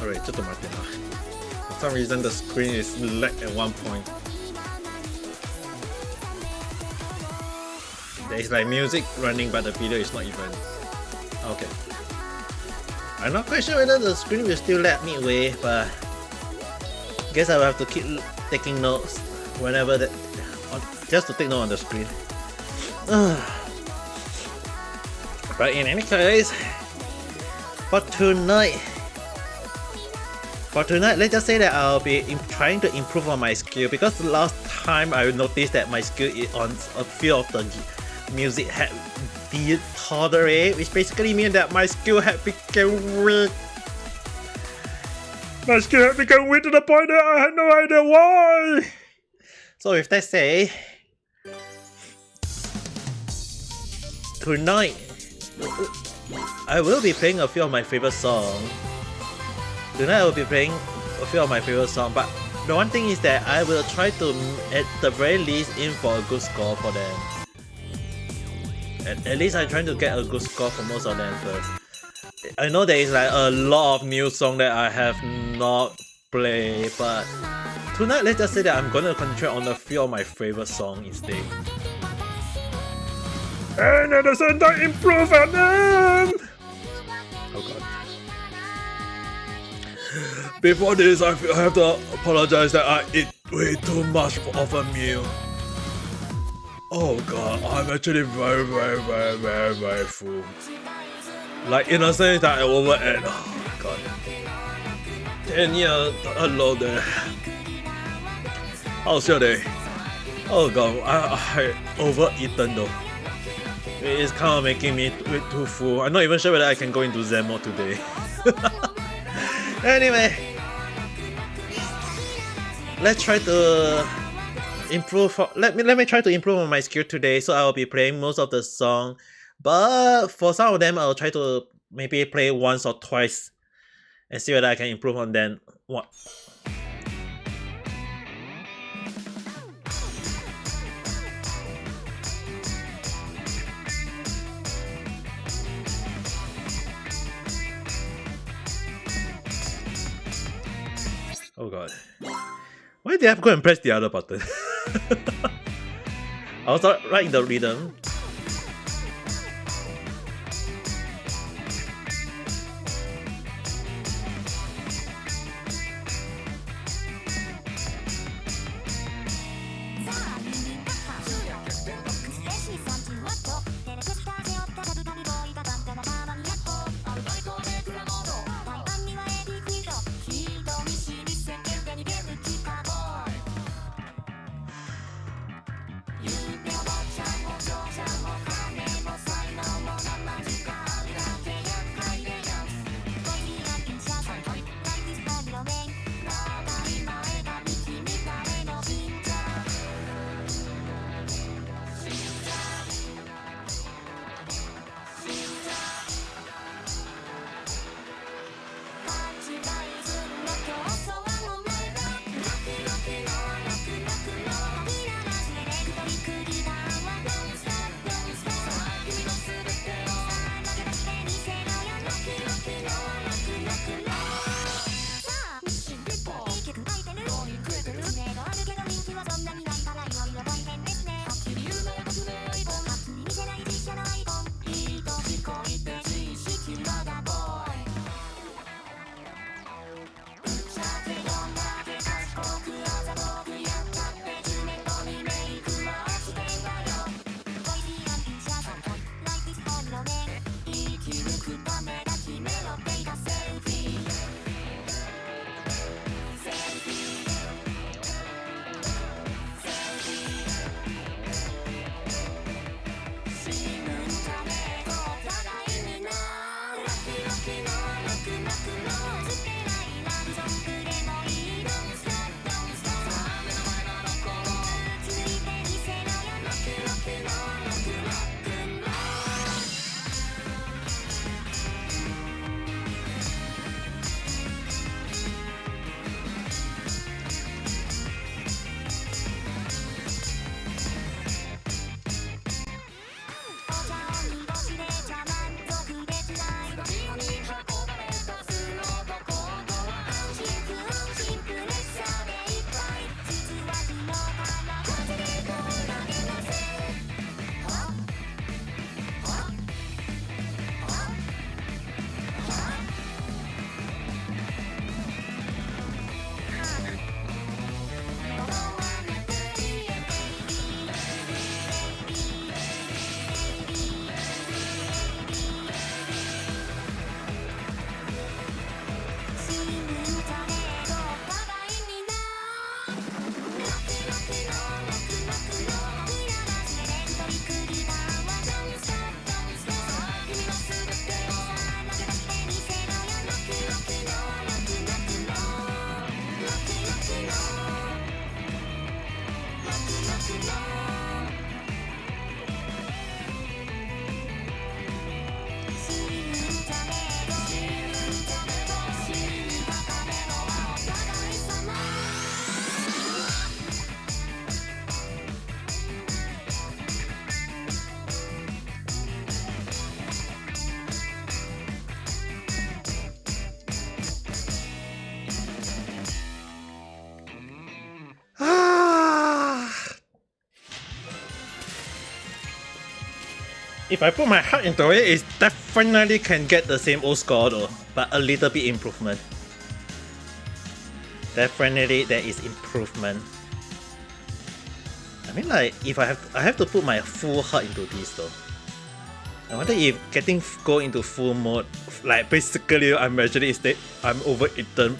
Alright, ちょっと待ってな。For some reason the screen is lag at one point. There is like music running but the video is not even. Okay. I'm not quite sure whether the screen will still lag midway, but guess I will have to keep taking notes whenever that, just to take note on the screen. But in any case, for tonight, let's just say that I'll be trying to improve on my skill, because the last time I noticed that my skill on a few of the music had deteriorate, which basically means that my skill had become weak. My skill had become weak to the point that I had no idea why. So with that said, tonight I will be playing a few of my favorite songs. Tonight I will be playing a few of my favorite songs, but the one thing is that I will try to, at the very least, aim for a good score for them. At least I'm trying to get a good score for most of them first. I know there is like a lot of new songs that I have not played, but tonight let's just say that I'm gonna concentrate on a few of my favorite songs instead. And at the same time improve on them! Oh god. Before this, I have to apologize that I eat way too much of a meal. Oh god, I'm actually very full. Like in a sense that I overate. Oh god. 10 years alone there. How's your day? Oh god, I overeaten though. It's kind of making me too full. I'm not even sure whether I can go into Zen mode today. Anyway, let's try to improve. Let me try to improve on my skill today. So I will be playing most of the song, but for some of them I'll try to maybe play once or twice and see whether I can improve on them. What? Oh god. Why did I go and press the other button? I was right in the rhythm. If I put my heart into it, it definitely can get the same old score though, but a little bit improvement. Definitely there is improvement. I mean, like, if I have to put my full heart into this though. I wonder if go into full mode, like basically I'm overeaten,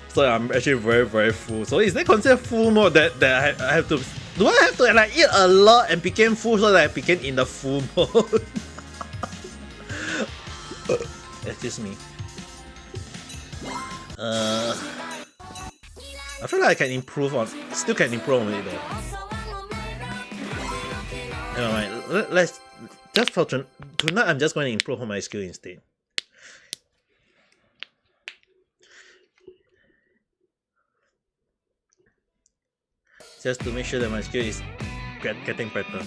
so I'm actually very full. So is that considered full mode that I have to? Do I have to like eat a lot and become full so that I became in the full mode? Excuse me. I feel like I can improve on, still can improve on it though. Never mind. Let's just for tonight. I'm just going to improve on my skill instead. Just to make sure that my skill is getting better.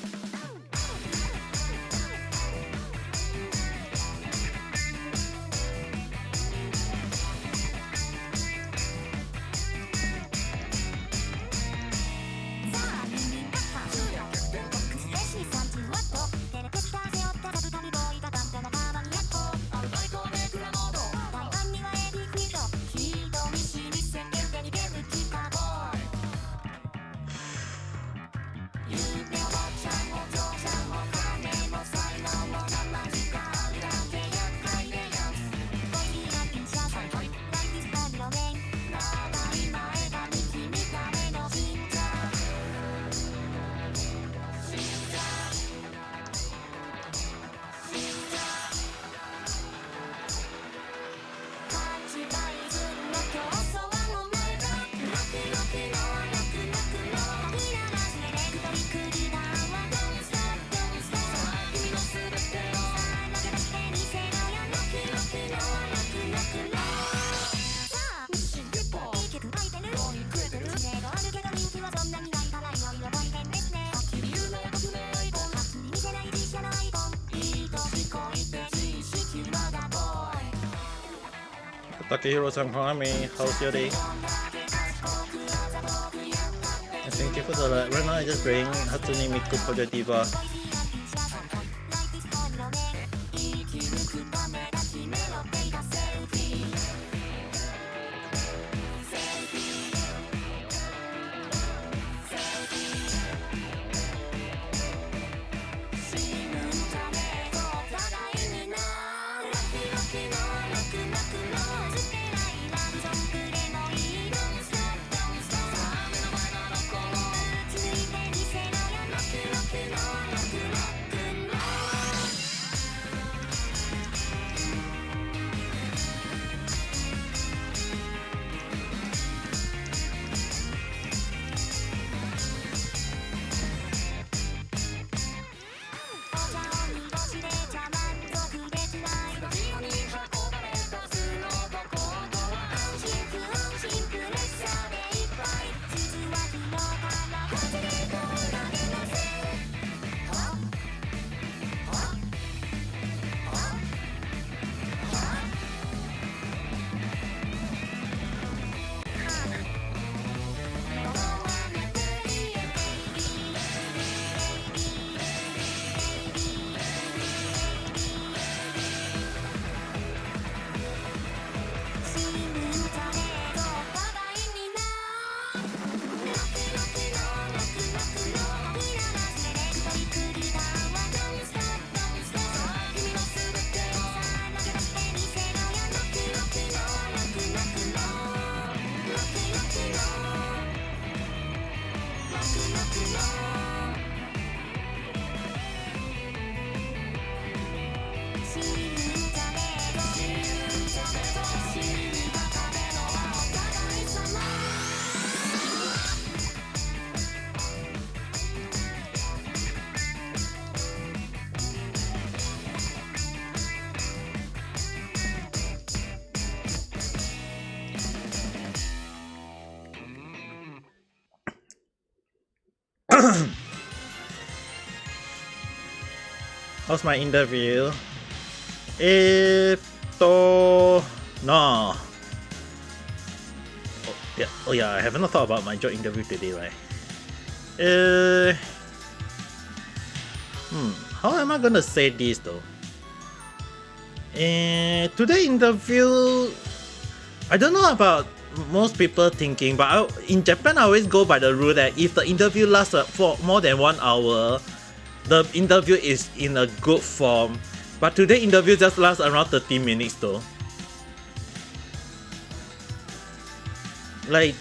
Takehiro-san, Ame, how's your day? And thank you for the like. Right now I just playing Hatsune Miku Project Diva. How's my interview? No. Oh yeah, I haven't thought about my job interview today, right? how am I gonna say this though? Today interview, I don't know about most people thinking, but in Japan I always go by the rule that if the interview lasts for more than 1 hour, the interview is in a good form. But today interview just lasts around 30 minutes though. Like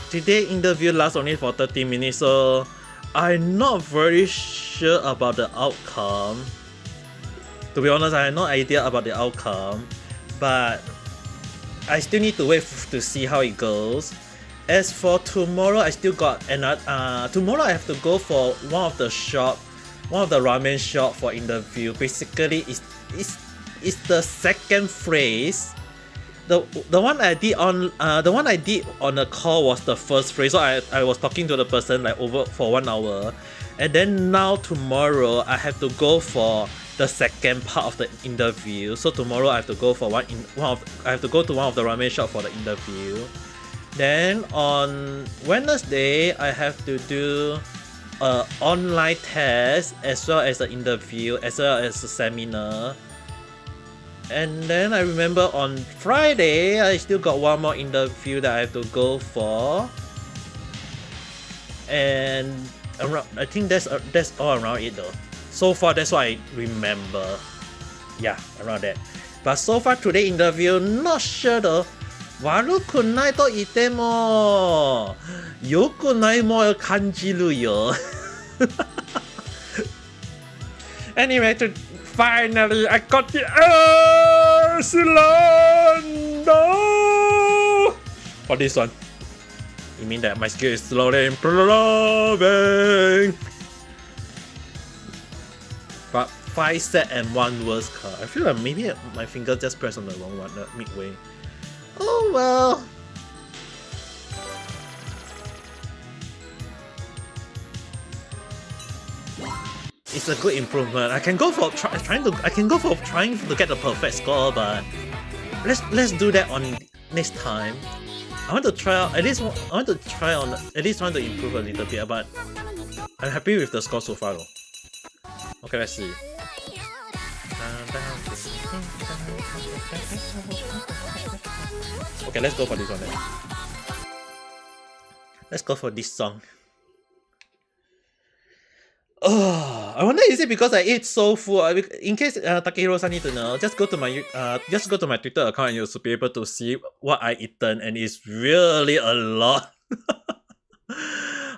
today interview lasts only for 30 minutes, so I'm not very sure about the outcome. To be honest, I have no idea about the outcome, but I still need to wait to see how it goes. As for tomorrow, I still got another. Tomorrow I have to go for one of the ramen shop for interview. Basically, it's the second phrase. The one I did on the call was the first phrase. So I was talking to the person like over for 1 hour, and then now tomorrow I have to go for the second part of the interview. So tomorrow I have to go for I have to go to one of the ramen shop for the interview. Then on Wednesday I have to do a online test as well as the interview as well as the seminar. And then I remember on Friday I still got one more interview that I have to go for. And I think that's all around it though. So far, that's what I remember. Yeah, around that. But so far today interview, not sure though. 悪くないと言っても、良くないも感じるよ。Anyway, finally I got the Iceland! For this one. You mean that my skill is slowly improving? But 5 set and 1 worst card. I feel like maybe my finger just pressed on the wrong one midway. Oh well. It's a good improvement. I can go for trying to get the perfect score, but let's do that on next time. I want to try out at least trying to improve a little bit, but I'm happy with the score so far though. Okay, let's see. Okay, let's go for this one then. Let's go for this song. Oh, I wonder is it because I ate so full? In case Takehiro-san need to know, just go to my Twitter account and you'll be able to see what I eaten, and it's really a lot.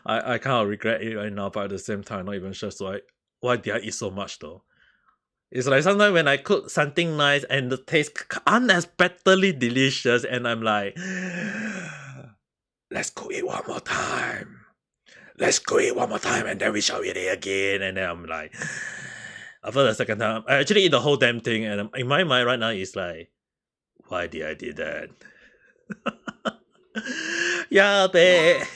I kind of regret it right now, but at the same time, I'm not even sure. So why did I eat so much though? It's like sometimes when I cook something nice and the taste unexpectedly delicious, and I'm like, let's cook it one more time. Let's cook it one more time, and then we shall eat it again. And then I'm like, after the second time, I actually eat the whole damn thing, and in my mind right now it's like, why did I do that? Yeah, babe.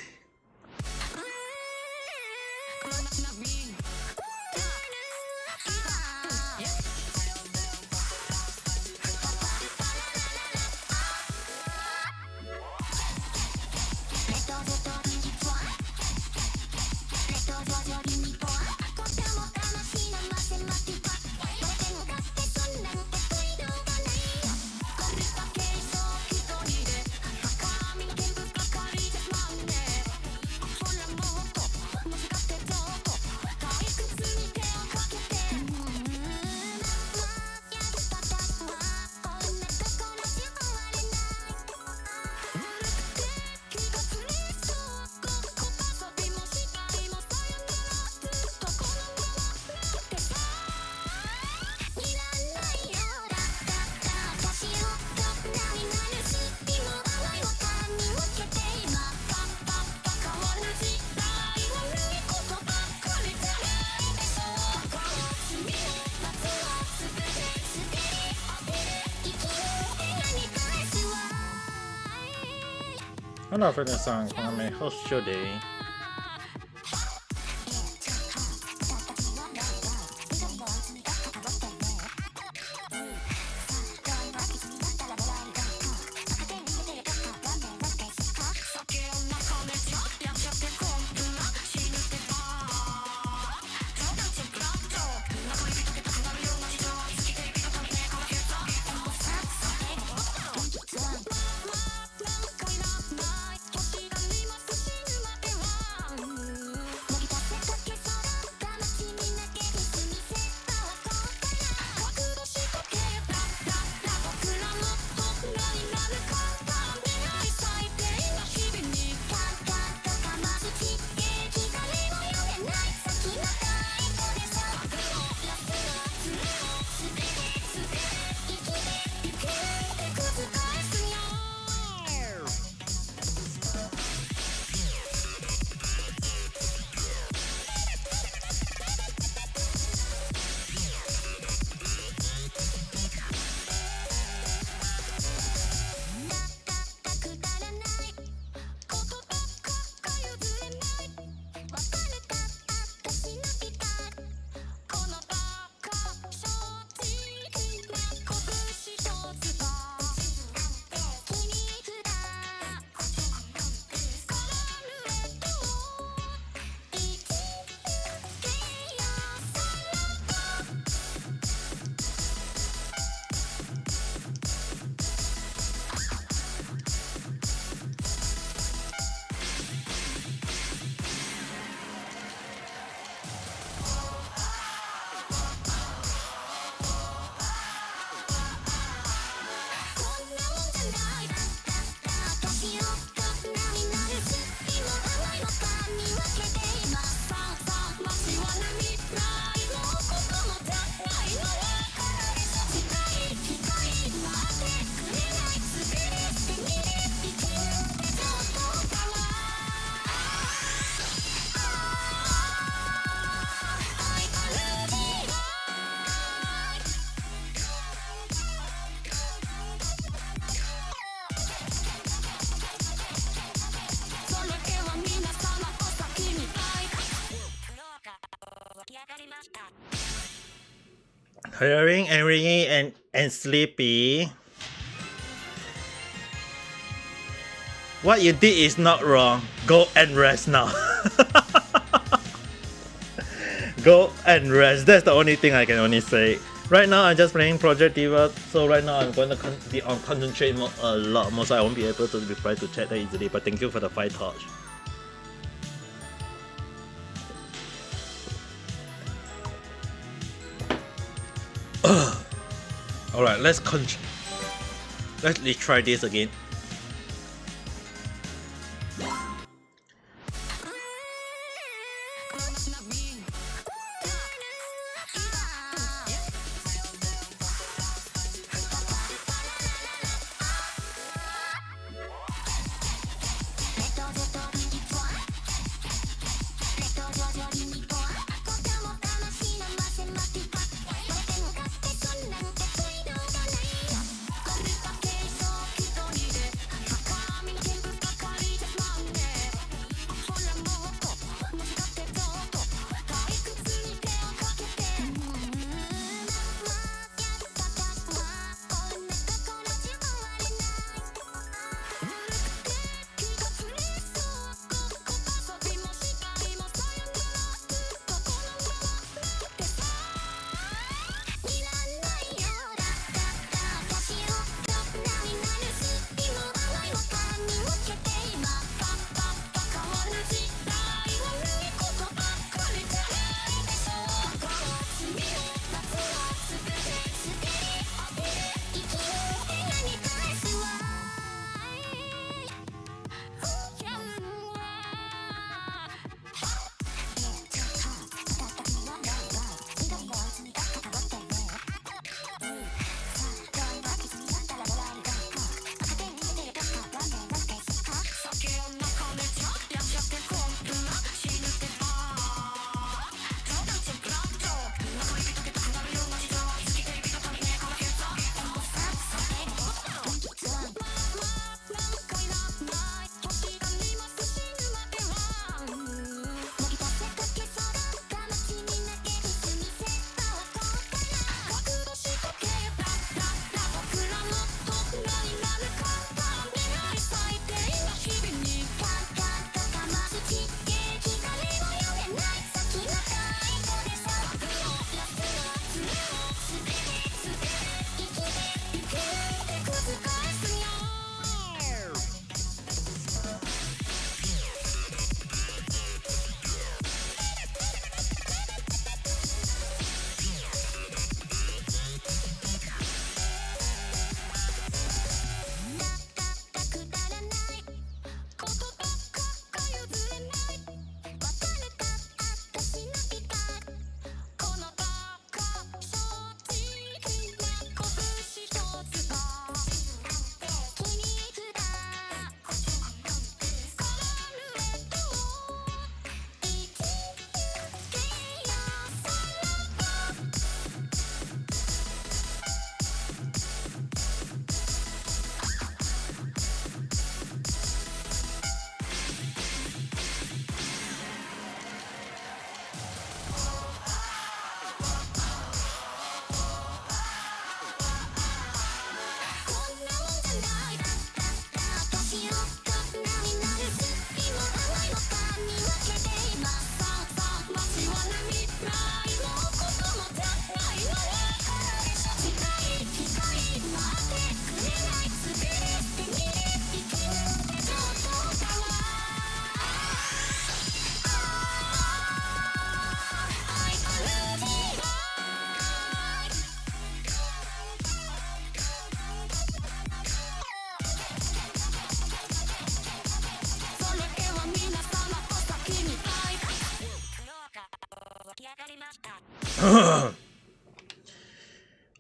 Hello, friend-san. Ame, how's your day? tiring, angry, and sleepy. What you did is not wrong. Go and rest now. Go and rest. That's the only thing I can only say. Right now, I'm just playing Project Diva, so right now I'm going to be on concentrate mode a lot more, so I won't be able to reply to chat that easily. But thank you for the 5 torch. Alright, let's try this again.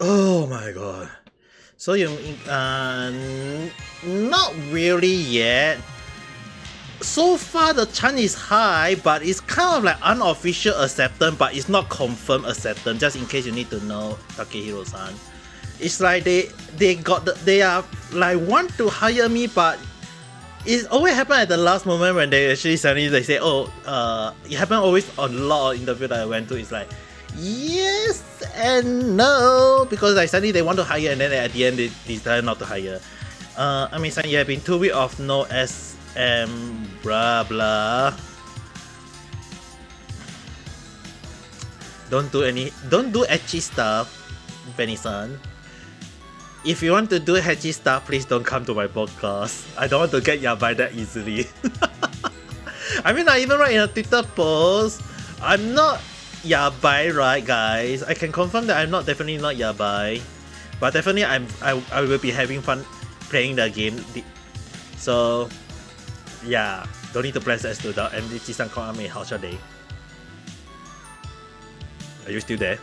Oh my god. So you not really yet. So far the chance is high, but it's kind of like unofficial acceptance, but it's not confirmed acceptance, just in case you need to know, Takehiro-san. It's like they are like want to hire me, but it always happen at the last moment when they actually suddenly they say, oh, it happened always on a lot of interviews that I went to. It's like Yes and no, because like suddenly they want to hire and then at the end they decide not to hire. I mean, you have been 2 weeks of no SM, blah blah. Don't do edgy stuff, Benny-san. If you want to do edgy stuff, please don't come to my podcast. I don't want to get yabai that easily. I mean, I even write in a Twitter post, I'm not yabai, right, guys? I can confirm that I'm definitely not yabai, but definitely I will be having fun playing the game. So yeah, don't need to press S to the MDG-san call Ame. How's your day? Are you still there?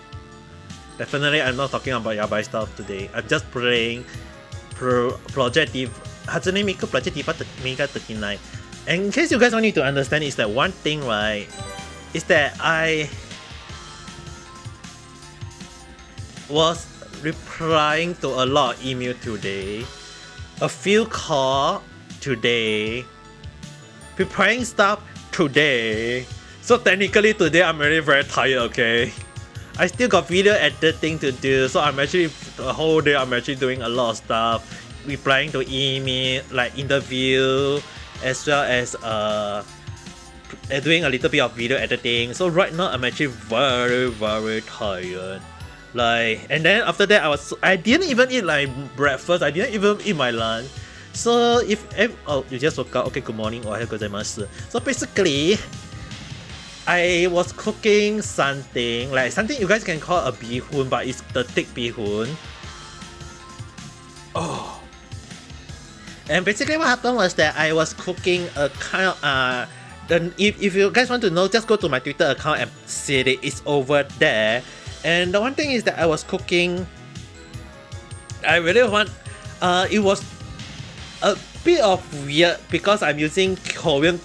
Definitely, I'm not talking about yabai stuff today. I'm just playing Project DIVA, Hatsune Miku Project DivaMega39. And in case you guys want me to understand, is that one thing, right? Is that I was replying to a lot of email today, a few call today, preparing stuff today. So technically today I'm really very tired, okay? I still got video editing to do, so I'm actually the whole day I'm actually doing a lot of stuff, replying to email, like interview, as well as doing a little bit of video editing. So right now I'm actually very tired. Like, and then after that I didn't even eat like breakfast, I didn't even eat my lunch. So if oh, you just woke up, okay, good morning, ohayou gozaimasu. So basically I was cooking something you guys can call a bihun, but it's the thick bihun. Oh. And basically what happened was that I was cooking a kind of then if you guys want to know, just go to my Twitter account and see it. It's over there. And the one thing is that I was cooking, I really want it was a bit of weird because I'm using Korean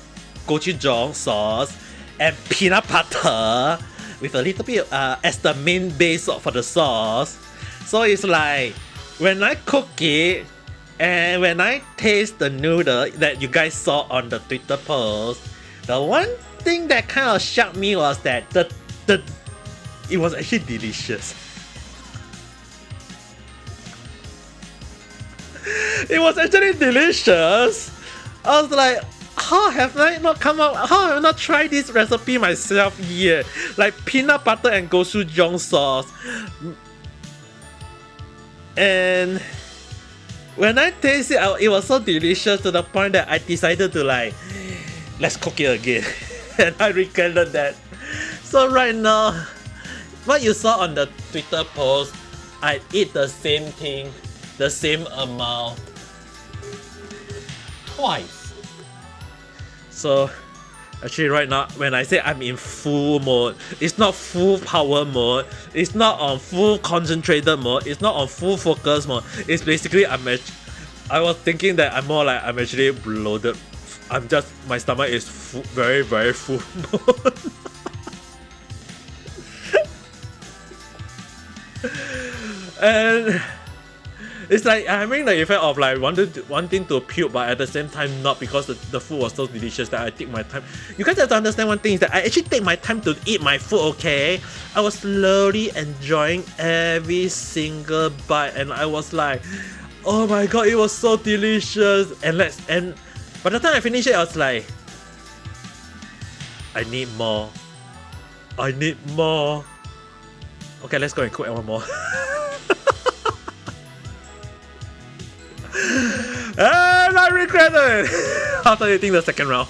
gochujang sauce and peanut butter with a little bit as the main base for the sauce. So it's like when I cook it and when I taste the noodle that you guys saw on the Twitter post, the one thing that kind of shocked me was that it was actually delicious. It was actually delicious. I was like, how have I not tried this recipe myself yet? Like peanut butter and gochujang sauce. And when I tasted it, it was so delicious to the point that I decided to like, let's cook it again. And I regretted that. So right now, what you saw on the Twitter post, I eat the same thing, the same amount, twice. So actually right now, when I say I'm in full mode, it's not full power mode, it's not on full concentrated mode, it's not on full focus mode. It's basically I was thinking that I'm more like I'm actually bloated. My stomach is very full mode. And it's like I'm having the effect of like wanting to puke, but at the same time not, because the food was so delicious that I take my time. You guys have to understand one thing, is that I actually take my time to eat my food, okay? I was slowly enjoying every single bite and I was like, oh my god, it was so delicious. And by the time I finished it, I was like, I need more. Okay, let's go and cook one more. And I regret it after eating the second round.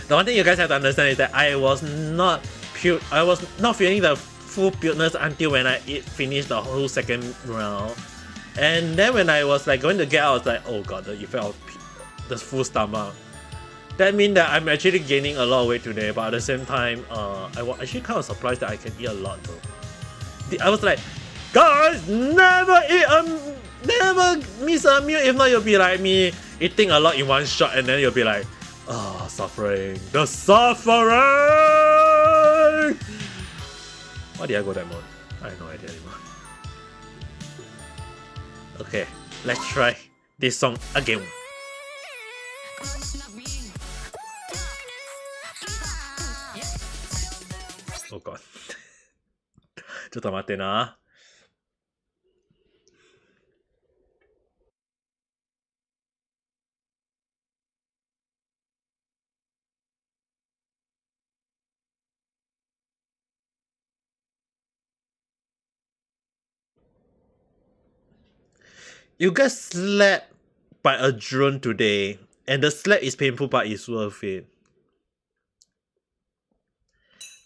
The one thing you guys have to understand is that I was not feeling the full pureness until when I finished the whole second round. And then when I was like going to get out, I was like, oh god, the effect of the full stomach. That means that I'm actually gaining a lot of weight today, but at the same time, I was actually kind of surprised that I can eat a lot though. I was like, guys, never miss a meal, if not you'll be like me, eating a lot in one shot and then you'll be like, oh, suffering. The suffering! Why did I go that mode? I have no idea anymore. Okay, let's try this song again. Oh god. ちょっと待ってな。You guys slept by a drone today, and the slap is painful, but it's worth it.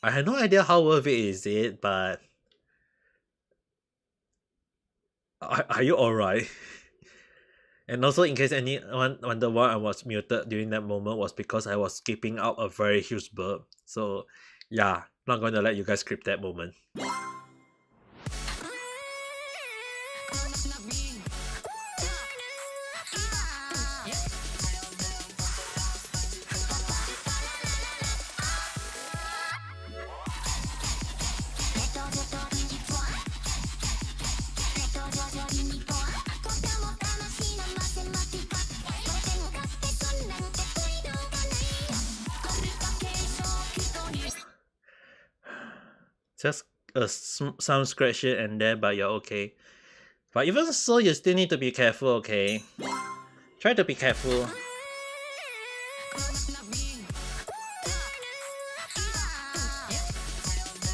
I had no idea how worth it is it, but are you alright? And also, in case anyone wonder why I was muted during that moment, was because I was skipping out a very huge burp. So, yeah, not going to let you guys script that moment. Just some scratch here and there, but you're okay. But even so, you still need to be careful, okay? Try to be careful.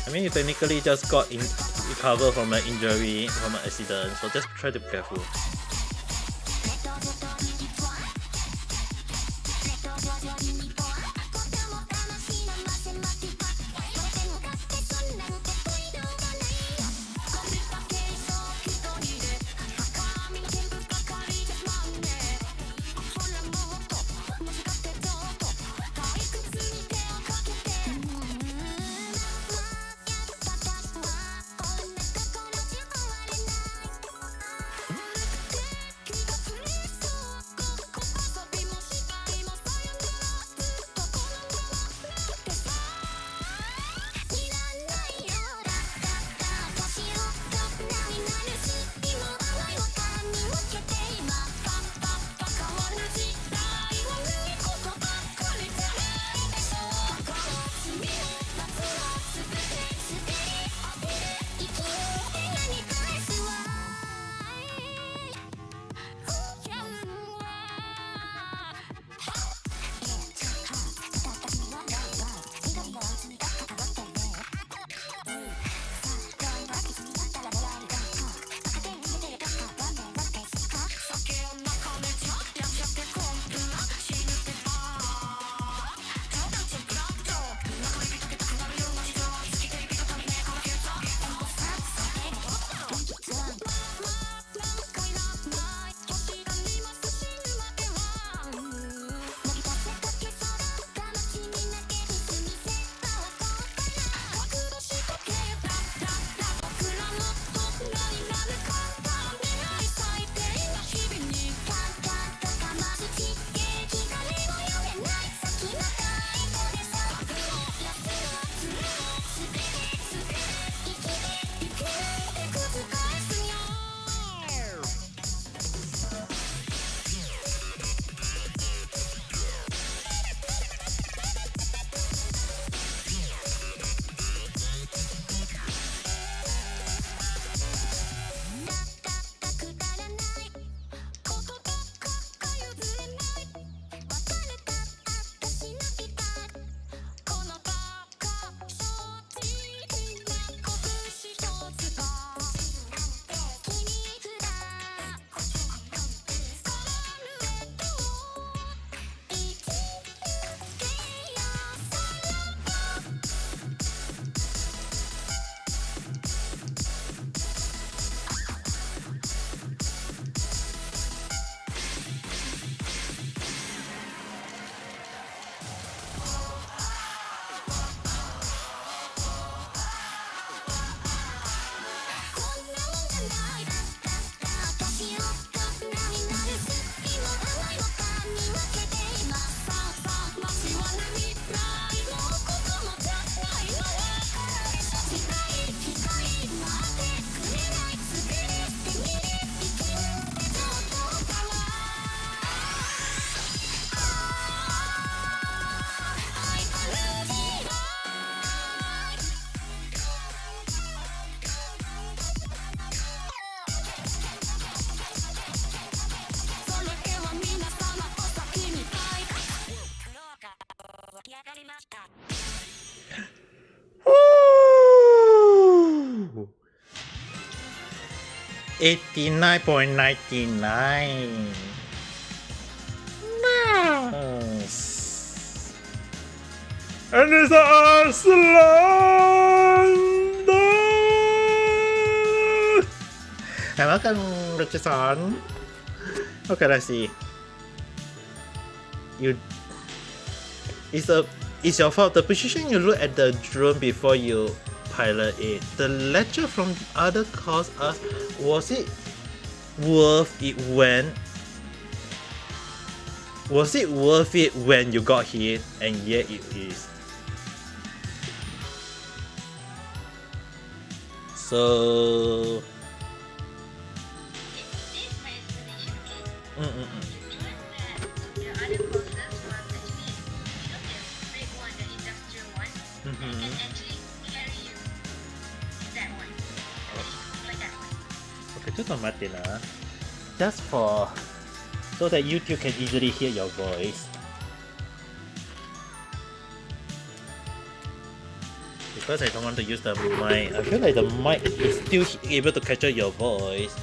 I mean, you technically just got recovered from an injury, from an accident, so just try to be careful. 89.99. Nice. And it's a slender. And welcome, Richardson. Okay, let's see. It's your fault. The position you look at the drone before you pilot it. The lecture from other calls us, was it worth it when you got hit? And yeah, it is. So okay, just mati lah. Just for so that YouTube can easily hear your voice. Because I don't want to use the mic. I feel like the mic is still able to capture your voice.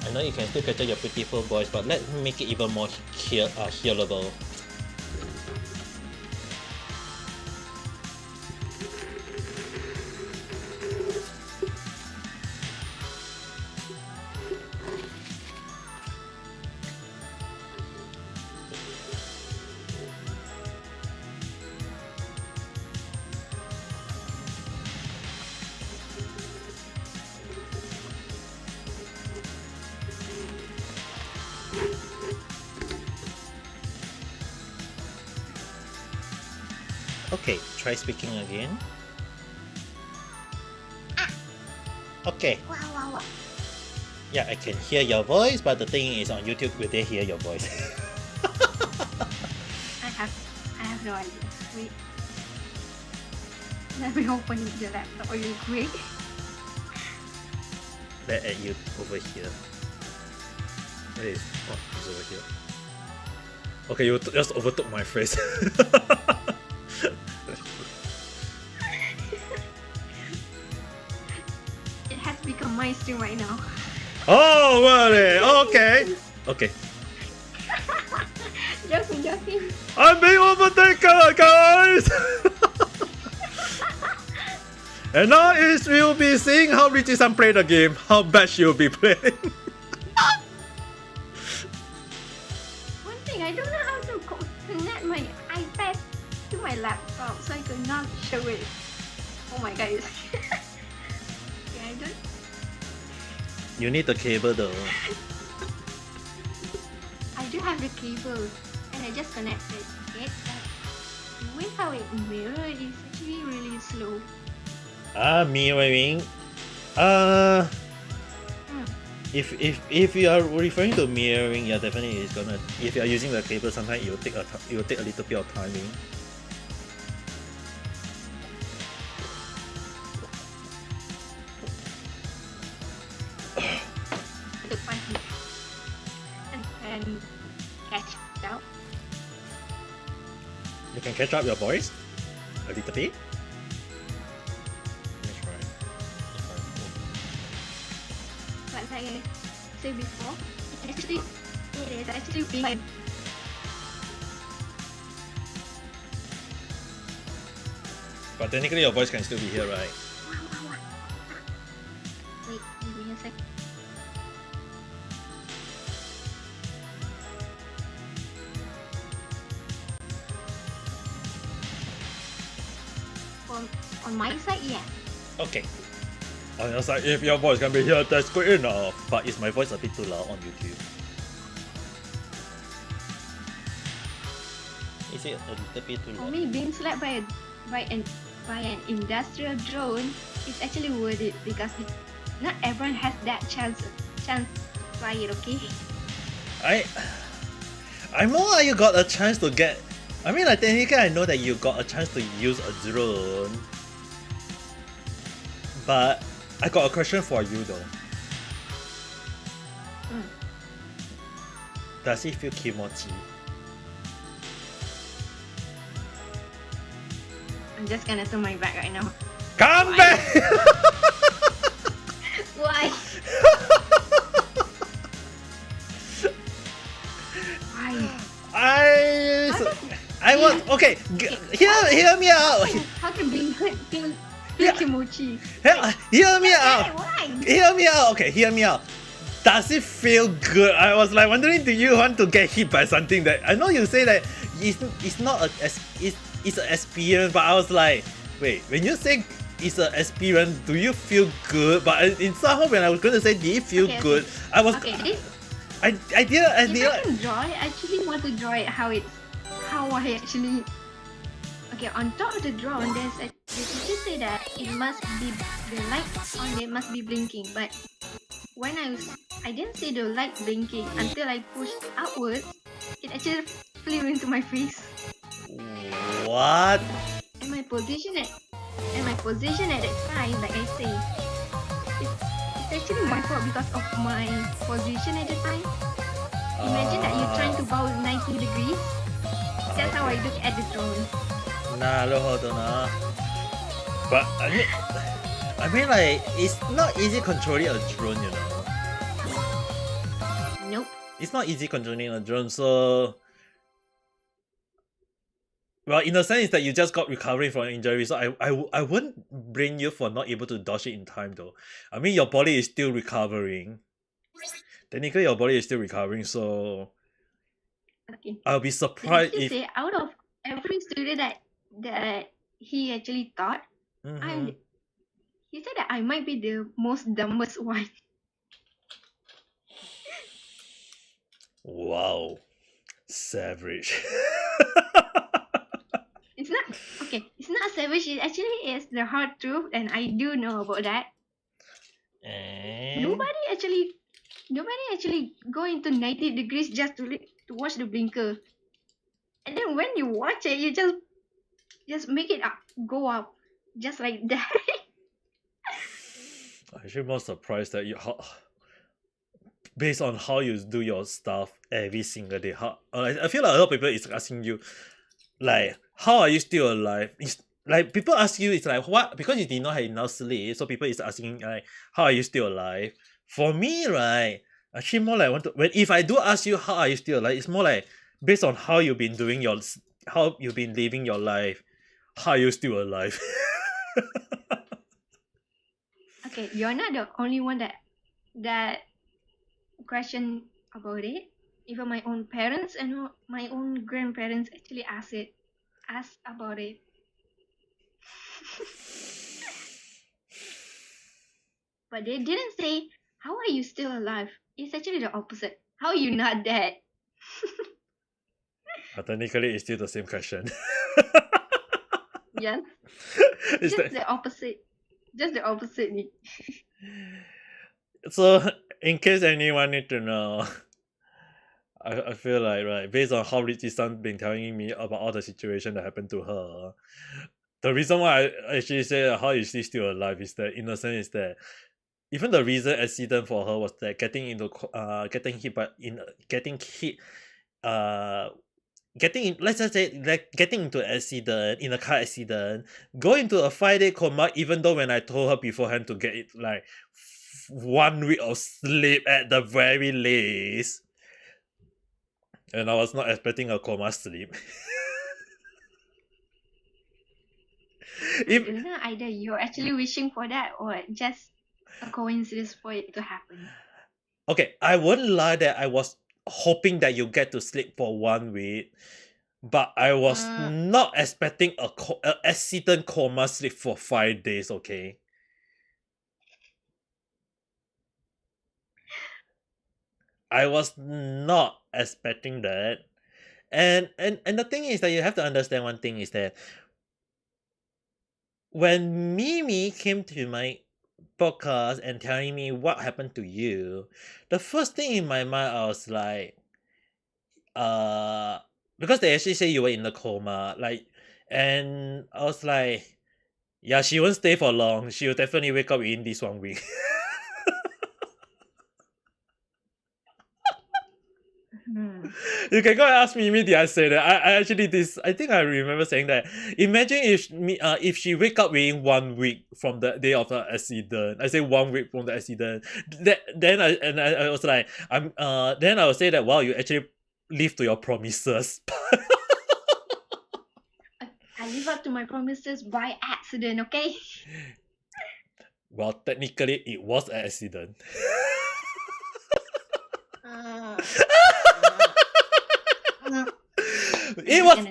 I know you can still capture your beautiful voice, but let's make it even more hearable. Okay, try speaking again. Okay. Wow. Yeah, I can hear your voice, but the thing is on YouTube, will they hear your voice? I have no idea. Wait. Let me open the laptop. Are you great? Let at you over here. Where is? Oh, it's over here. Okay, you just overtook my face. It has become my stream right now. Oh, really? Okay. Okay. Joking. I'm being overtaken, guys! And now we'll be seeing how Richie-san play the game, how bad she'll be playing. One thing, I don't know how to connect my iPad to my laptop, so I could not show it. Oh my god. Yeah, I don't. You need the cable though. I do have the cable, and I just connected it. But the way how it mirrored is actually really slow. Mirroring. If you are referring to mirroring, yeah, definitely it's gonna. If you are using the cable, sometimes it will take a little bit of timing. To find it and catch it out. You can catch up your voice a little bit. Let me try. But like I said before, it is actually fine. But technically, your voice can still be here, right? Wait, give me a sec. On my side, yeah. Okay. On your side, if your voice can be here, that's good enough. But is my voice a bit too loud on YouTube? Is it a little bit too For loud? me, being slapped by an industrial drone is actually worth it because not everyone has that chance to fly it. Okay. I know that you got a chance to get. I mean, like, technically, I know that you got a chance to use a drone. But I got a question for you though. Does it feel kimochi? I'm just gonna turn my back right now. Come back! Why? I was okay. Hear me out. How can blink feel Yeah. kimochi? Hear me out. Why? Hear me out. Okay, hear me out. Does it feel good? I was like wondering, do you want to get hit by something that I know you say that it's not it's an experience, but I was like, wait, when you say it's an experience, do you feel good? But in somehow when I was going to say, did it feel Okay, good? I was Okay, I didn't if I can draw it, I actually want to draw it how I actually. Okay, on top of the drawing, they actually say that it must be the light on it must be blinking, but when I didn't see the light blinking until I pushed outwards, it actually flew into my face. what? And my position at that time, like I say, it's actually my fault because of my position at the time. Imagine that you're trying to bow 90 degrees. That's how I look at the drawing. But I mean like it's not easy controlling a drone, you know. Nope. It's not easy controlling a drone, so well, in a sense that you just got recovering from an injury, so I wouldn't blame you for not able to dodge it in time though. I mean your body is still recovering. Technically your body is still recovering, so Okay. I'll be surprised Did if you say out of every student that he actually taught, Mhm. he said that I might be the most dumbest one. Wow. Savage. It's not okay. It's not savage. It actually is the hard truth, and I do know about that. And Nobody actually go into 90 degrees just to watch the blinker. And then when you watch it, you just make it go up, just like that. I'm actually more surprised that based on how you do your stuff every single day. I feel like a lot of people is asking you, like, how are you still alive? It's like people ask you, it's like what, because you did not have enough sleep, so people is asking like, how are you still alive? For me, right, actually more like if I do ask you how are you still alive, it's more like based on how you've been how you've been living your life, how are you still alive? Okay, you're not the only one that question about it. Even my own parents and my own grandparents actually ask about it. But they didn't say, how are you still alive? It's actually the opposite. How are you not dead? But technically, it's still the same question. Yes. Is Just that the opposite. Just the opposite. so? In case anyone need to know, I feel like right based on how Richie-san been telling me about all the situation that happened to her, the reason why I actually say how is she still alive is that in a sense is that even the recent accident for her was that getting let's just say like getting into an accident, in a car accident, go into a 5-day coma, even though when I told her beforehand to get it like 1 week of sleep at the very least, and I was not expecting a coma sleep. I don't know either you're actually wishing for that or just a coincidence for it to happen. Okay, I wouldn't lie that I was hoping that you get to sleep for 1 week, but I was not expecting a accident coma sleep for 5 days. Okay. I was not expecting that. And the thing is that you have to understand one thing is that when Mimi came to my podcast and telling me what happened to you, the first thing in my mind I was like, because they actually say you were in a coma, like, and I was like, yeah, she won't stay for long. She will definitely wake up within this 1 week. You can go and ask Mimi, did I say that? I actually I think I remember saying that. Imagine if she wake up within 1 week from the day of the accident. I say 1 week from the accident. Then I was like, then I would say that wow, you actually live to your promises. live up to my promises by accident, okay? Well, technically, it was an accident. Uh, It was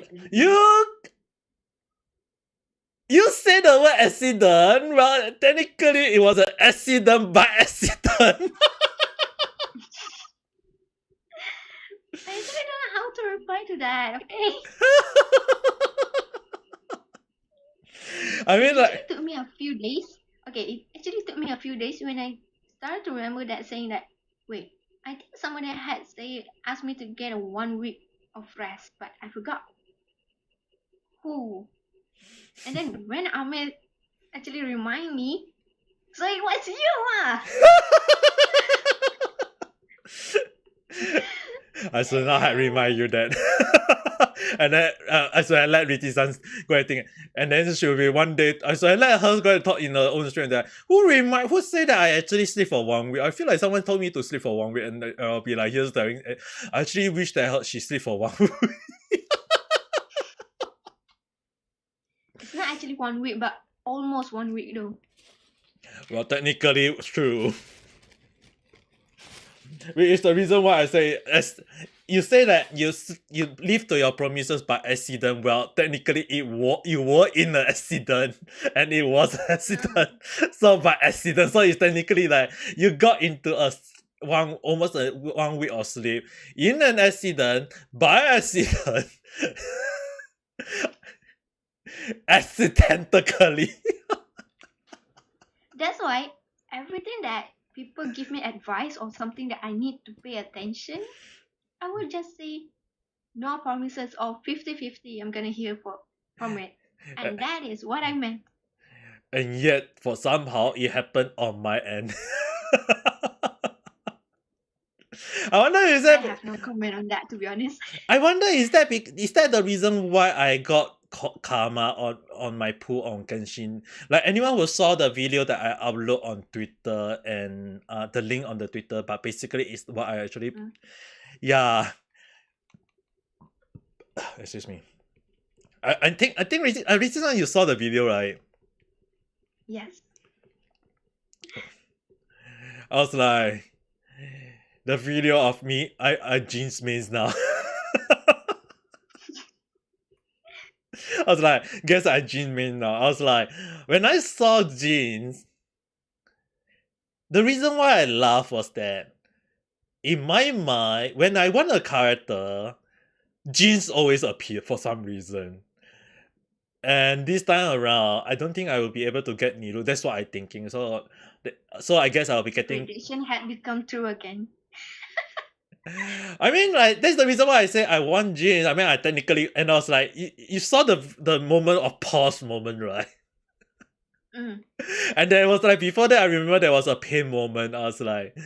you say the word accident. Well, technically, it was an accident by accident. I actually don't know how to reply to that, okay? I mean, like, It took me a few days. Okay, it actually took me a few days when I started to remember that saying that, wait, I think someone had asked me to get a 1 week of rest, but I forgot. Who? And then when Ame actually remind me, so it was you, I should not have remind you that. And then I should have let Riti-san go and think. And then she'll be one day, I should have let her go and talk in her own strength that who say that I actually sleep for 1 week? I feel like someone told me to sleep for 1 week, and I'll be like, here's telling, I actually wish that she sleep for 1 week. It's not actually 1 week, but almost 1 week though. Well, technically, it's true. Which is the reason why I say, as you say that you live to your promises by accident. Well, technically, you were in an accident, and it was an accident. So by accident, so it's technically like you got into almost a 1 week of sleep in an accident by accident, accidentally. That's why everything that people give me advice or something that I need to pay attention, I would just say no promises or 50-50. I'm gonna hear from it. And that is what I meant. And yet, for somehow, it happened on my end. I wonder is I that have no comment on that, to be honest. I wonder is that the reason why I got karma on my pool on Genshin? Like anyone who saw the video that I upload on Twitter and the link on the Twitter, but basically it's what I actually yeah. Excuse me. I think recently you saw the video, right? Yes. I was like, the video of me, I jeans mains now. I was like, guess I jean main now. I was like, when I saw jeans, the reason why I laughed was that in my mind, when I want a character, jeans always appear for some reason. And this time around, I don't think I will be able to get Niru. That's what I'm thinking. So I guess I'll be getting. Prediction had become true again. I mean, like, that's the reason why I say I want jeans. I mean, I technically, and I was like, you saw the moment of pause moment, right? Mm. And then it was like, before that, I remember there was a pain moment. I was like,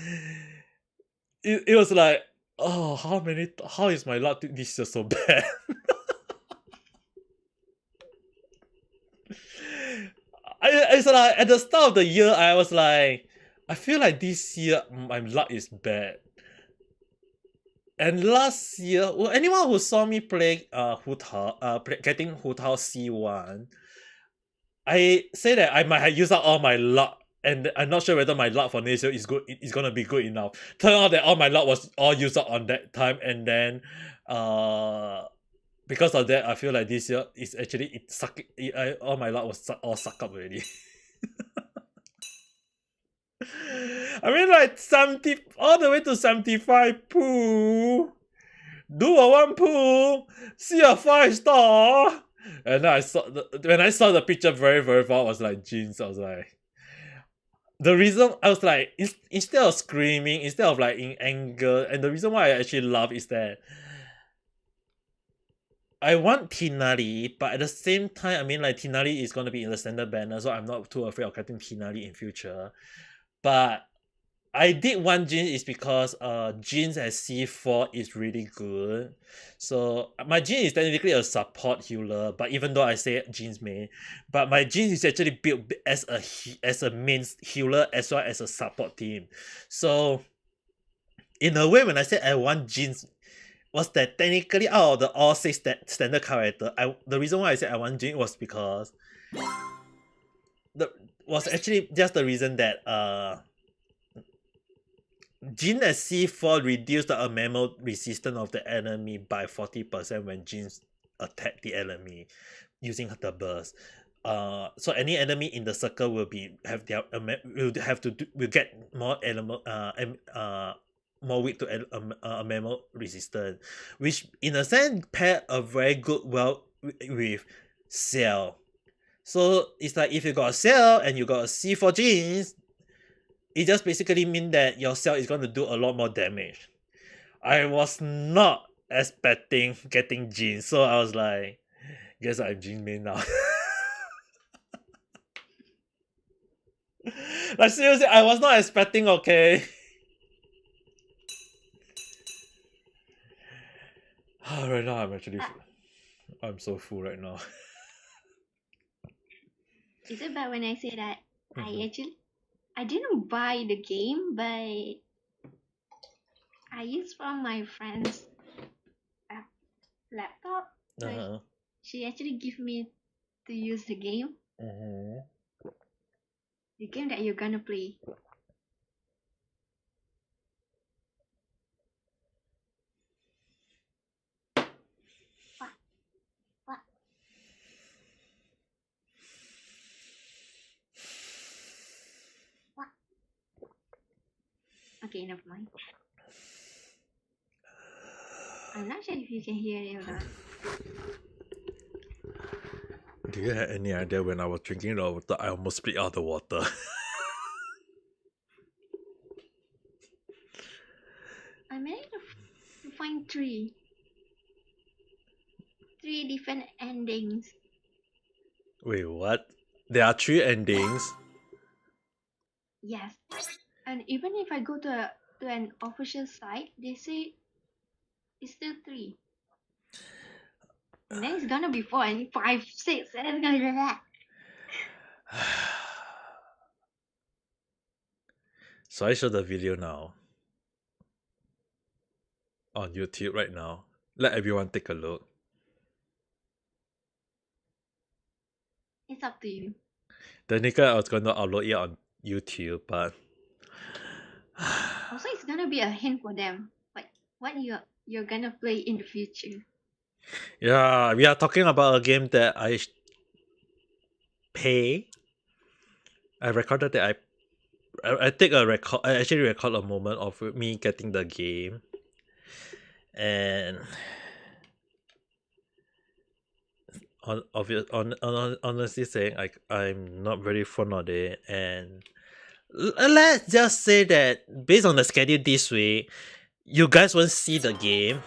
it was like, oh, how is my luck this year so bad? It's like, at the start of the year, I was like, I feel like this year, my luck is bad. And last year, well, anyone who saw me play getting Hu Tao C1, I say that I might have used up all my luck, and I'm not sure whether my luck for next year is gonna be good enough. Turn out that all my luck was all used up on that time, and then because of that, I feel like this year is actually all my luck was all sucked up already. I mean, like 70 all the way to 75 pool. Do a 1 pool, see a 5-star. And then when I saw the picture very, very far, I was like, jeans. I was like, the reason I was like, instead of screaming, instead of like in anger, and the reason why I actually laugh is that I want Tinari, but at the same time, I mean, like, Tinari is going to be in the standard banner, so I'm not too afraid of getting Tinari in future. But I did want Jeans is because Jeans as C4 is really good. So my Jeans is technically a support healer, but even though I say Jeans main, but my Jeans is actually built as a main healer as well as a support team. So in a way, when I say I want Jeans was that technically out of the all 6 standard character, the reason why I said I want Jin was because was actually just the reason that Jin as C4 reduced the ammo resistance of the enemy by 40% when Jin attack the enemy using the burst. So any enemy in the circle will get more more weak to ammo resistance, which in a sense pair a very good with Cell. So it's like if you got a Cell and you got a C4 Jeans, it just basically means that your Cell is going to do a lot more damage. I was not expecting getting Jeans, so I was like, guess I'm Jean main now. Like seriously, I was not expecting, okay? Right now I'm so full right now. Is it bad when I say that I didn't buy the game, but I used from my friend's laptop. Uh-huh. She actually gave me to use the game. Mm-hmm. The game that you're gonna play. What? Okay, never mind. I'm not sure if you can hear it or not. Do you have any idea when I was drinking the water, I almost spit out the water? I managed to find three different endings. Wait, what? There are 3 endings? Yes, and even if I go to an official site, they say it's still 3. And then it's gonna be 4 and 5, 6, and it's gonna be that. So I show the video now on YouTube right now. Let everyone take a look. It's up to you. Technically, I was going to upload it on YouTube, but Also, it's gonna be a hint for them, like what you're gonna play in the future. yeah, we are talking about a game that I pay. I recorded that I take a record. I actually record a moment of me getting the game, and honestly saying, I'm not very fond of it. And let's just say that based on the schedule this week, you guys won't see the game.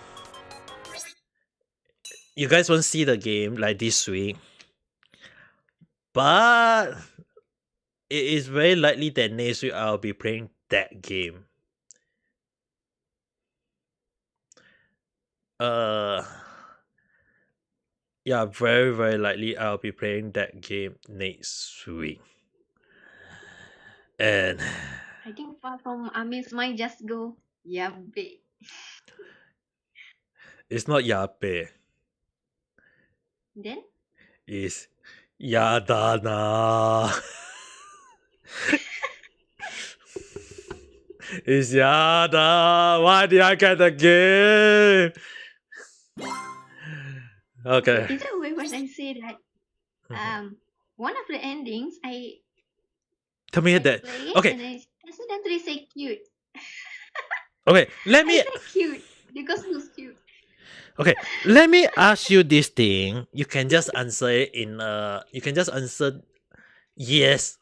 You guys won't see the game like this week, but it is very likely that next week I'll be playing that game. Yeah, very, very likely I'll be playing that game next week. And I think far from Ame's mind, just go yabe. it's not Yape. Then It's Yadana. It's Yada. Why did I get the game? Okay. is it way when I say that one of the endings I Tell me that. play Okay. and I accidentally say cute. Okay. Let me. I say cute because it was cute. Okay. Let me ask you this thing. You can just answer it in You can just answer yes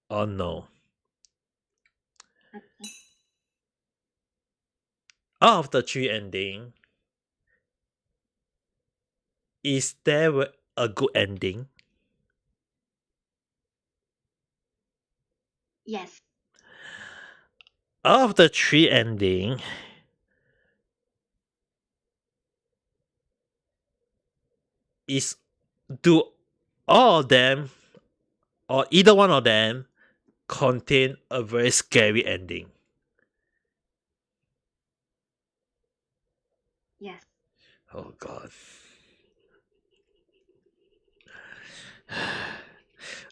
or no. Okay. Out of the 3 ending, is there a good ending? Yes. Out of the 3 ending, do all of them or either one of them contain a very scary ending? Yes. Oh god.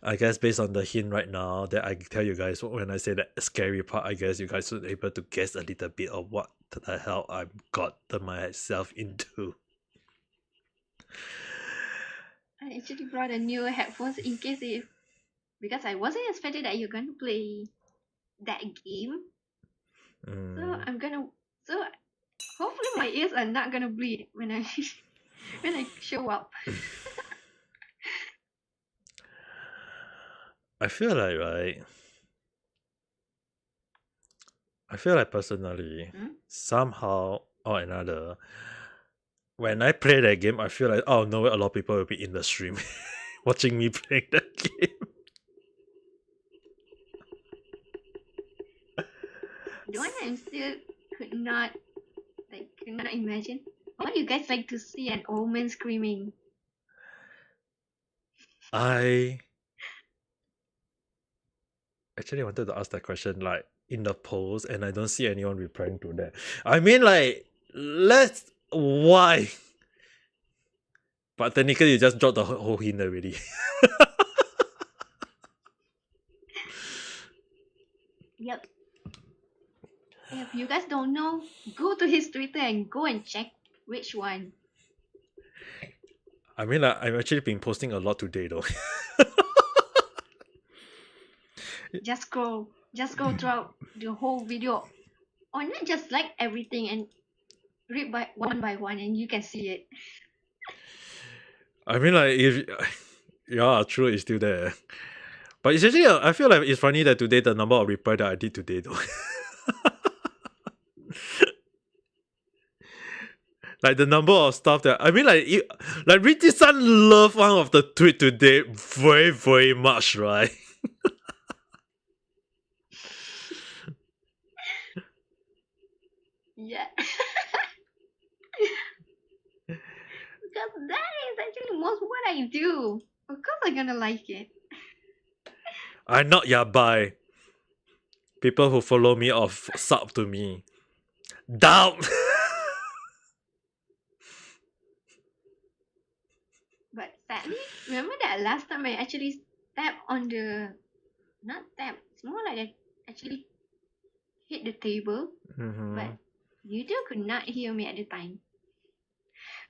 I guess based on the hint right now that I tell you guys, when I say that scary part, I guess you guys should be able to guess a little bit of what the hell I've gotten myself into. I actually brought a new headphones in case because I wasn't expecting that you're gonna play that game. So hopefully my ears are not gonna bleed when I when I show up. I feel like, right? I feel like personally, somehow or another, when I play that game, I feel like, oh no, a lot of people will be in the stream watching me playing that game. The one I still could not imagine. Why you guys like to see an old man screaming? I actually wanted to ask that question like in the post, and I don't see anyone replying to that. I mean, like, why? But technically, you just dropped the whole hint already. Yep. If you guys don't know, go to his Twitter and go and check which one. I mean, like, I've actually been posting a lot today, though. Just scroll throughout the whole video, or not just like everything and read by one, and you can see it. I mean, like, if yeah, true, it's still there. But it's actually, I feel like it's funny that today the number of reply that I did today, though. Like the number of stuff that I mean, like Riti-san loved one of the tweet today very, very much, right? Yeah. Because that is actually most what I do. Of course I'm gonna like it. I'm not yabai. People who follow me or sub to me. Doubt. But sadly, remember that last time I actually tapped on the, not tap, it's more like I actually hit the table, but you two could not hear me at the time.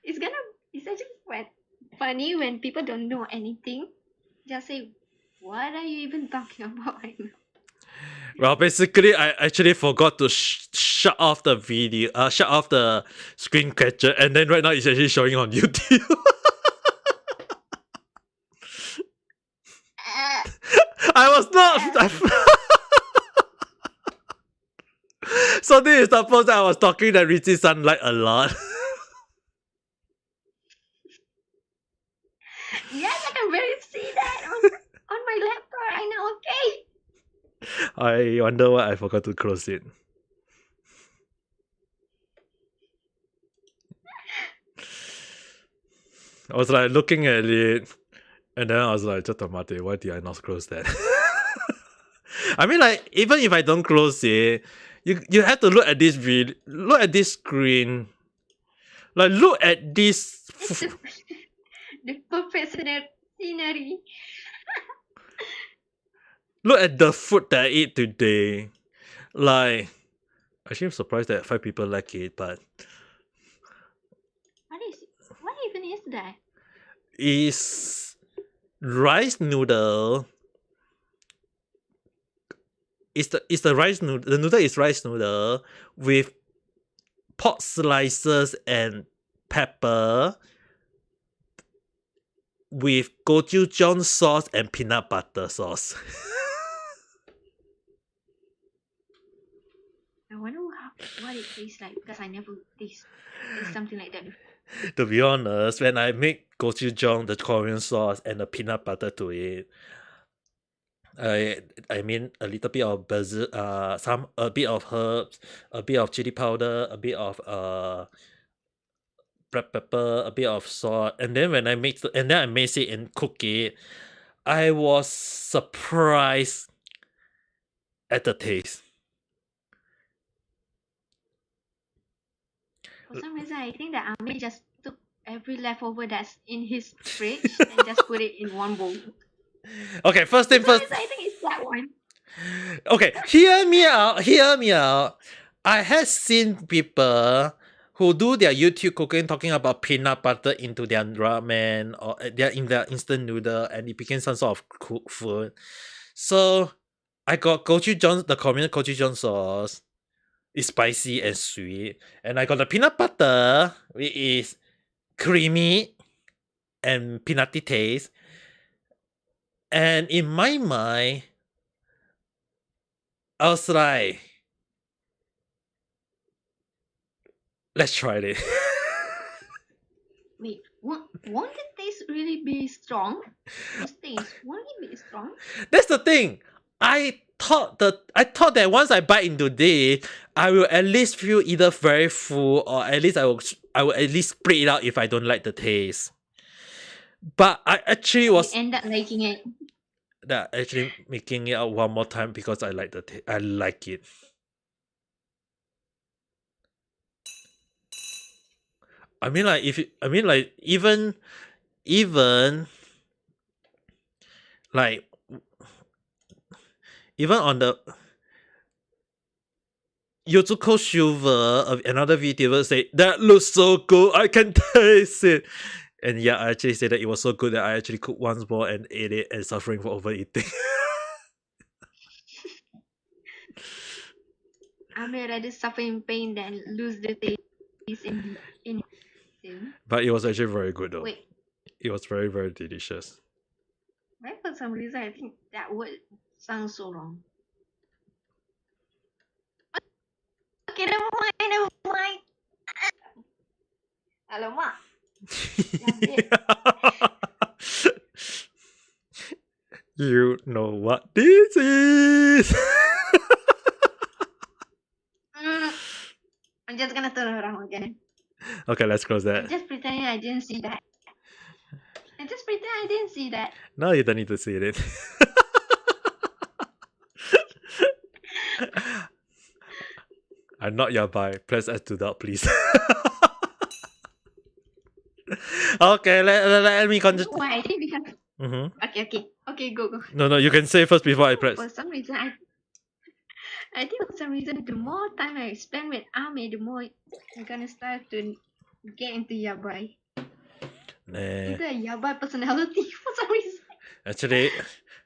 It's actually quite funny when people don't know anything. Just say, what are you even talking about right now? Well, basically, I actually forgot to shut off the video, shut off the screen catcher, and then right now it's actually showing on YouTube. I was not. So this is the post that I was talking that Richie-san liked a lot. Yes, I can barely see that on my laptop right now, okay? I wonder why I forgot to close it. I was like looking at it, and then I was like, "Mate, why did I not close that?" I mean, like, even if I don't close it, you have to look at this look at this screen. Like, look at this. The perfect scenery. Look at the food that I ate today. Like, actually, I'm surprised that 5 people like it, but What even is that? It's rice noodle. It's the rice noodle. The noodle is rice noodle with pork slices and pepper, with gochujang sauce and peanut butter sauce. I wonder what it tastes like because I never taste something like that before. To be honest, when I make gochujang, the Korean sauce, and the peanut butter to it, I mean a little bit of basil, a bit of herbs, a bit of chili powder, a bit of black pepper, a bit of salt, and then when I mix it and cook it, I was surprised at the taste. For some reason, I think that Ame just took every leftover that's in his fridge and just put it in one bowl. Okay, first thing For some first. reason, I think it's that one. Okay, hear me out. Hear me out. I have seen people who do their YouTube cooking talking about peanut butter into their ramen or in their instant noodle, and it became some sort of cooked food. So I got gochujang, the Korean gochujang sauce. It's spicy and sweet, and I got the peanut butter, which is creamy and peanutty taste. And in my mind, I was like, let's try it. Wait, won't the taste really be strong? This taste, won't it be strong? That's the thing. I thought that once I bite into this, I will at least feel either very full or at least I will at least spit it out if I don't like the taste. But I actually was End up liking it. actually making it out one more time because I like I like it. I mean, like even like even on the Yotsuko Silver, another VTuber say that looks so good, I can taste it. And yeah, I actually said that it was so good that I actually cooked once more and ate it and suffering for overeating. I may rather suffer in pain than lose the taste in him. But it was actually very good though. Wait, It was very, very delicious. why for some reason I think that word sounds so wrong. Okay, never mind. Alamak. You know what this is. I'm just gonna turn around again. Okay, let's close I'm that. just pretending I didn't see that. No, you don't need to see it. I'm not your buy. Press S to dot, please. Okay, let me continue. Why? I think because Mm-hmm. okay, go. No, you can say first before I press. For some reason, I think for some reason, the more time I spend with Ame, the more I'm gonna start to get into yabai. Nah. Into a yabai personality for some reason.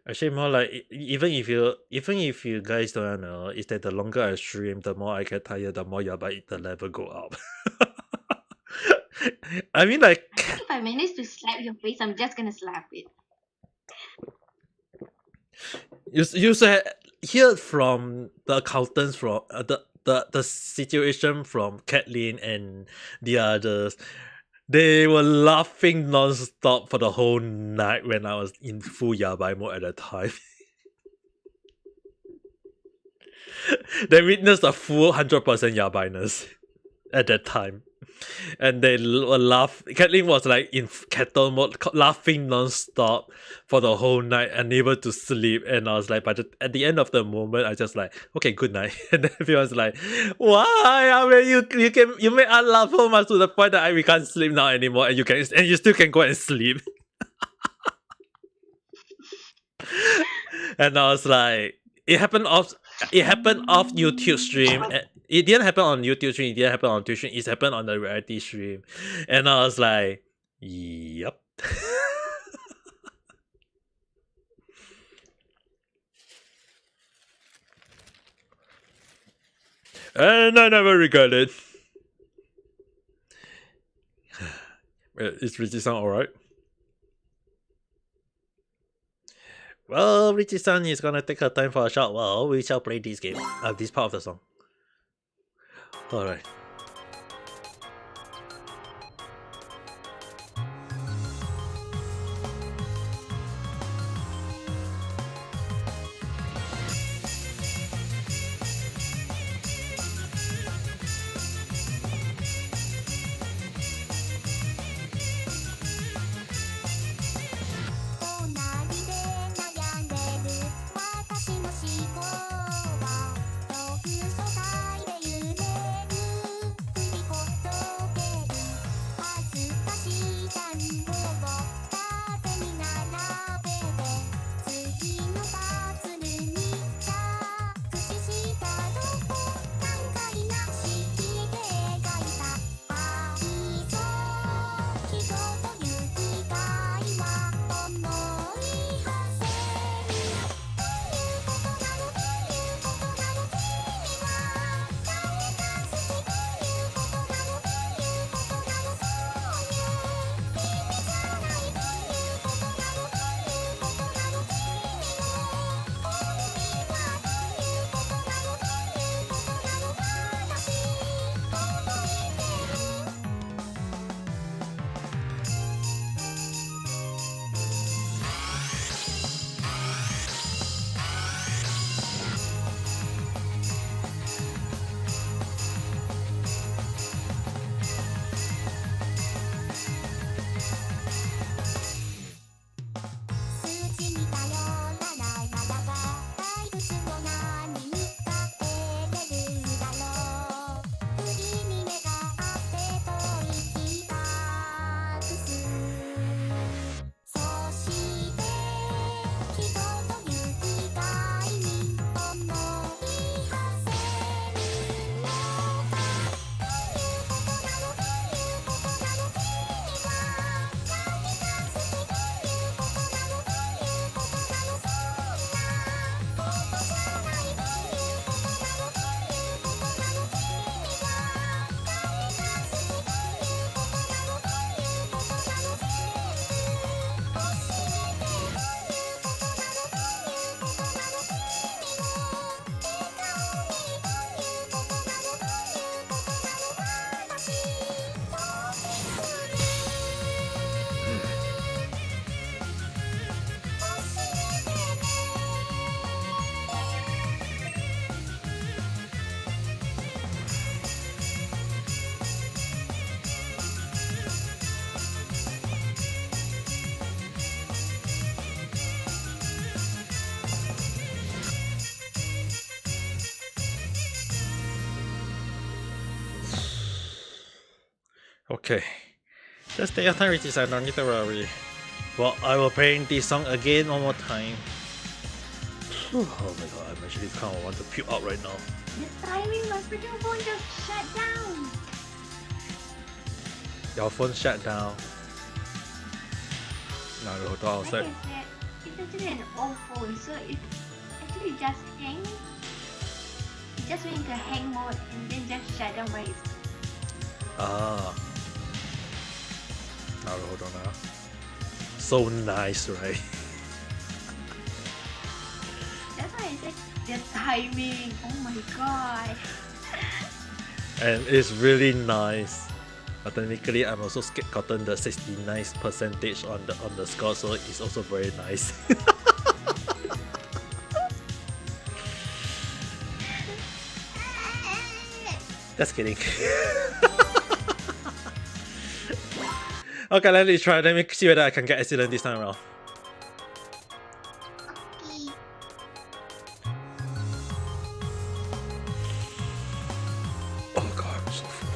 Actually more like even if you guys don't know, is that the longer I stream, the more I get tired, the more the level go up. I mean, like, If I manage to slap your face, I'm just gonna slap it. you said hear from the accountants from the situation from Kathleen and the others. They were laughing non-stop for the whole night when I was in full yabai mode at the time. They witnessed a full 100% yabainess at that time. And they were Kathleen was like in kettle mode, laughing non-stop for the whole night, unable to sleep. And I was like, at the end of the moment, I just like, okay, good night. And everyone's like, why? I mean, you made us laugh so much to the point that we can't sleep now anymore, and you still can go and sleep. And I was like, it happened off YouTube stream. It didn't happen on YouTube stream, it didn't happen on Twitch stream, it happened on the reality stream. And I was like, yep. And I never regret it. Is Richie-san alright? Well, Richie-san is gonna take her time for a short while. We shall play this game, this part of the song. Alright. Okay. Just take your time, Richie, I don't need to worry. Well, I will play this song again one more time. Oh my god, I'm actually kind of want to puke out right now. The timing was freaking phone just shut down. Your phone shut down. No, hold on, Like I said, it's actually an old phone, so it actually just hang. It just went into hang mode and then just shut down by itself. Ah. Now hold on now. So nice, right? That's why I said the timing. Oh my god. And it's really nice. But technically, I'm also gotten the 69 percentage on the score, so it's also very nice. Just kidding. Okay, let me try. Let me see whether I can get excellent this time around. Okay. Oh god, I'm so full.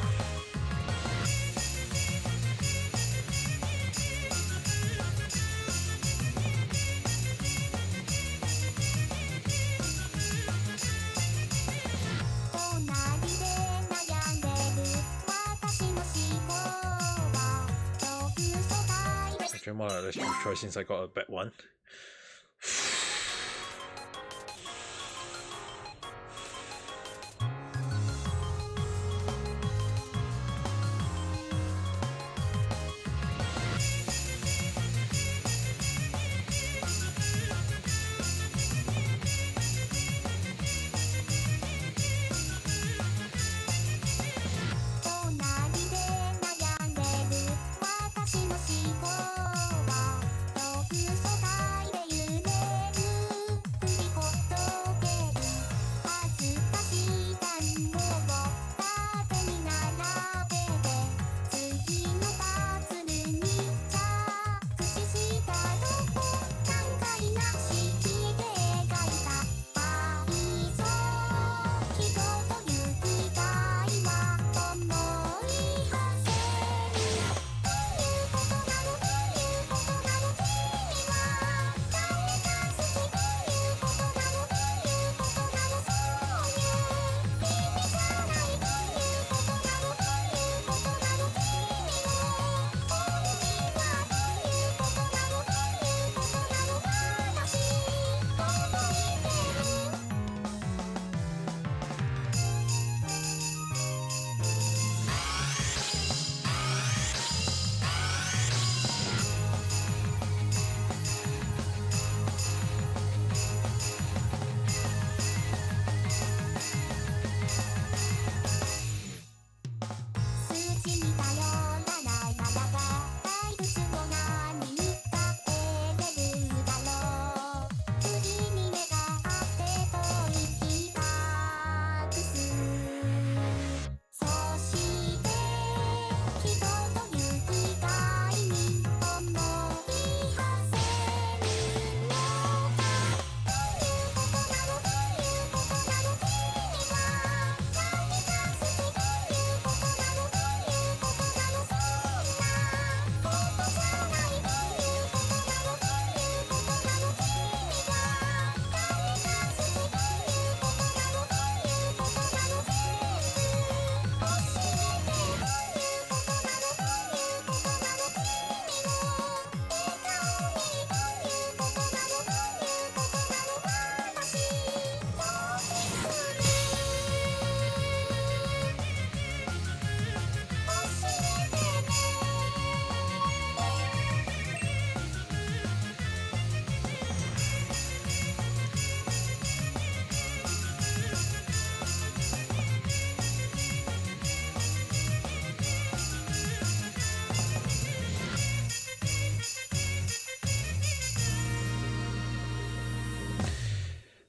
Actually, more or less try since I got a bad one.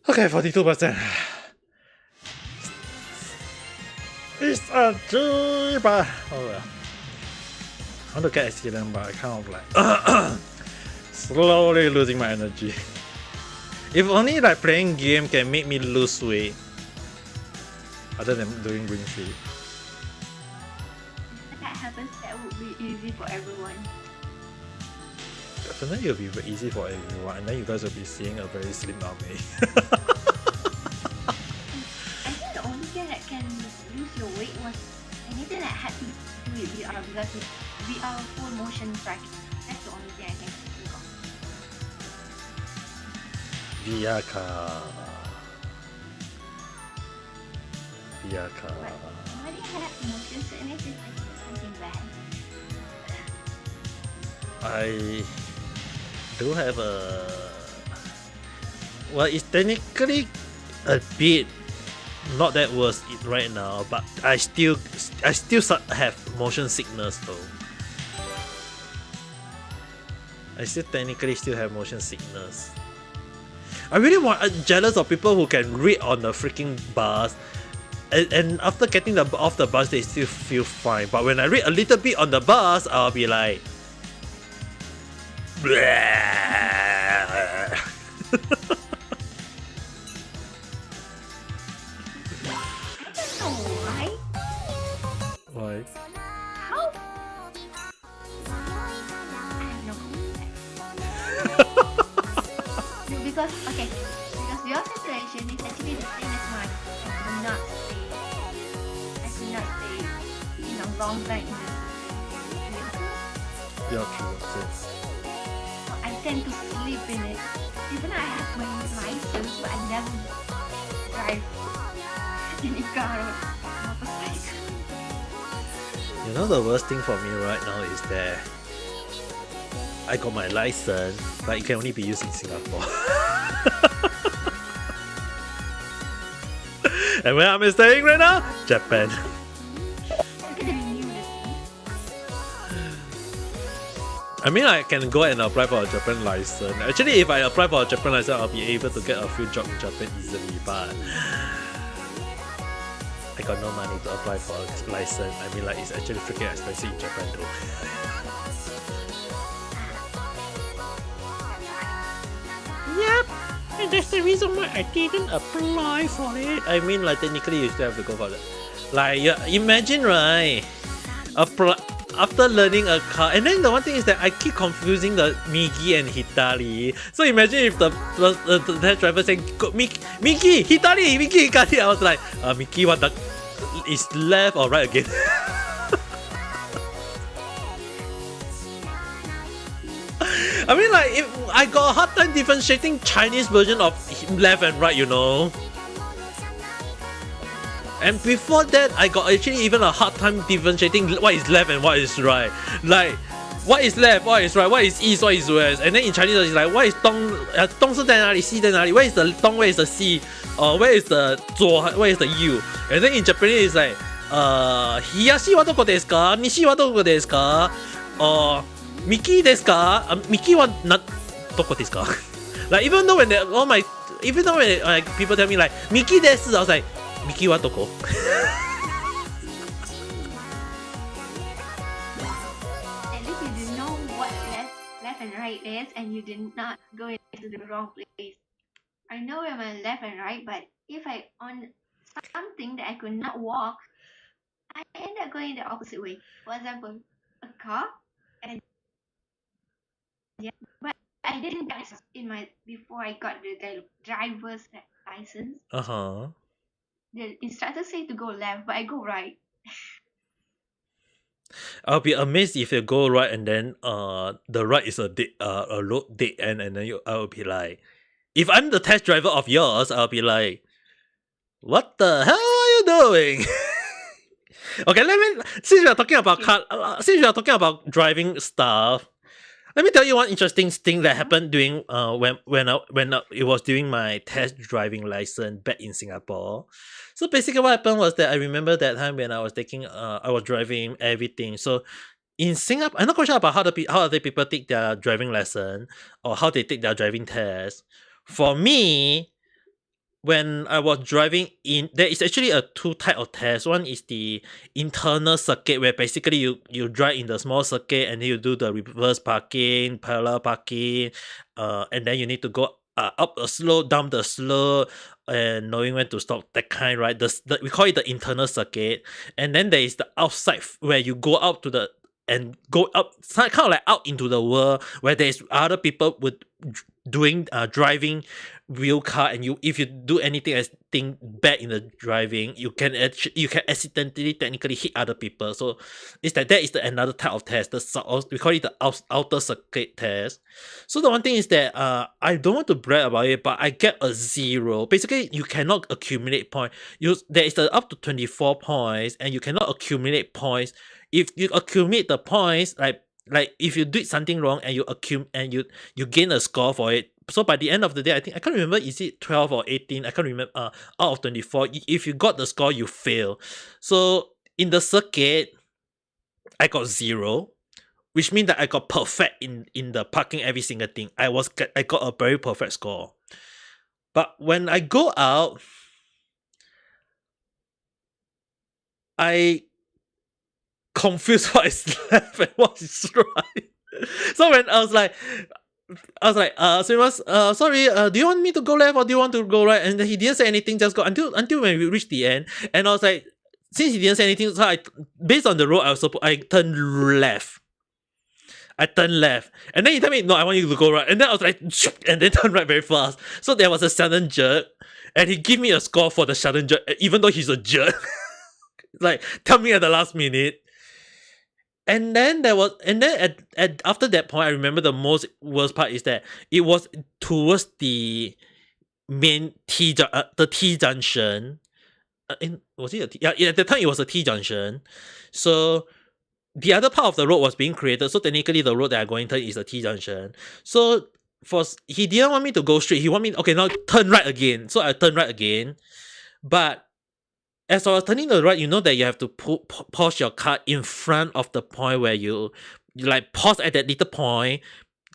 Okay, 42%. It's a DIVA. Oh well. I want to get excellent, but I kind of like slowly losing my energy. If only like playing game can make me lose weight, other than doing green free. If that happens, that would be easy for everyone. Definitely it'll be very easy for everyone, and then you guys will be seeing a very slim Ame. I think the only thing that can lose your weight was anything that had to do with VR, because with VR full motion tracking. That's the only thing I can think of. VR car. VR car. But when it had motion sickness, it's actually something bad. I do have a. Well, it's technically a bit not that worse right now, but I still have motion sickness though. I still technically have motion sickness. I'm jealous of people who can read on the freaking bus, and after getting off the bus they still feel fine. But when I read a little bit on the bus, I'll be like, Why? why? How? I have no clue. Because your situation is actually the same as mine. I do not stay in a long time in the Yeah, true. Yes. I tend to sleep in it. Even I have my license, but I never drive any car or motorcycle. You know the worst thing for me right now is that I got my license, but it can only be used in Singapore. And where am I staying right now? Japan. It's gonna be new this week. I mean, I can go and apply for a Japan license. Actually, if I apply for a Japan license, I'll be able to get a few jobs in Japan easily, but I got no money to apply for a license. I mean, like, it's actually freaking expensive in Japan though. Yep, and that's the reason why I didn't apply for it. I mean, like, technically, you still have to go for that. Like, yeah, imagine, right? After learning a car, and then the one thing is that I keep confusing the Miki and Hitari. So imagine if the test driver saying Miki, Hitari, Miki, Hitari. I was like, Miki, what the is left or right again? I mean, like, if I got a hard time differentiating Chinese version of left and right, you know. And before that, I got actually even a hard time differentiating what is left and what is right. Like, what is left, what is right, what is east, what is west. And then in Chinese, it's like, what is 东是在哪里，西在哪里？ Where is the 东？ Where is the 西？ Where is the 左？ Where is the 右？ And then in Japanese, it's like, 東はどこですか？西はどこですか？右ですか？右はどこですか？ Like, even though when people tell me like 右です、I was like, 右はどこ？ At least you didn't know what left and right is, and you did not go into the wrong place. I know where my left and right, but if I on something that I could not walk, I end up going the opposite way. For example, a car, and yeah, but I didn't get in my before I got the driver's license. The instructor said to go left, but I go right. I'll be amazed if you go right and then the right is a road dead end, and then I will be like, if I'm the test driver of yours, I'll be like, what the hell are you doing? Okay, since we are talking about driving stuff, let me tell you one interesting thing that happened during when it was during my test driving license back in Singapore. So basically what happened was that I remember that time when I was driving everything. So in Singapore, I'm not quite sure about how other people take their driving lesson or how they take their driving test. For me, when I was driving there is actually a two type of test. One is the internal circuit, where basically you drive in the small circuit and then you do the reverse parking, parallel parking, and then you need to go up the slope, down the slope, and knowing when to stop, that kind, right? We call it the internal circuit. And then there is the outside, where you go out to the and go up, kind of like out into the world where there's other people with doing driving real car, and if you do anything bad in the driving, you can accidentally technically hit other people. So it's that is another type of test. We call it the outer circuit test. So the one thing is that I don't want to brag about it, but I get a 0. Basically, you cannot accumulate points. There is up to 24 points, and you cannot accumulate points. If you accumulate the points, like if you did something wrong and you gain a score for it. So by the end of the day, I can't remember, is it 12 or 18? I can't remember. Out of 24, if you got the score, you fail. So in the circuit, I got 0, which means that I got perfect in the parking every single thing. I got a very perfect score. But when I go out, I confused what is left and what is right. So when I was like, sorry, do you want me to go left or do you want to go right? And he didn't say anything, just go until when we reached the end. And I was like, since he didn't say anything, so based on the road, I turned left. And then he told me, no, I want you to go right. And then I was like, and then turn right very fast. So there was a sudden jerk, and he gave me a score for the sudden jerk, even though he's a jerk. Like, tell me at the last minute. And then after that point, I remember the most worst part is that it was towards the main T junction. Was it a T? Yeah, at the time it was a T junction. So the other part of the road was being created. So technically the road that I'm going to is a T junction. So he didn't want me to go straight. He want me, okay, now turn right again. So I turned right again. But as I was turning to the right, you know that you have to pause your car in front of the point where you like pause at that little point,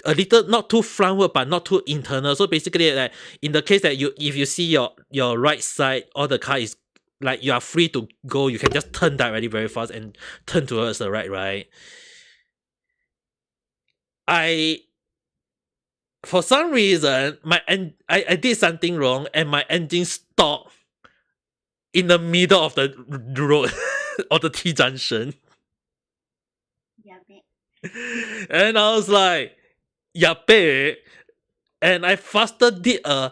a little not too frontward but not too internal. So basically, like in the case that if you see your right side or the car is like you are free to go, you can just turn directly very fast and turn towards the right. For some reason, I did something wrong and my engine stopped in the middle of the road or the T junction. Yeah, And I was like, yape. And I faster did a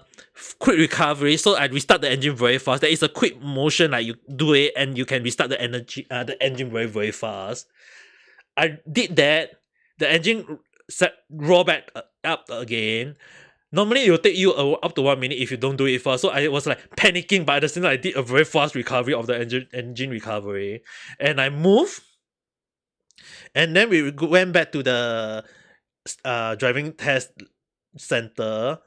quick recovery, so I restart the engine very fast. There is a quick motion, like you do it and you can restart the engine very, very fast. I did that. The engine roll back up again. Normally, it will take you up to 1 minute if you don't do it fast. So I was like panicking, but at the same time, I did a very fast recovery of the engine recovery. And I moved. And then we went back to the driving test center.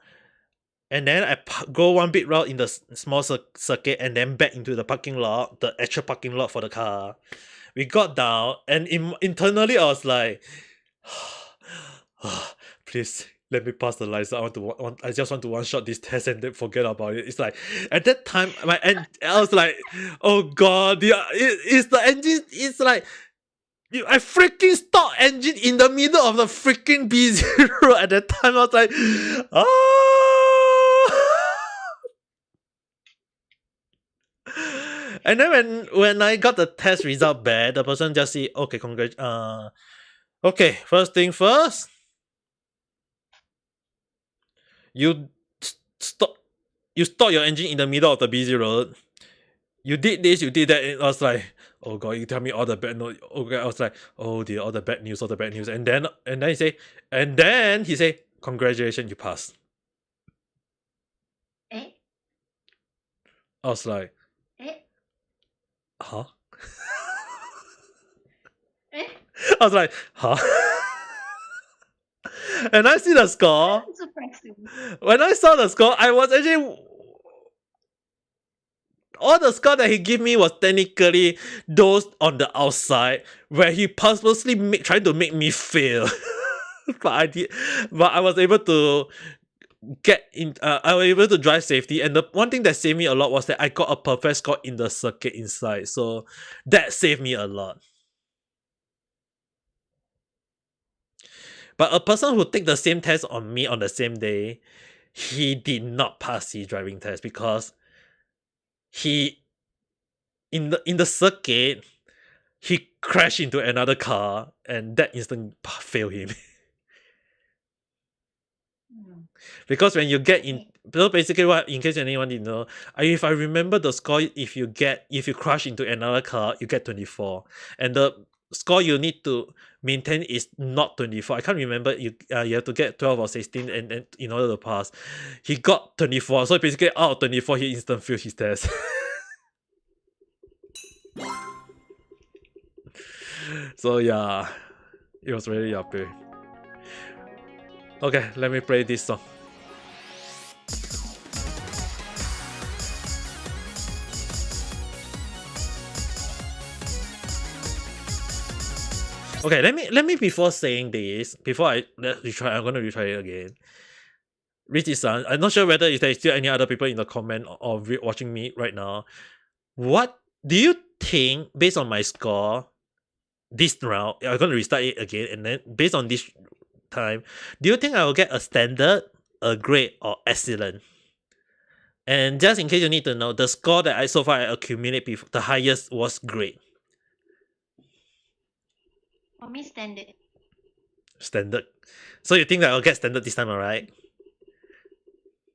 And then I go one big route in the small circuit and then back into the parking lot, the actual parking lot for the car. We got down and internally I was like, please let me pass the license. I just want to one-shot this test and then forget about it. It's like, at that time, I was like, oh god, it's the engine, it's like, I freaking stopped engine in the middle of the freaking B0 at that time. I was like, And then when I got the test result back, the person just said, okay, okay, first thing first, you stop your engine in the middle of the busy road. You did this, you did that. And I was like, oh god, you tell me all the bad news. Okay, I was like, oh dear, all the bad news. And then he say, congratulations, you passed. Eh? I was like, Eh? huh? Eh? I was like, huh? And I see the score. Surprising. When I saw the score, I was actually... all the score that he gave me was technically those on the outside, where he purposely trying to make me fail. But I was able to get in. I was able to drive safety, and the one thing that saved me a lot was that I got a perfect score in the circuit inside. So that saved me a lot. But a person who take the same test on me on the same day, he did not pass his driving test because he in the circuit, he crashed into another car and that instant failed him. Because when you get in, so basically what, in case anyone didn't know, if I remember the score, if you crash into another car, you get 24, and the score you need to maintain is not 24. I can't remember, you have to get 12 or 16 and in order to pass. He got 24, so basically out of 24 he instant failed his test. So yeah, it was really yuppie. Okay, let me play this song. Okay, let me before saying this, before I'm gonna retry it again. Richie-san, I'm not sure whether if there's still any other people in the comment or watching me right now. What do you think, based on my score, this round, I'm gonna restart it again, and then based on this time, do you think I will get a standard, a grade, or excellent? And just in case you need to know, the score that I so far accumulate before, the highest was grade. For me, standard. Standard. So you think that I'll get standard this time, alright?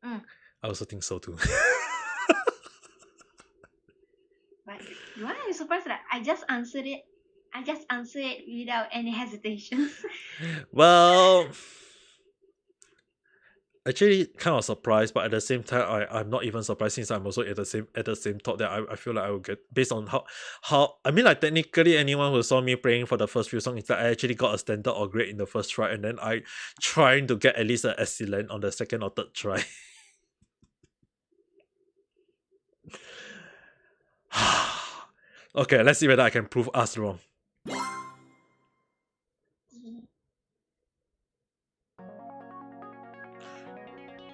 Mm. I also think so too. But you want to be surprised that I just answered it. I just answered it without any hesitations. Well, actually kind of surprised, but at the same time I'm not even surprised, since I'm also at the same thought that I feel like I will get, based on how I mean, like, technically anyone who saw me playing for the first few songs is that I actually got a standard or grade in the first try, and then I trying to get at least an excellent on the second or third try. Okay, let's see whether I can prove us wrong.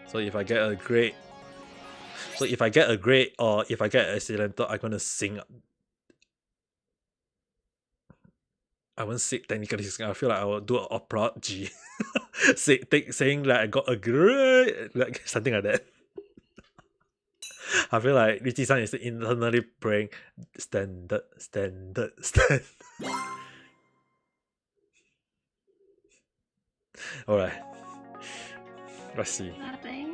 So if I get a grade, or if I get an excellent, I'm gonna sing. I won't sing technically. I feel like I will do an opera G, saying like I got a grade, like something like that. I feel like Richie-san is internally praying standard. Alright. Let's see. Nothing.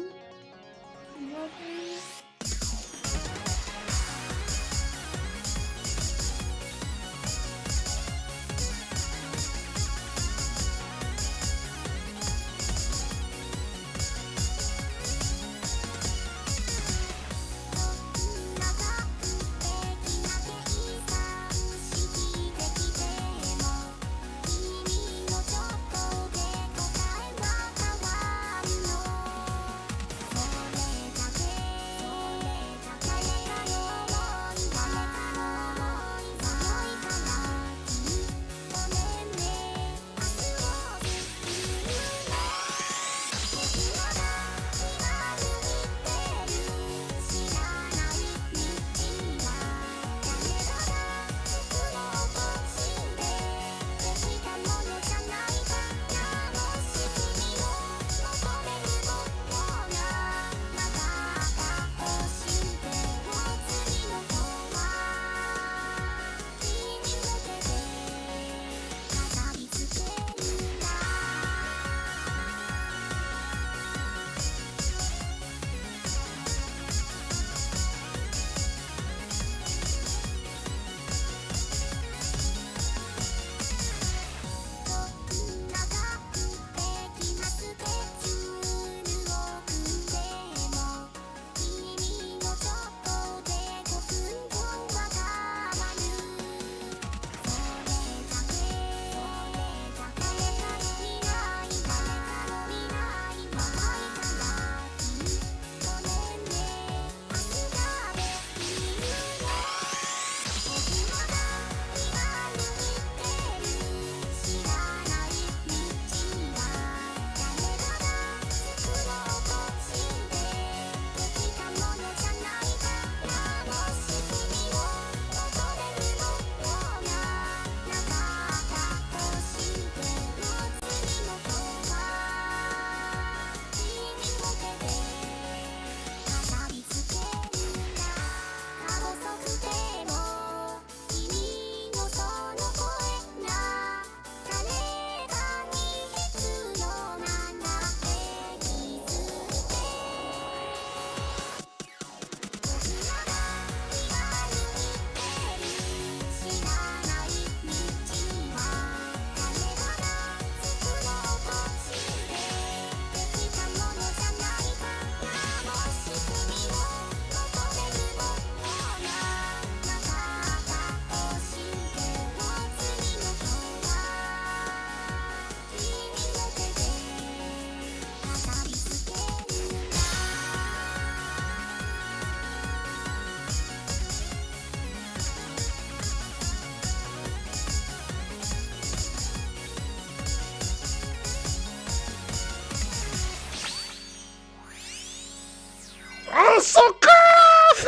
Oh, so close!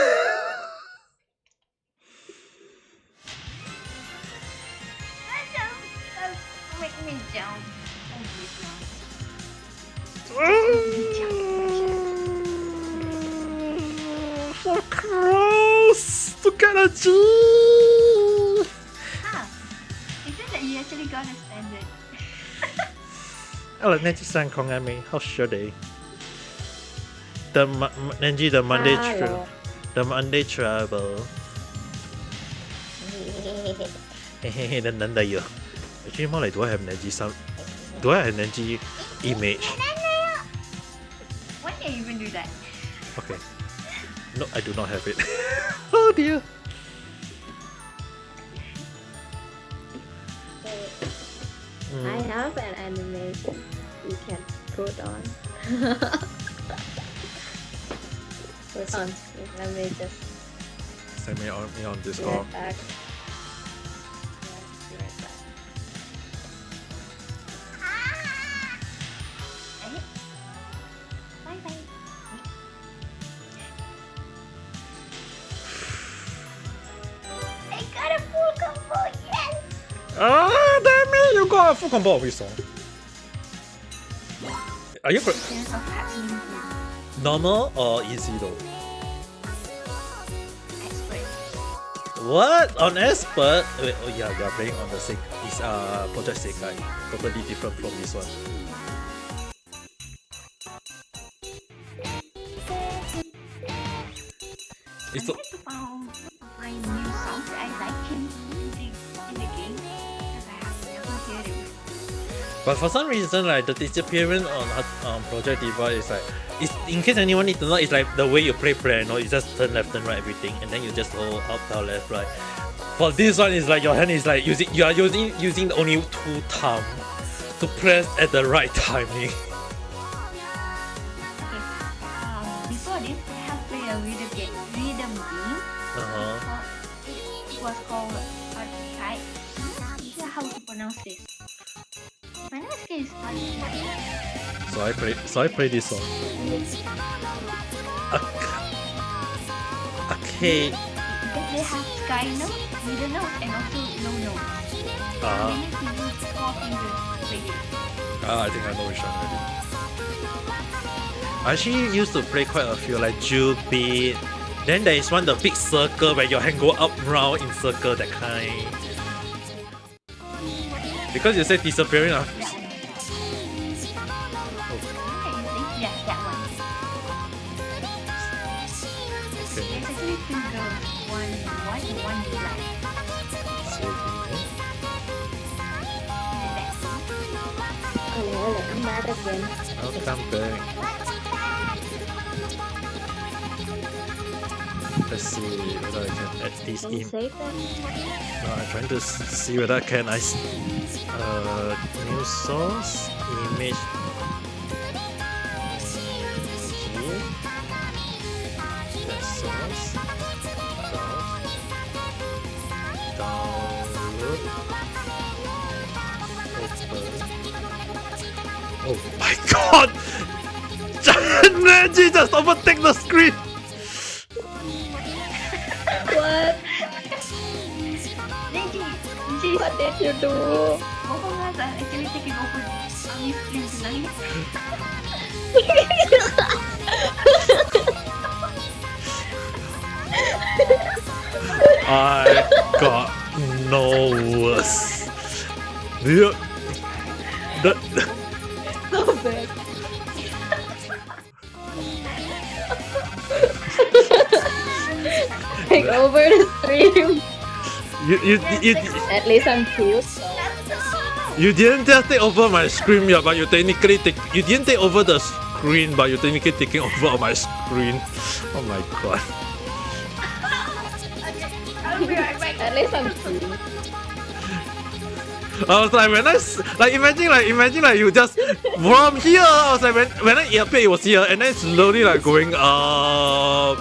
Make me jump. So close to get a G. Huh. It seems that you actually got a standard. Oh, Nenji san kong Ame. How should they? Nenji, the Monday Hello. the Monday travel. Hehehe, then you. Actually, more like, do I have Nenji sound? Do I have Nenji image? Why can you even do that? Okay. No, I do not have it. Oh dear. I have an animation you can put on. Put on screen. Let me just Send me on be Discord. right back. Yeah, be right back. Bye bye. I got a full combo, yes! Ah, damn it! You got a full combo of this song. Are you Sense of Hatsune Miku. normal or easy though? Expert. What? On expert? Wait, oh yeah, you're playing on the is Project Sekai. Totally different from this one. I It's need to find new songs that I like in the game because I have never heard it before. But for some reason, like the disappearance on Project Diva is like, it's, in case anyone need to know, it's like the way you play piano. You just turn left and right everything, and then you just hold up, down, left, right. For this one, it's like your hand is like you are using only two thumbs to press at the right timing. Okay. Before this, I have played a rhythm game. Uh-huh. It was called Archetype. I'm not sure how to pronounce this. My name is Archetype. So I play this song. Okay. Because they have sky note, middle note, and also low note. Uh, You need to use 4 fingers to play it. I think I know which one already. I actually used to play quite a few, like Jupit. Then there is one the big circle where your hand go up round in circle, that kind. Because you said disappearing of Yeah, that one. okay. There's actually 2 girls. One white and one black. Oh, I'm back again. I'll come back. Let's see whether I can add these Can you in. save that? No, I'm trying to see whether can I new source image. Okay. That source. Download. Open. Oh my god! Giant Reggie just overtake the screen! What? Neji, What did you do? both of us are actually taking over Ame's screen tonight. I got no worse. The, So bad. Take over the stream. you At least I'm cute. you didn't just take over my screen, yeah, but you didn't take over the screen, but you're technically taking over my screen. Oh my god. I'll be right back. At least I'm cute. I was like imagine like you just from here. I was like when I appeared it was here, and then slowly like going up.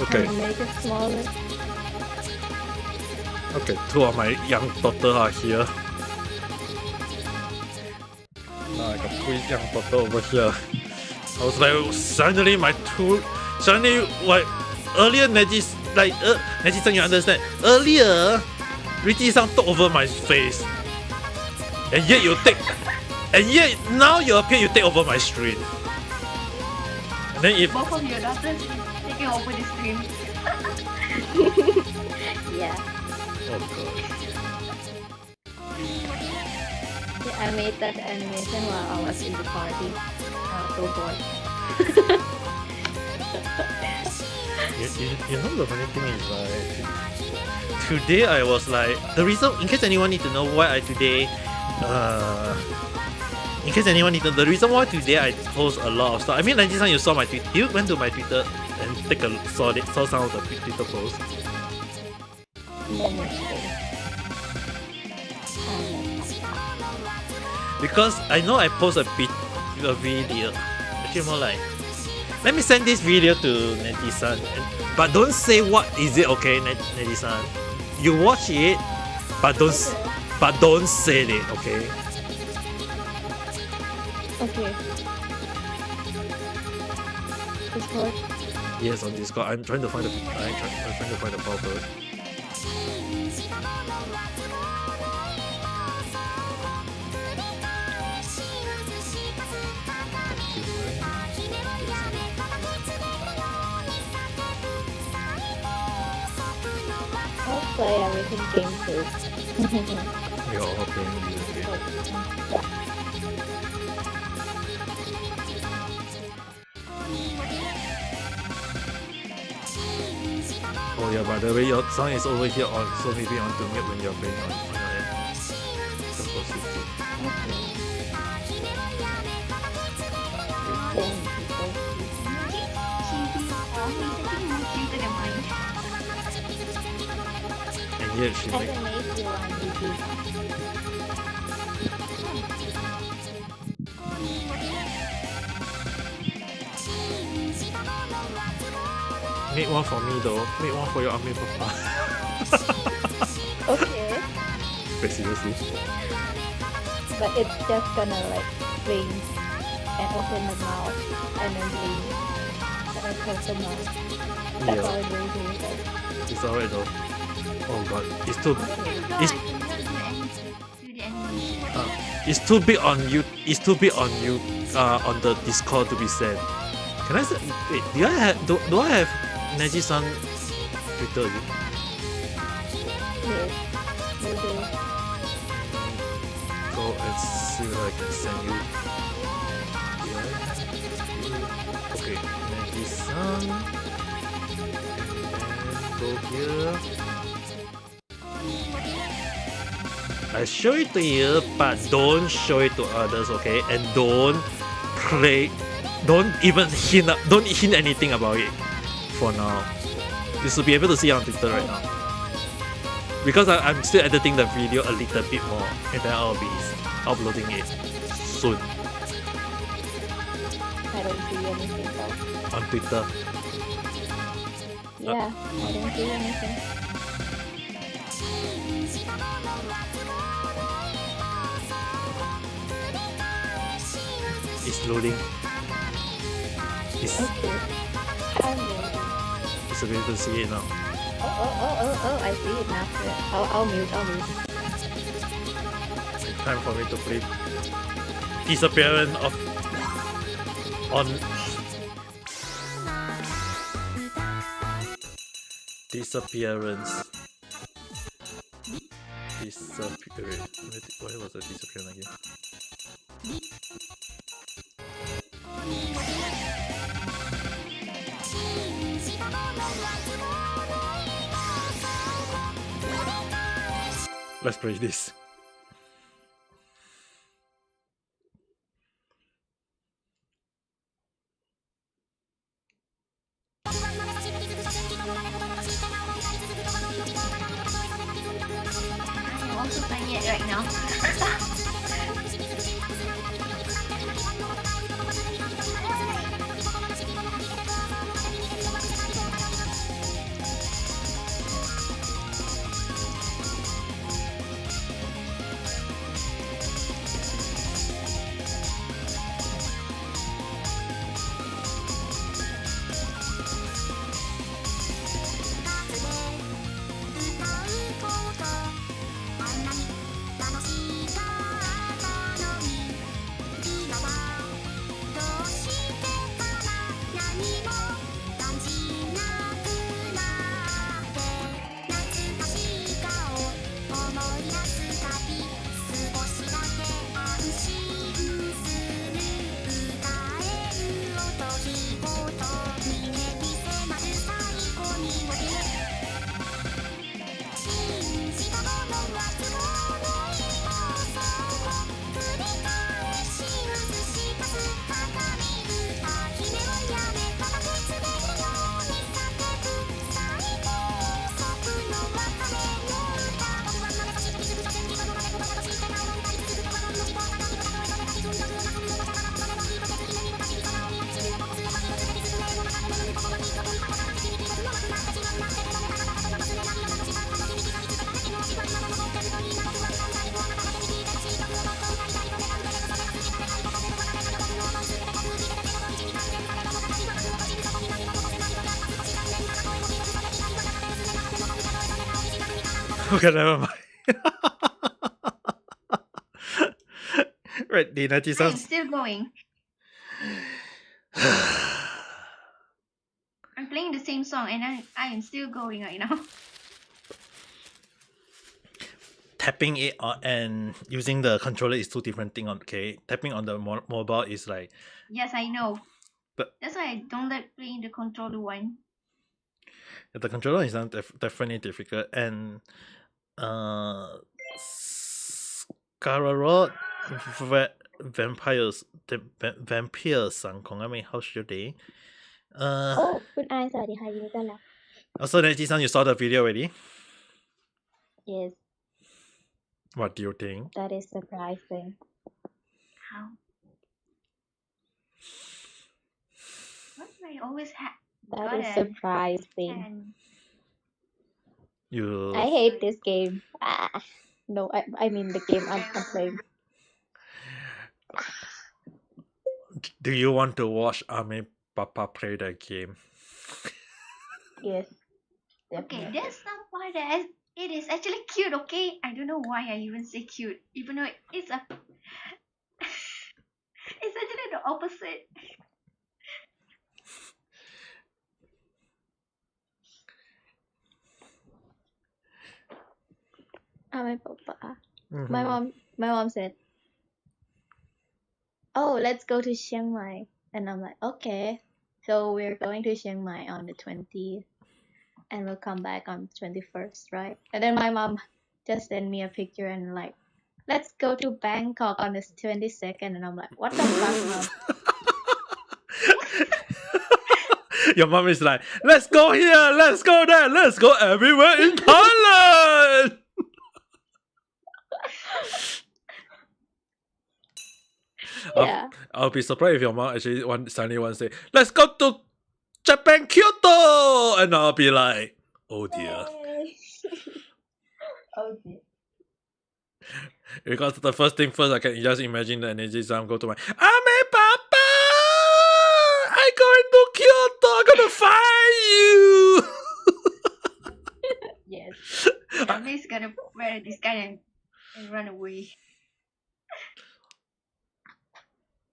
Okay. Can you make it smaller? Okay, two of my young daughter are here. Now I got two young daughter over here. I was like, suddenly like earlier Neji-san, you understand? Earlier, Richie-san took over my face, and yet now you appear you take over my stream. And then if Both of your daughters is taking over the stream. Yeah. oh gosh. Yeah, I made that animation while I was in the party. I was so bored. You know the funny thing is like today I was like the reason in case anyone need to know why I today in case anyone need to know the reason why today I post a lot of stuff. I mean like this time you saw my tweet. You went to my Twitter and saw some of the Twitter posts. Because I know I post a video. Actually more like let me send this video to Neji-san. But don't say what is it, okay, Neji-san. You watch it, but don't say it, okay? Okay. Discord. Yes, on Discord. I'm trying to find the file first. I'll play everything game too. You're all playing video game. Oh yeah, by the way, your sound is over here on, so maybe on to mute when you're playing on your end. Supposed to do. And yet she I make can make you on YouTube. make one for me though. Make one for your Ame Papa. Okay. Wait, seriously? But it's just gonna like blink and open the mouth and then blink. And then close the mouth. That's all Yeah, it will do. Like, it's alright though. Oh god, it's too It's- it's too big on you. It's too big on you. On the Discord to be said. Can I say? Wait, do I have Neji-san Twitter? Is it? yes. Will do. Go and see what I can send you. Yeah. Okay, Neji-san. And then go here. I show it to you, but don't show it to others, okay? And don't even hint anything about it for now. You should be able to see it on Twitter right now. Because I'm still editing the video a little bit more, and then I'll be uploading it soon I don't see anything though. on Twitter. Yeah, I don't see anything. It's loading. It's Okay. I'm ready. it's able to see it now. Oh, I see it now. Yeah. I'll mute. Time for me to play Disappearance of on Disappearance. Why was the disappearance again? Let's play this. I'm also playing it right now. Okay, never mind. Right, the Naji I'm sounds. still going. I'm playing the same song and I am still going right now. Tapping it and using the controller is two different things. Okay, tapping on the mobile is like. Yes, I know. But that's why I don't like playing the controller one. the controller is not definitely difficult, and Scarlet vampires, the vampires สังคม I mean, how's your day? โอ้คุณอายสวัสดีค่ะยินดีต้อนรับ Also, Neji-san, you saw the video already? Yes, What do you think? that is surprising. How? What do I always have? That is surprising. And You. I hate this game. No, I mean the game I'm playing. Do you want to watch Ame Papa play the game? Yes. okay, Definitely. there's some part that it is actually cute. Okay, I don't know why I even say cute, even though it's a it's actually the opposite. My papa. Mhm. My mom said, "Oh, let's go to Chiang Mai," and I'm like, "Okay." So we're going to Chiang Mai on the 20th, and we'll come back on the 21st, right? And then my mom just sent me a picture and like, "Let's go to Bangkok on the 22nd," and I'm like, "What the fuck, mom?" Your mom is like, let's go here, let's go there, let's go everywhere in Thailand. Yeah. I'll be surprised if your mom actually suddenly wants to say, let's go to Japan, Kyoto, and I'll be like, oh dear. Okay. Because the first thing first, I can just imagine the energy sound go to my Ame Papa! I'm going to Kyoto! I'm gonna find you! Yes. I'm just gonna wear this guy and run away.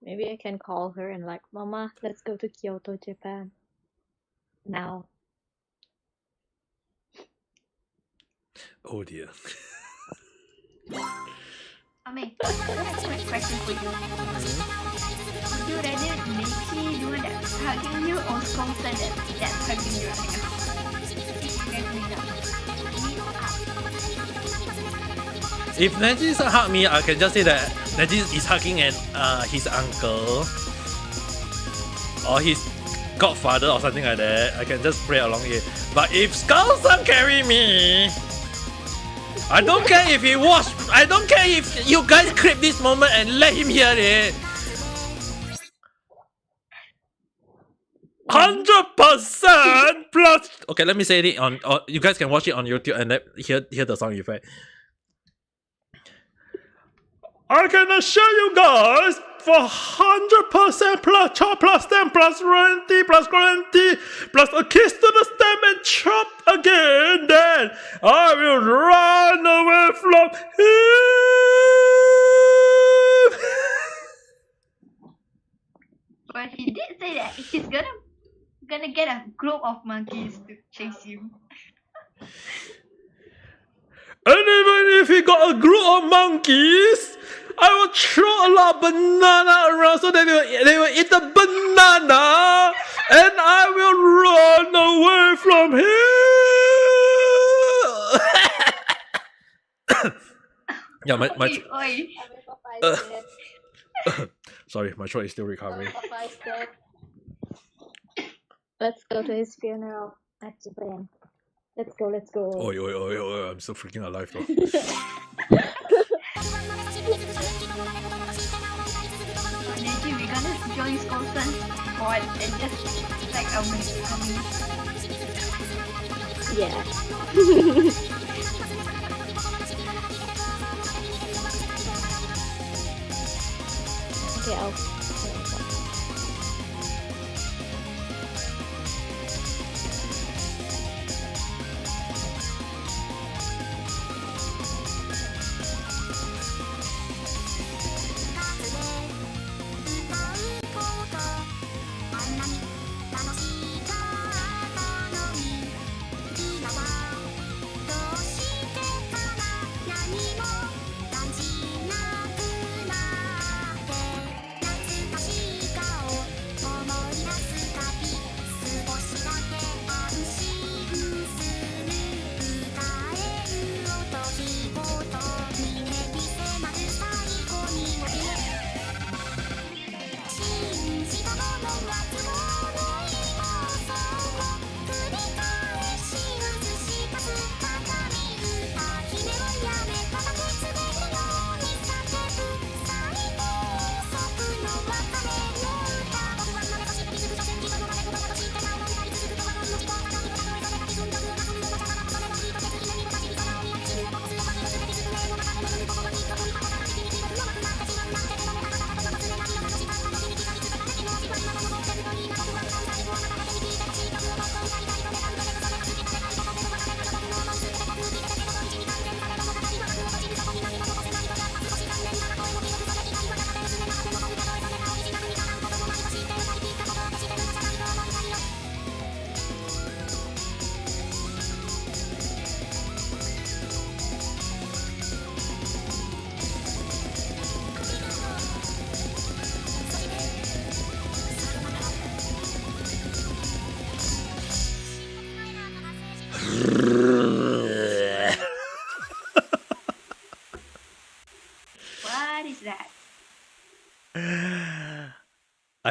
Maybe I can call her and like, "Mama, let's go to Kyoto, Japan." Now. Oh dear. Ame, I have a quick question for you. Would you rather Mickey do that hugging you or Songson that's hugging you right now? If you guys meet up. If Neji hug me, I can just say that Neji is hugging his uncle or his godfather or something like that. I can just play along it. But if Skullson carry me, I don't care if he watch. I don't care if you guys clip this moment and let him hear it. 100% plus. Okay, let me say it on. You guys can watch it on YouTube and hear the sound effect. I can assure you guys for 100% plus chop plus stem plus 20 plus 20 plus a kiss to the stem and chop again, then I will run away from him. But he did say that he's gonna get a group of monkeys to chase you. And even if he got a group of monkeys, I will throw a lot of banana around so that they will eat the banana, and I will run away from him. Yeah, my Oi. sorry, my throat is still recovering. Let's go to his funeral at Japan. Let's go. Oi, I'm still freaking alive though. Neji, we're gonna join Skolson squad and just like Yeah. Okay, I'll.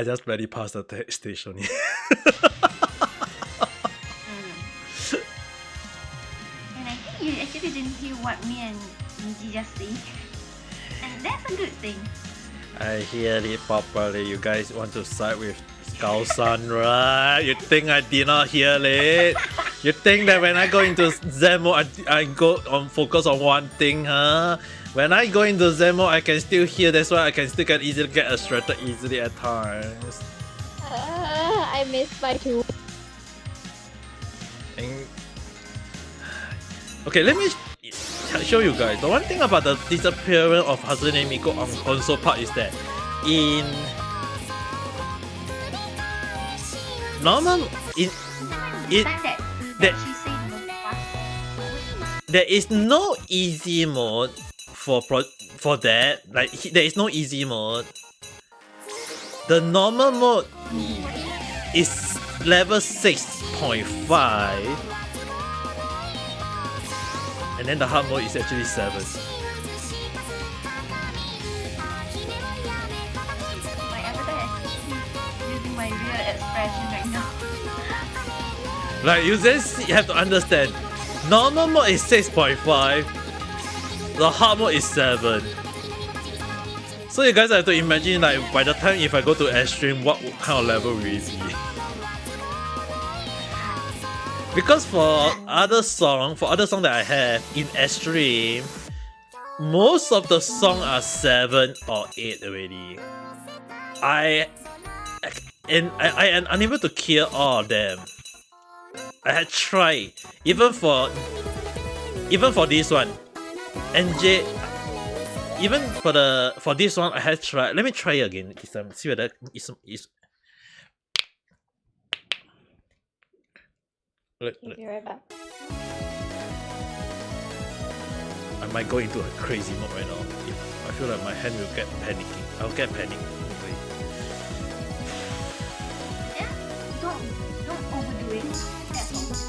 I just barely passed the station. And I think you actually didn't hear what me and Niji just say. And that's a good thing. I hear it properly. You guys want to side with Skull-san, right? You think I did not hear it? You think that when I go into Zen mode, I go on focus on one thing, huh? When I go into Zen mode, I can still hear. That's why I can still get distracted easily at times. I missed by 2. And okay, let me show you guys. The one thing about the disappearance of Hatsune Miku on console part is that in normal there is no easy mode for that. Like there is no easy mode. The normal mode is level 6.5. And then the hard mode is actually 7. My avatar is using my real expression right now. Like you just have to understand, normal mode is 6.5, the hard mode is 7. So you guys have to imagine like by the time if I go to extreme, what kind of level will it be? Because for other song that I have in extreme, most of the song are 7 or 8 already. I am unable to kill all of them. I had tried even for this one, NJ. Even for this one, I had tried. Let me try again this time. See whether it's. Be right back. I might go into a crazy mode right now. If I feel like my hand will get panicking. I'll get panic. Yeah, don't overdo it at all.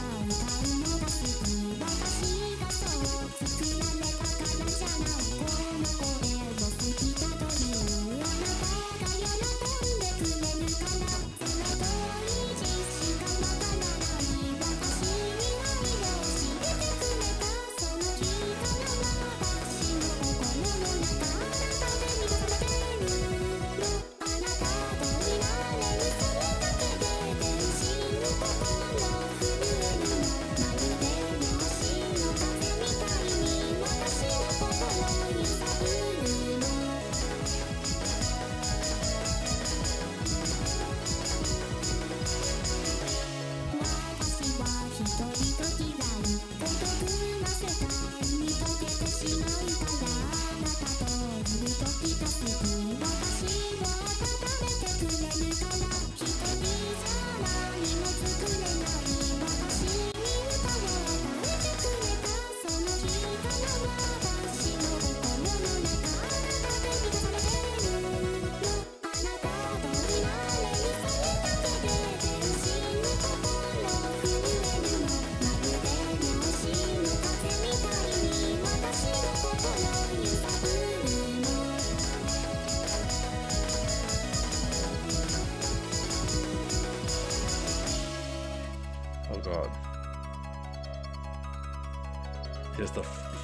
Oh god.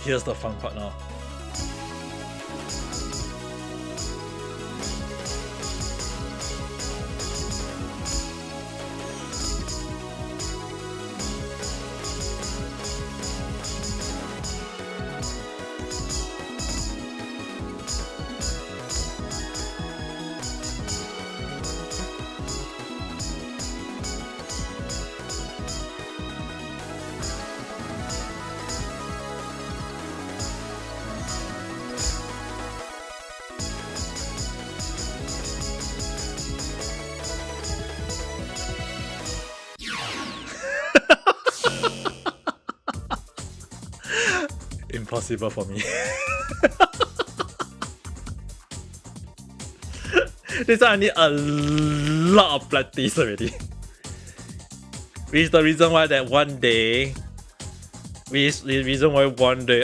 Here's the fun part now. Impossible for me. This one I need a lot of practice already. Which is the reason why that one day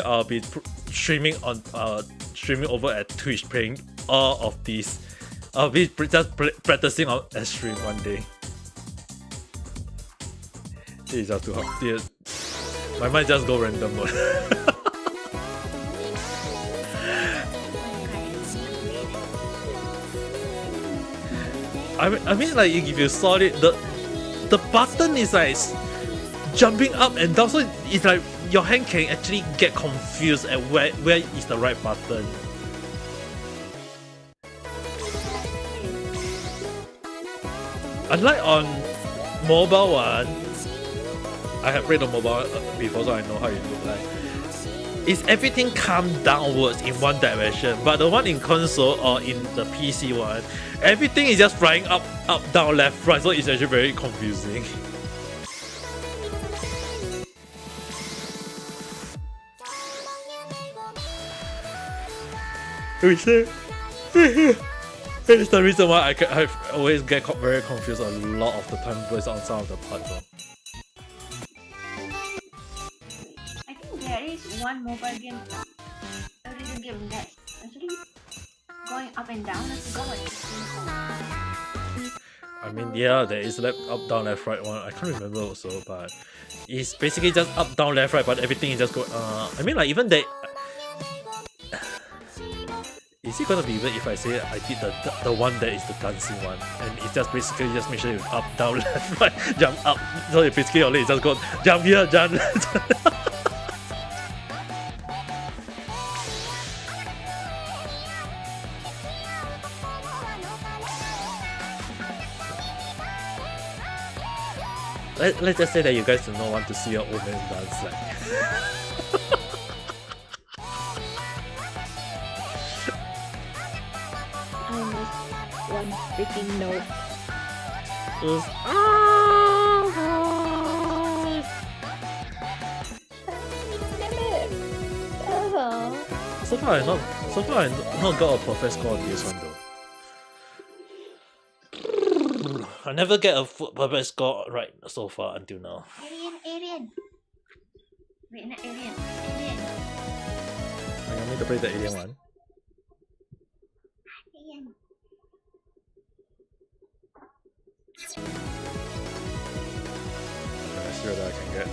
I'll be streaming over at Twitch, playing all of these I'll be just practicing on S3 one day. It's just too hard. Dude, my mind just go random mode. I mean, like if you saw it, the button is like jumping up and down, so it's like your hand can actually get confused at where is the right button. Unlike on mobile one, I have played on mobile before, so I know how it looks like. It's everything come downwards in one direction, but the one in console or in the PC one, everything is just flying up, down, left, right, so it's actually very confusing. It's the reason why I always get very confused a lot of the time based on some of the parts. I think there is one mobile game, a little game that's actually going up and down. I forgot what it's called. I mean, yeah, there is left, up, down, left, right one. I can't remember also, but it's basically just up, down, left, right, but everything is just going. I mean, like even that. Is it gonna be even if I say I did the one that is the dancing one, and it's just basically just make sure you up, down, left, right, jump up. So you basically your leg just go jump here, jump left. Let's just say that you guys do not want to see your old man dance like. I missed one freaking note. Damn it! So far I not got a perfect score on this one though. I never get a perfect score right so far until now. Alien. Wait, not alien. You want me to play the alien one? Alien. Okay, let's see what I can get.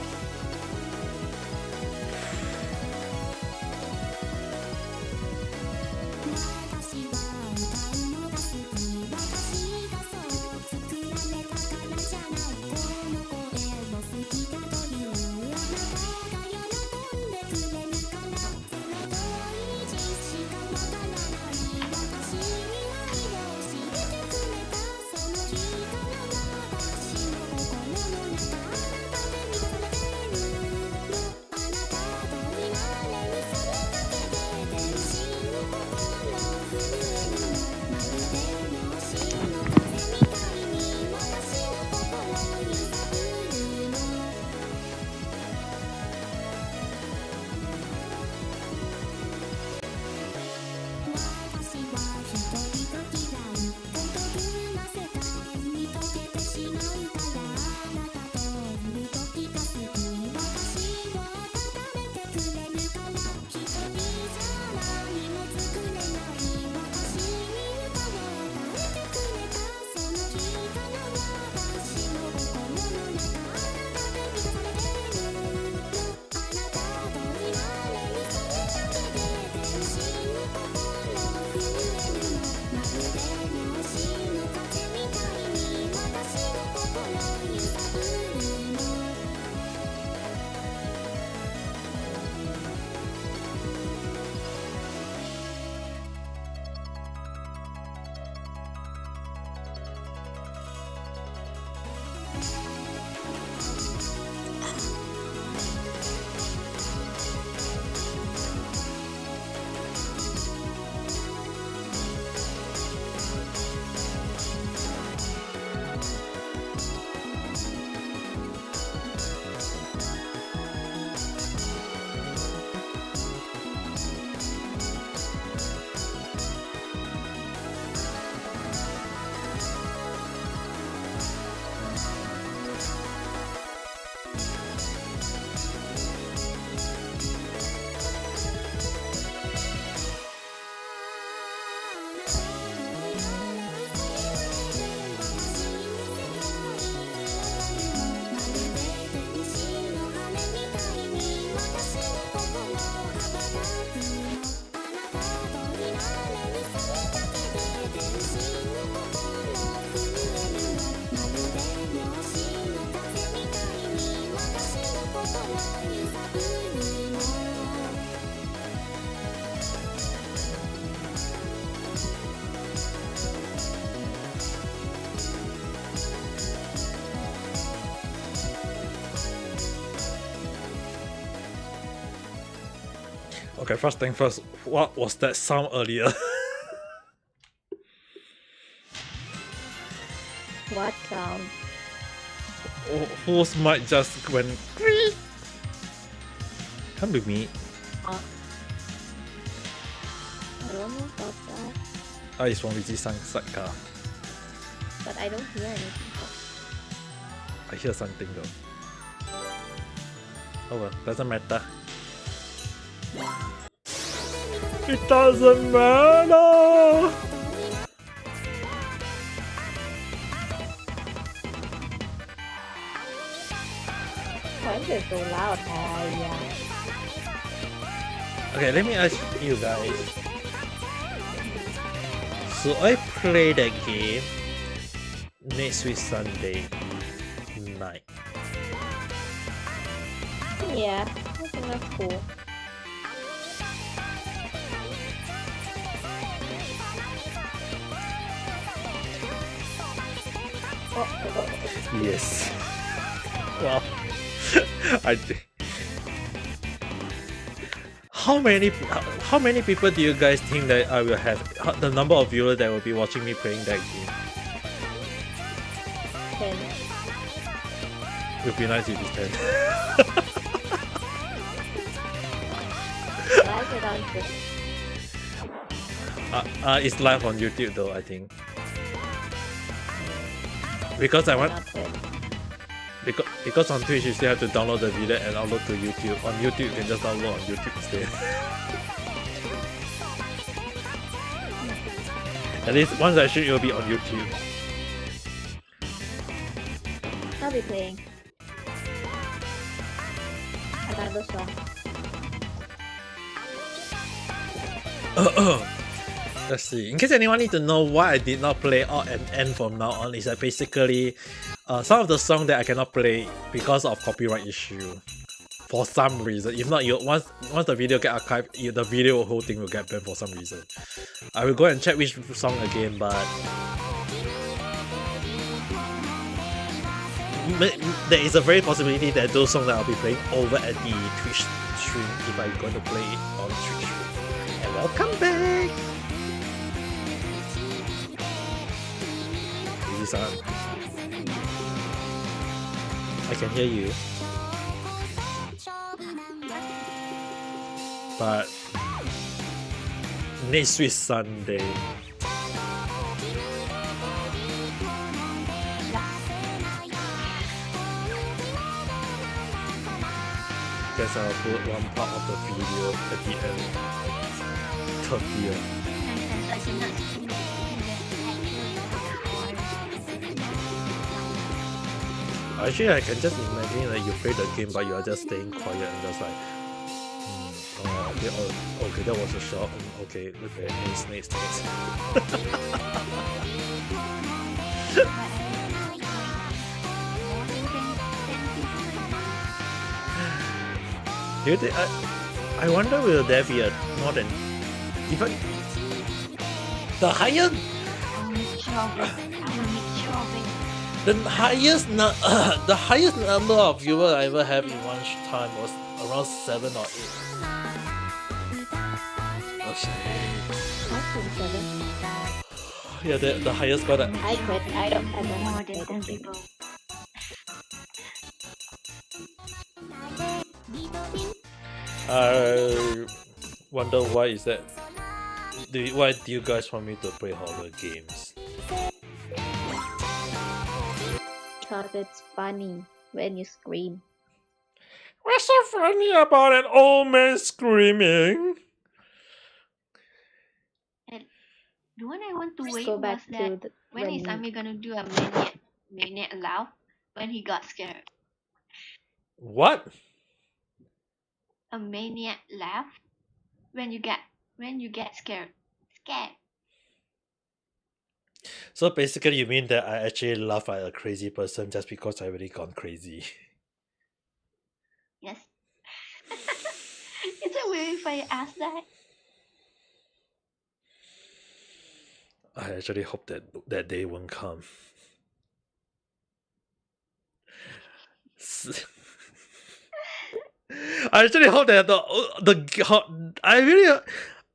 Okay, first thing first, what was that sound earlier? What sound? Whose mic just went? Can't be me. I don't know about that, Oh, it's from Viji's sidecar. but I don't hear anything. I hear something though. Oh well, doesn't matter. It doesn't matter! Why is it so loud? Yeah. Okay, let me ask you guys. So I play that game next week Sunday night. Yeah, I think that's cool. Yes. Well, I think. How many people do you guys think that I will have? The number of viewers that will be watching me playing that game? 10. It would be nice if it's 10. Like it on Twitch. It's live on YouTube though, I think. Because I want. Not Twitch. Because on Twitch you still have to download the video and upload to YouTube. On YouTube you can just download on YouTube instead. At least once I shoot it will be on YouTube. I'll be playing another song. Let's see. In case anyone need to know why I did not play Out and End from now on, is that basically some of the songs that I cannot play because of copyright issue. For some reason. If not, once the video get archived, the video whole thing will get banned for some reason. I will go and check which song again, but there is a very possibility that those songs that I'll be playing over at the Twitch stream if I'm going to play it on Twitch. And welcome back! Vivi-san, I can hear you. But next week Sunday, guess I'll put one part of the video at the end. 30th. Actually, I can just imagine that you play the game but you are just staying quiet and just like okay, okay, that was a shot. Okay, next. Do you think, I wonder will there be a more than even the highest the highest number of viewers I ever have in one time was around 7 or 8. Yeah, the highest one. I quit. I don't have More than 10 people. I wonder why is that? Why do you guys want me to play horror games? Because it's funny when you scream. What's so funny about an old man screaming? The one I want to Let's wait go was back that to the when is Ame gonna do a maniac laugh when he got scared? What? A maniac laugh when you get scared. So basically you mean that I actually laugh at a crazy person just because I already gone crazy? Yes. Is it weird if I ask that? I actually hope that day won't come. I actually hope that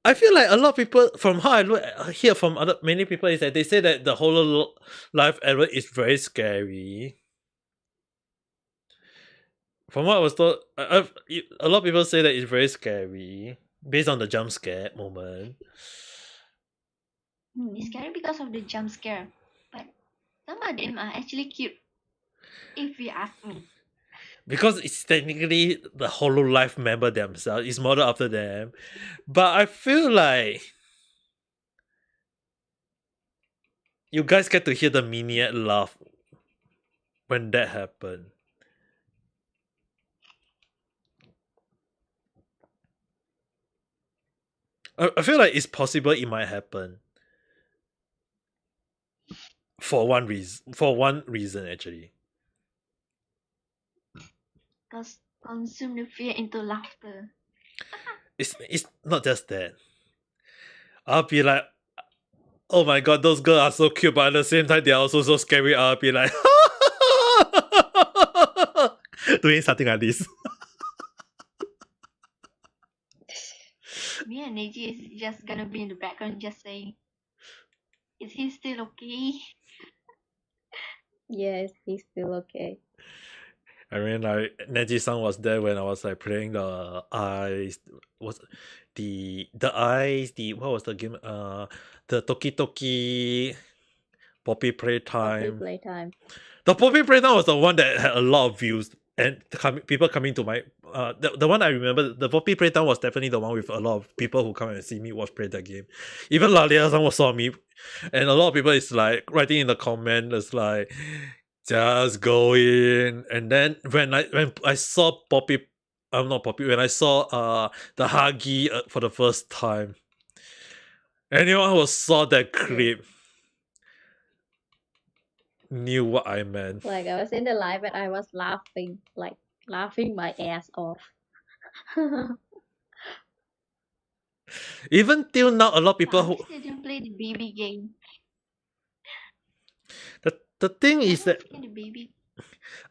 I feel like a lot of people, from how I hear from many people, is that they say that the whole life era is very scary. From what I was told, a lot of people say that it's very scary based on the jump scare moment. It's scary because of the jump scare, but some of them are actually cute, if you ask me. Because it's technically the Hololive member themselves, it's modeled after them. But I feel like you guys get to hear the Miniat laugh when that happened. I feel like it's possible it might happen. For one reason actually. Because consume the fear into laughter. It's not just that. I'll be like, oh my god, those girls are so cute, but at the same time they are also so scary. I'll be like doing something like this. Me and Neji is just gonna be in the background just saying, is he still okay? Yes, he's still okay. I mean, like Neji-san was there when I was like playing the eyes. Was the eyes? What was the game? The Toki Toki Poppy Playtime. Playtime. The Poppy Playtime was the one that had a lot of views and people coming to my. The one I remember, the Poppy Playtime was definitely the one with a lot of people who come and see me play that game. Even Lalia-san saw me, and a lot of people is like writing in the comment. It's like, just go in. And then when I saw Poppy, not Poppy, when I saw the Huggy for the first time, anyone who saw that clip knew what I meant. Like I was in the live and I was laughing my ass off. Even till now, a lot of people who didn't play the baby game. the thing is that The baby.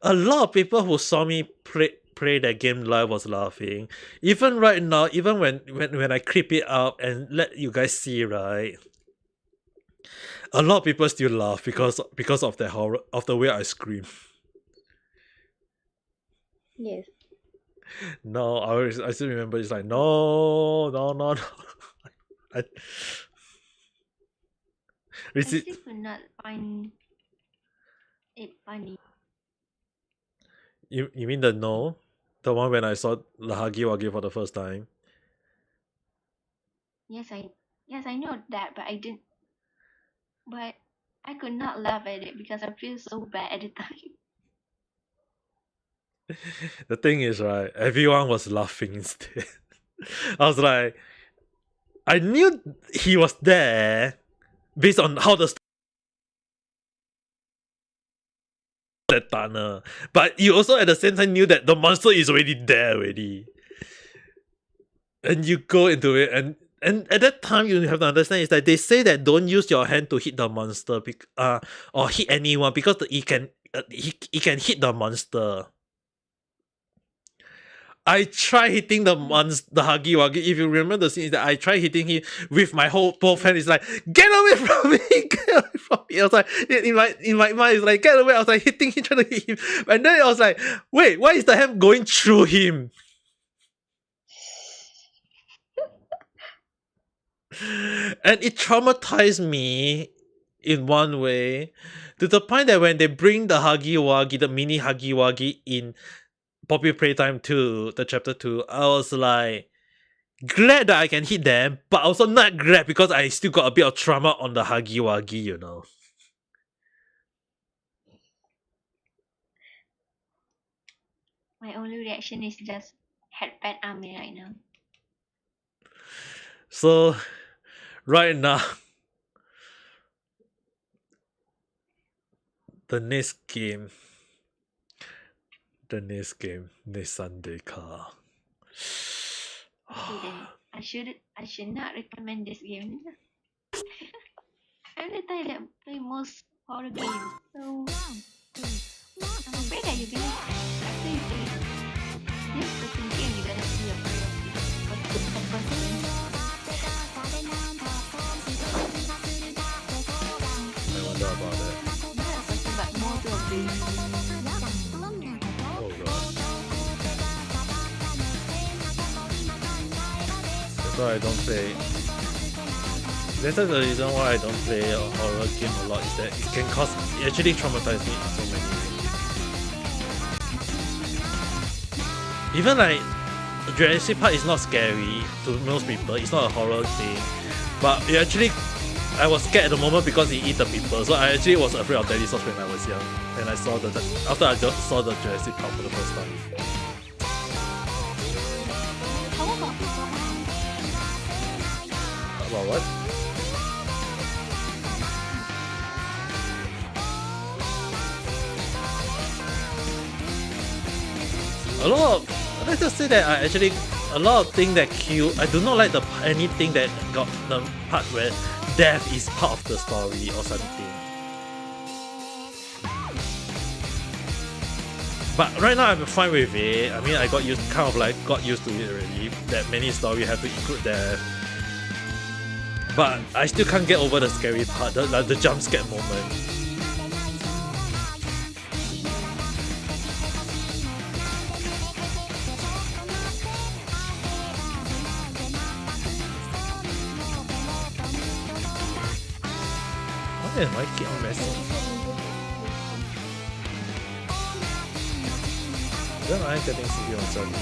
a lot of people who saw me play that game live was laughing. Even right now, even when I clip it up and let you guys see, right? A lot of people still laugh because of the horror of the way I scream. Yes. No, I still remember it's like no. I still could not find it funny. You mean the no? The one when I saw the Huggy Wuggy for the first time? Yes, I know that, but I could not laugh at it because I feel so bad at the time. The thing is, right, everyone was laughing instead. I was like, I knew he was there based on how the that tunnel, but you also at the same time knew that the monster is already there already, and you go into it, and at that time you have to understand is that they say that don't use your hand to hit the monster, or hit anyone because he can hit the monster. I try hitting the Huggy Wuggy. If you remember the scene, is that I try hitting him with my both hands. It's like, get away from me, get away from me. I was like, in my mind, it's like, get away. I was like hitting him, trying to hit him, and then I was like, wait, why is the hand going through him? And it traumatized me in one way, to the point that when they bring the Huggy Wuggy, the mini Huggy Wuggy in Poppy Playtime 2, the chapter 2, I was like glad that I can hit them, but also not glad because I still got a bit of trauma on the Huggy Wuggy, you know. My only reaction is just headpad Ame right now. So right now, the next game, next Sunday car. Okay, then I should not recommend this game. I'm the type that play most horror games, so I'm afraid that you're gonna play this just in case. Oh god. That's why I don't play. That's the reason why I don't play a horror game a lot, is that it can cause, it actually traumatize me in so many ways. Even like the Jurassic Park is not scary to most people, it's not a horror thing, but it actually, I was scared at the moment because it eat the people, so I actually was afraid of dinosaurs when I was young, and I saw the, after I just saw the Jurassic Park for the first time. About what? A lot of, let's just say that I actually, a lot of things that kill, I do not like the anything that got the part where death is part of the story or something. But right now I'm fine with it. I mean, I got used, kind of like got used to it already, that many stories have to include death. But I still can't get over the scary part, the jump scare moment. Why am I keep on messing? Then I'm getting CPU on server.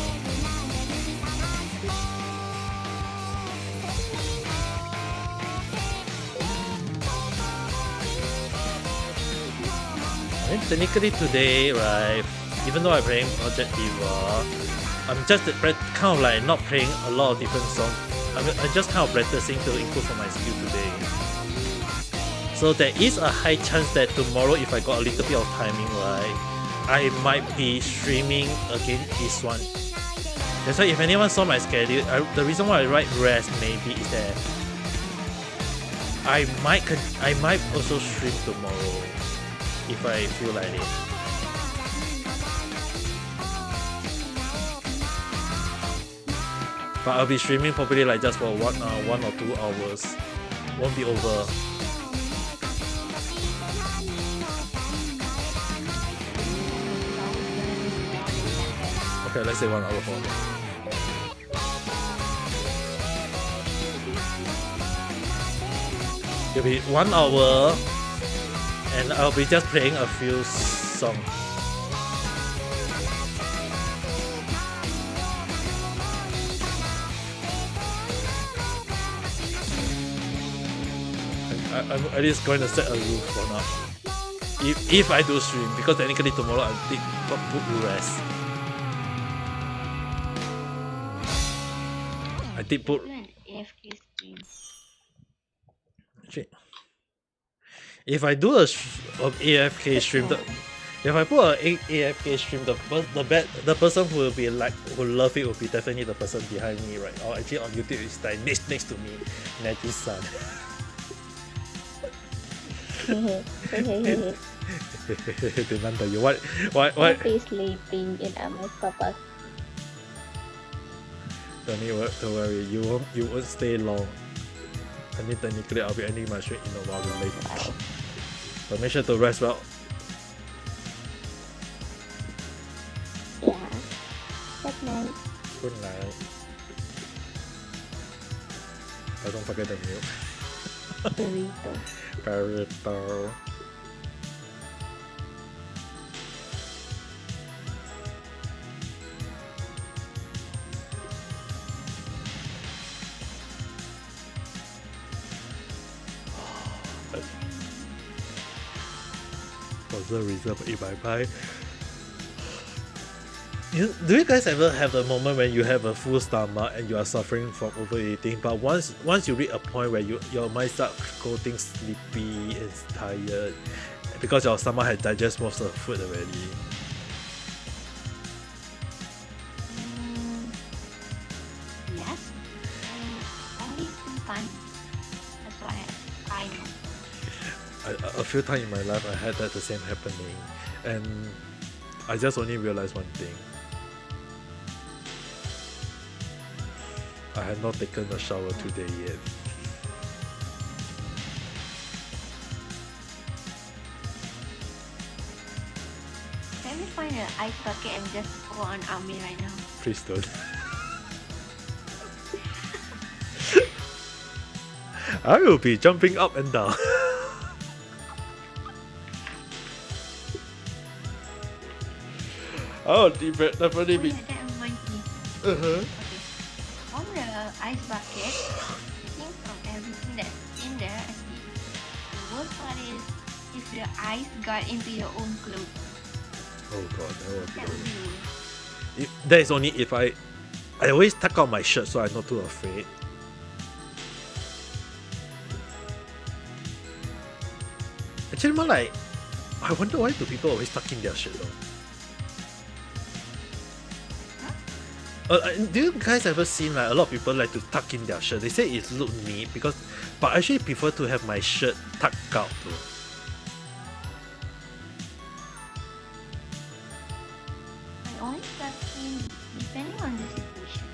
I mean, technically today, right, even though I'm playing Project Diva, I'm just kind of like not playing a lot of different songs. I'm just kind of practicing to improve on my skill today. So there is a high chance that tomorrow, if I got a little bit of timing right, I might be streaming again this one. That's why if anyone saw my schedule, the reason why I write rest maybe is that I might also stream tomorrow if I feel like it. But I'll be streaming probably like just for 1 or 2 hours. Won't be over. Okay, let's say 1 hour for me. It'll be 1 hour and I'll be just playing a few songs. I'm at least going to set a rule for now. If I do stream, because technically tomorrow I did put rest. I did put. AFK stream. Shit. If I do a AFK stream, if I put a AFK stream, the person who will be like, who love it will be definitely the person behind me, right? Or actually on YouTube it's like next to me, Natty's son. Denanda, you what? I'll be sleeping in Ama's papa. Don't worry, you won't stay long. I mean, technically I'll be ending my stream in a while later. But make sure to rest well. Yeah. Good night. Good night. Oh, don't forget the milk. Burrito. Burrito. Further reserve if I buy. Do you guys ever have the moment when you have a full stomach and you are suffering from overeating, but once you reach a point where your mind starts getting sleepy and tired because your stomach has digested most of the food already? Yes. Only sometimes. That's why I know. A few times in my life I had the same happening, and I just only realized one thing. I had not taken a shower today yet. me find an ice bucket and just go on Ame right now. Please don't. I will be jumping up and down. Oh, definitely be. That reminds me. Uh-huh. Okay. On the ice bucket, I think from everything that's in there, I see. The worst part is if the ice got into your own clothes. Oh god, That would be the worst. that is only if I always tuck out my shirt so I'm not too afraid. Actually, more like, I wonder why do people always tuck in their shirt though? Do you guys ever seen like a lot of people like to tuck in their shirt? They say it look neat but I actually prefer to have my shirt tucked out though. I always tuck in depending on the situation.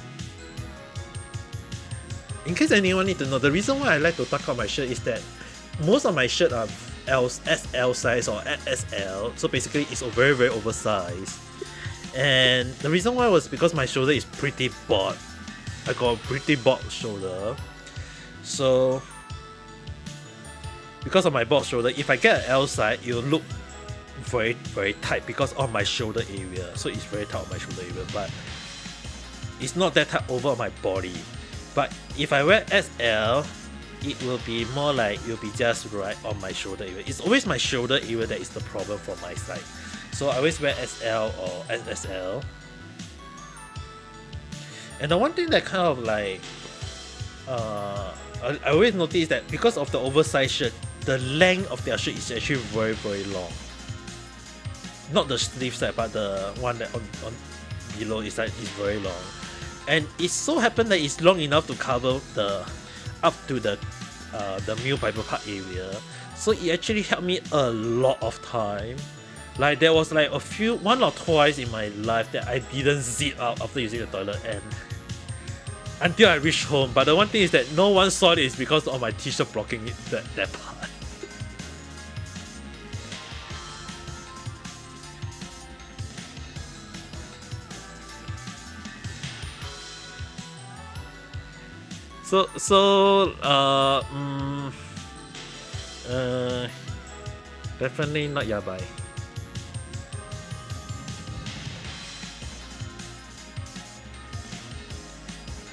In case anyone need to know, the reason why I like to tuck out my shirt is that most of my shirt are SL size or SL, so basically it's very very oversized. And the reason why was because my shoulder is pretty broad. I got a pretty broad shoulder, so because of my broad shoulder, if I get an L size, it will look very very tight because of my shoulder area. So it's very tight on my shoulder area, but it's not that tight over my body. But if I wear SL, it will be more like it will be just right on my shoulder area. It's always my shoulder area that is the problem for my side. So I always wear SL or SSL. And the one thing that kind of like I always notice that because of the oversized shirt, the length of their shirt is actually very very long. Not the sleeve side, but the one that on below is very long. And it so happened that it's long enough to cover the up to the male private part area. So it actually helped me a lot of time. Like there was like one or twice in my life that I didn't zip up after using the toilet and until I reached home. But the one thing is that no one saw it is because of my t-shirt blocking it, that part. Definitely not yabai.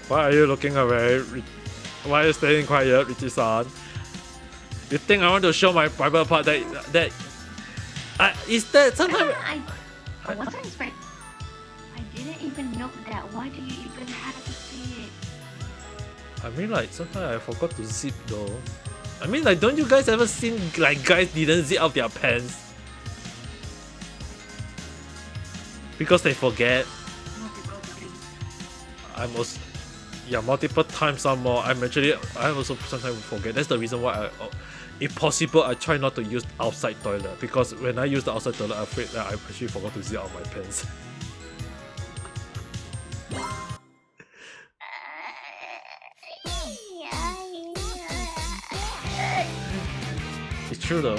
Why are you looking away? Why are you staying quiet, Richie-san? You think I want to show my private part that is that sometimes I wasn't expecting. I didn't even know that. Why do you even have to say it? I mean like sometimes I forgot to zip though. I mean like don't you guys ever seen like guys didn't zip up their pants? Because they forget. I'm also multiple times some more. I also sometimes forget. That's the reason why if possible I try not to use outside toilet, because when I use the outside toilet I'm afraid that I actually forgot to zip up my pants. It's true though.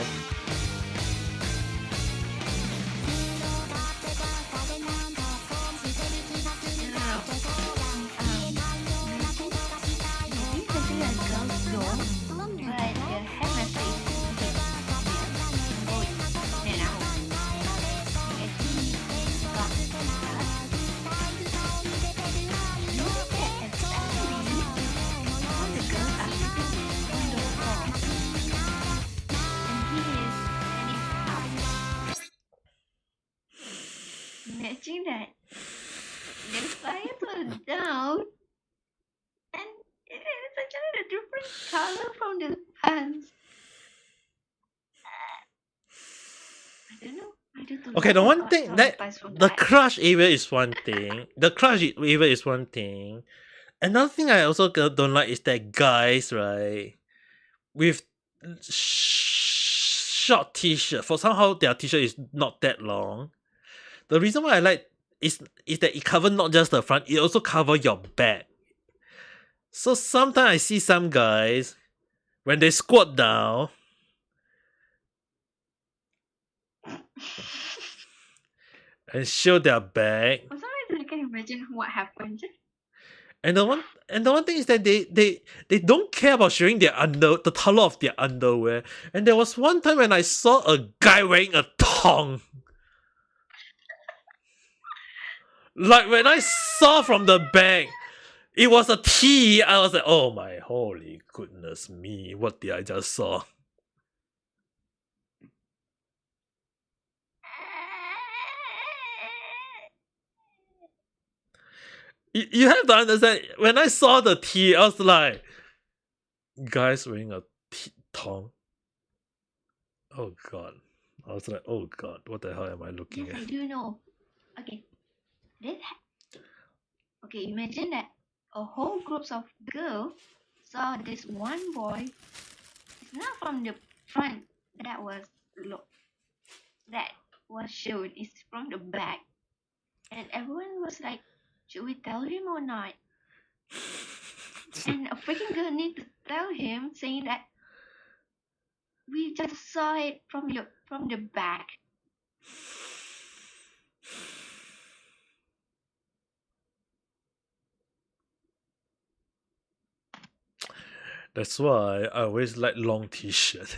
Imagine that the pants was down and it's actually a different color from the pants. I don't know. Okay, the one thing that the crotch area is one thing. The crotch area is one thing. Another thing I also don't like is that guys, right, with short t-shirt, for somehow their t-shirt is not that long. The reason why I like is that it covers not just the front, it also covers your back. So sometimes I see some guys, when they squat down, and show their back. For some reason, I can imagine what happened. And the one thing is that they don't care about showing the color of their underwear. And there was one time when I saw a guy wearing a thong. Like when I saw from the back, it was a T. I was like, oh my holy goodness me, what did I just saw? You have to understand, when I saw the T, I was like, guys wearing a thong. Oh god. I was like, oh god, what the hell am I looking Yes, at? I do know. Okay. Okay, imagine that a whole group of girls saw this one boy. It's not from the front that was showed. It's from the back, and everyone was like, "Should we tell him or not?" And a freaking girl need to tell him, saying that we just saw it from the back. That's why I always like long t-shirt.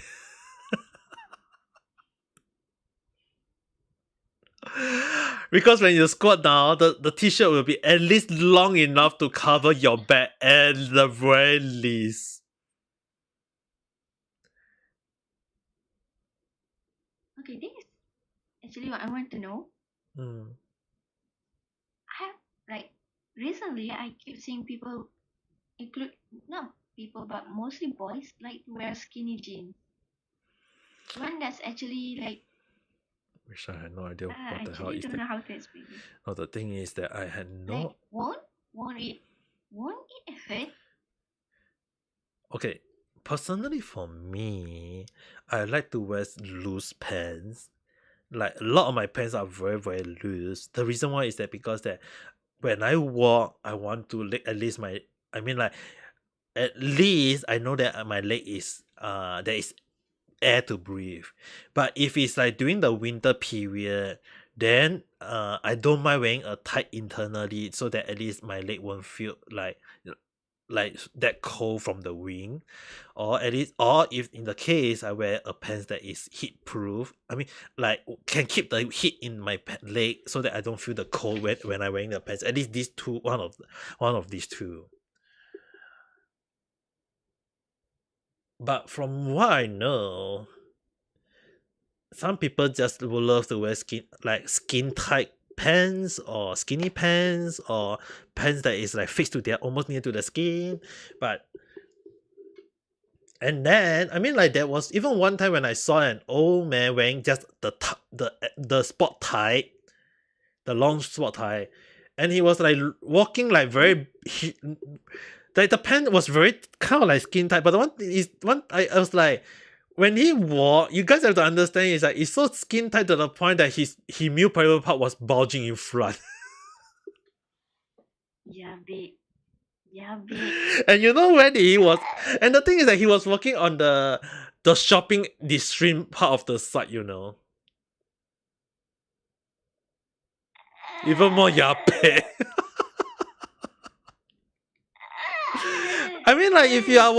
Because when you squat down, the t-shirt will be at least long enough to cover your back at the very least. Okay, this is actually what I want to know. Recently I keep seeing people, not people, but mostly boys, like to wear skinny jeans. One that's actually like, Which I had no idea what I the hell actually is don't that. know how to explain it. No, the thing is that I had no. Like, won't it hurt? Okay, personally for me, I like to wear loose pants. Like a lot of my pants are very very loose. The reason why is that because that when I walk, I want to at least at least I know that my leg is there is air to breathe. But if it's like during the winter period, then I don't mind wearing a tight internally so that at least my leg won't feel like that cold from the wind, or at least, or if in the case I wear a pants that is heat proof, I mean like can keep the heat in my leg so that I don't feel the cold when I'm wearing the pants. At least these two, one of these two. But from what I know, some people just will love to wear skin tight pants or skinny pants or pants that is like fixed to their almost near to the skin. And then I mean like there was even one time when I saw an old man wearing just the sport tie, the long sport tie, and he was like walking like very like the pant was very kind of like skin tight, but I was like, when he wore, you guys have to understand, is like it's so skin tight to the point that his male private part was bulging in front. Yeah, big. And you know when he was, and the thing is that he was walking on the shopping district part of the site, you know. Even more yappe. I mean, like if you are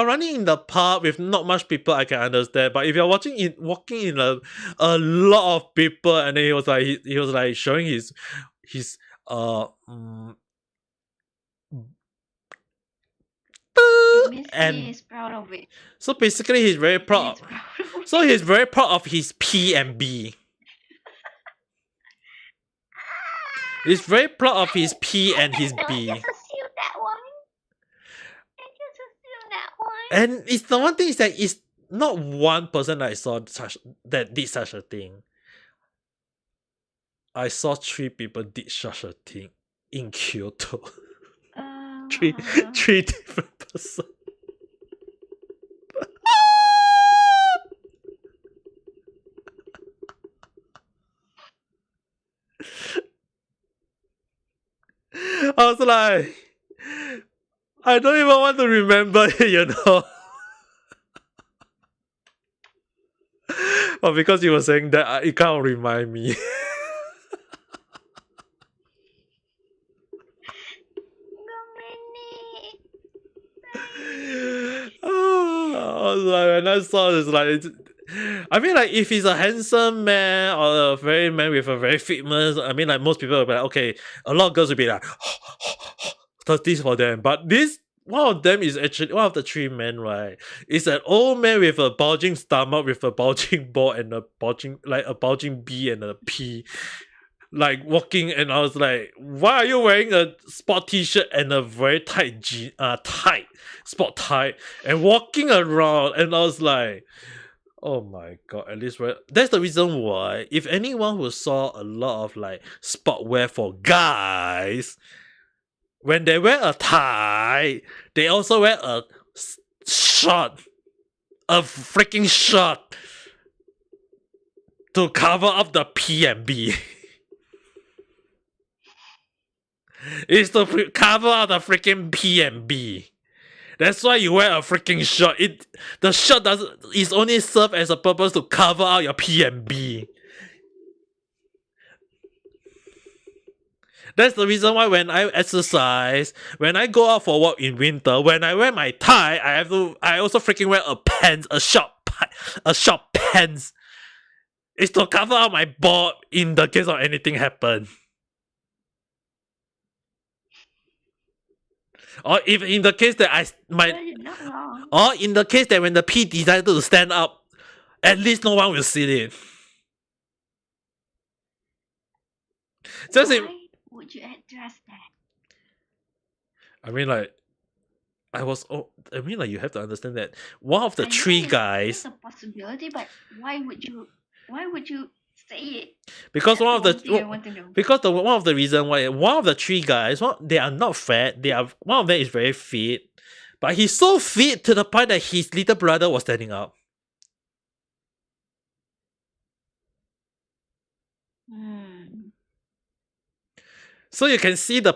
running in the park with not much people, I can understand. But if you're walking in a lot of people, and then he was like showing his and he is proud of it. So basically, he's very proud. So he's very proud of his P and B. He's very proud of his P and his B. And it's the one thing is that it's not one person that I saw that did such a thing. I saw 3 people did such a thing in Kyoto. Three different persons. I was like, I don't even want to remember it, you know. But because you were saying that, it kind of remind me. I saw it, it's like, I mean, like, if he's a handsome man or a very man with a very fit man, I mean, like, most people will be like, okay, a lot of girls will be like, this for them. But this, one of them is actually, one of the three men, right, is an old man with a bulging stomach, with a bulging ball and a bulging B and a P. Like walking, and I was like, why are you wearing a sport t-shirt and a very tight sport tie and walking around? And I was like, oh my god, at least that's the reason why if anyone who saw a lot of like sport wear for guys, when they wear a tie, they also wear a short, a freaking short to cover up the P and B. Is to cover up the freaking P and B. That's why you wear a freaking shirt. The shirt is only serve as a purpose to cover out your P and B. That's the reason why when I exercise, when I go out for walk in winter, when I wear my tie, I also freaking wear a short pants. It's to cover up my butt in the case of anything happen. Or if in the case that You're not wrong. or in the case that when the P decided to stand up, at least no one will see it. Just Why would you address that? I mean, like, you have to understand that one of the I know three it's guys, a possibility, but why would you say it? because That's one of the the one thing I want to know. because one of the reason why one of the three guys, they are not fat. One of them is very fit, but he's so fit to the point that his little brother was standing up. So you can see the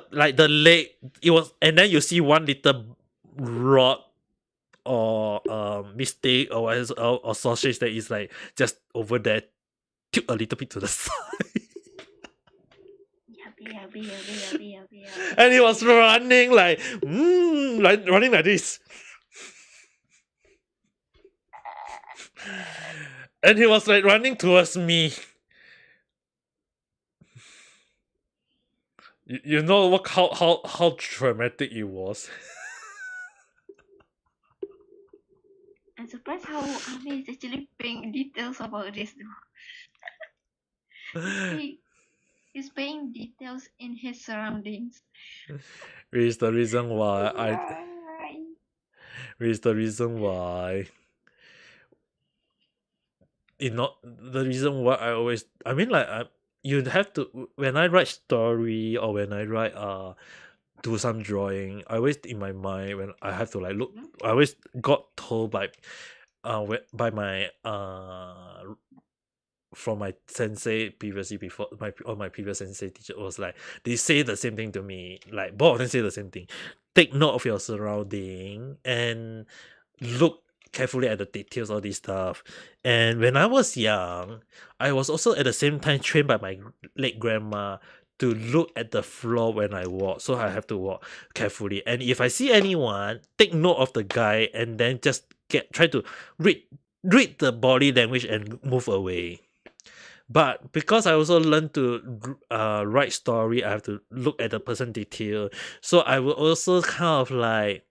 leg. And then you see one little rod or mistake or sausage that is like just over there, tilt a little bit to the side. And he was running like running like this. And he was like running towards me. You know how traumatic it was. I'm surprised how Ame is actually paying details about this though. He's paying details in his surroundings. Which is the reason why I always, I mean, like, you'd have to, when I write story or when I write do some drawing, I always in my mind when I have to like look, I always got told by my from my sensei previously, before my previous sensei teacher was like, they say the same thing to me, like both of them say the same thing: take note of your surrounding and look carefully at the details, all this stuff. And when I was young, I was also at the same time trained by my late grandma to look at the floor when I walk, so I have to walk carefully. And if I see anyone, take note of the guy and then just try to read the body language and move away. But because I also learned to write story, I have to look at the person detail. So I will also kind of like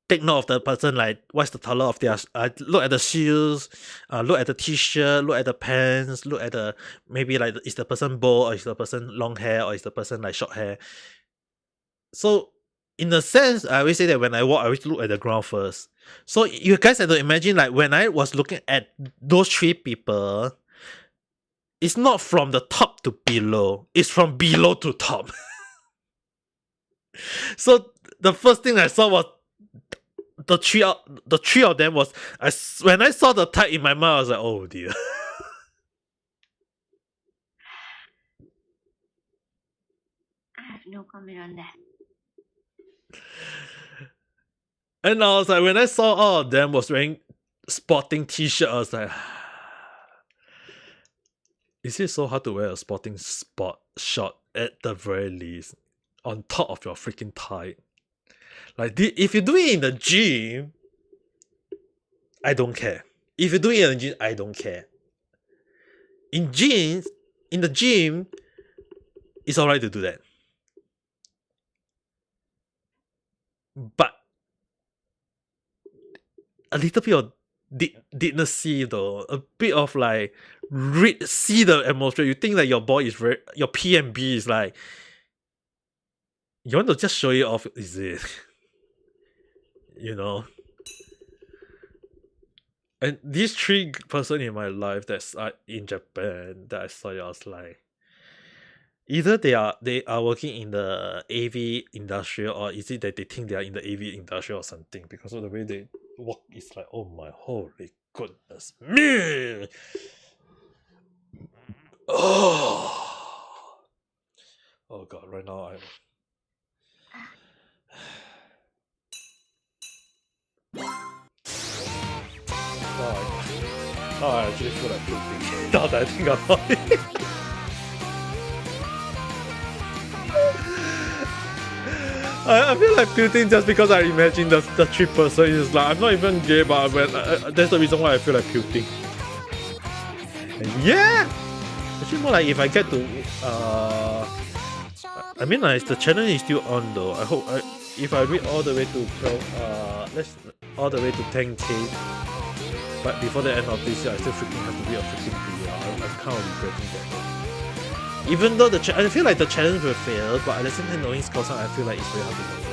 take note of the person, like what's the color of their. Look at the shoes, look at the t-shirt, look at the pants, look at the maybe like is the person bald or is the person long hair or is the person like short hair. So in a sense, I always say that when I walk, I always look at the ground first. So you guys have to imagine, like when I was looking at those three people, it's not from the top to below, it's from below to top. So the first thing I saw was the three of them was, when I saw the tag in my mind, I was like, oh dear. I have no comment on that. And I was like, when I saw all of them was wearing sporting t-shirt, I was like, is it so hard to wear a sporting sport short at the very least, on top of your freaking tie? Like, if you do it in the gym, I don't care. If you do it in jeans, I don't care. In jeans, in the gym, it's alright to do that. But a little bit of didn't see though, a bit of like see the atmosphere. You think that your boy is very, your PMB is like, you want to just show it off, is it? You know. And these three person in my life that's in Japan that I saw, I was like, either they are working in the AV industry, or is it that they think they are in the AV industry or something, because of the way they walk. It's like, oh my holy goodness me. Oh god, right now I actually feel like puking now that I think about it. I feel like puking just because I imagine the three person is like, I'm not even gay, but when that's the reason why I feel like puking. And yeah, actually more like if I get to I mean like the challenge is still on though. I hope if I reach all the way to 12 all the way to 10k, but before the end of this year I still freaking have to be a freaking player. I'm kind of regretting that. Even though I feel like the challenge will fail, but at the same time knowing Scouts, I feel like it's very hard to handle.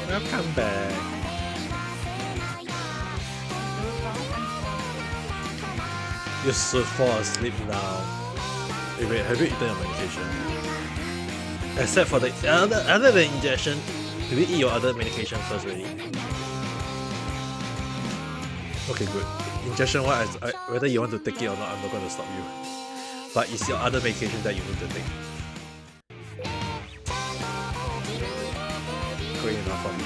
Welcome back. You should fall asleep now. Wait, have you eaten your medication? Except for the other than injection, did you eat your other medication first already? Okay, good. Injection wise, whether you want to take it or not, I'm not going to stop you. But it's your other medication that you need to take. Great enough for me.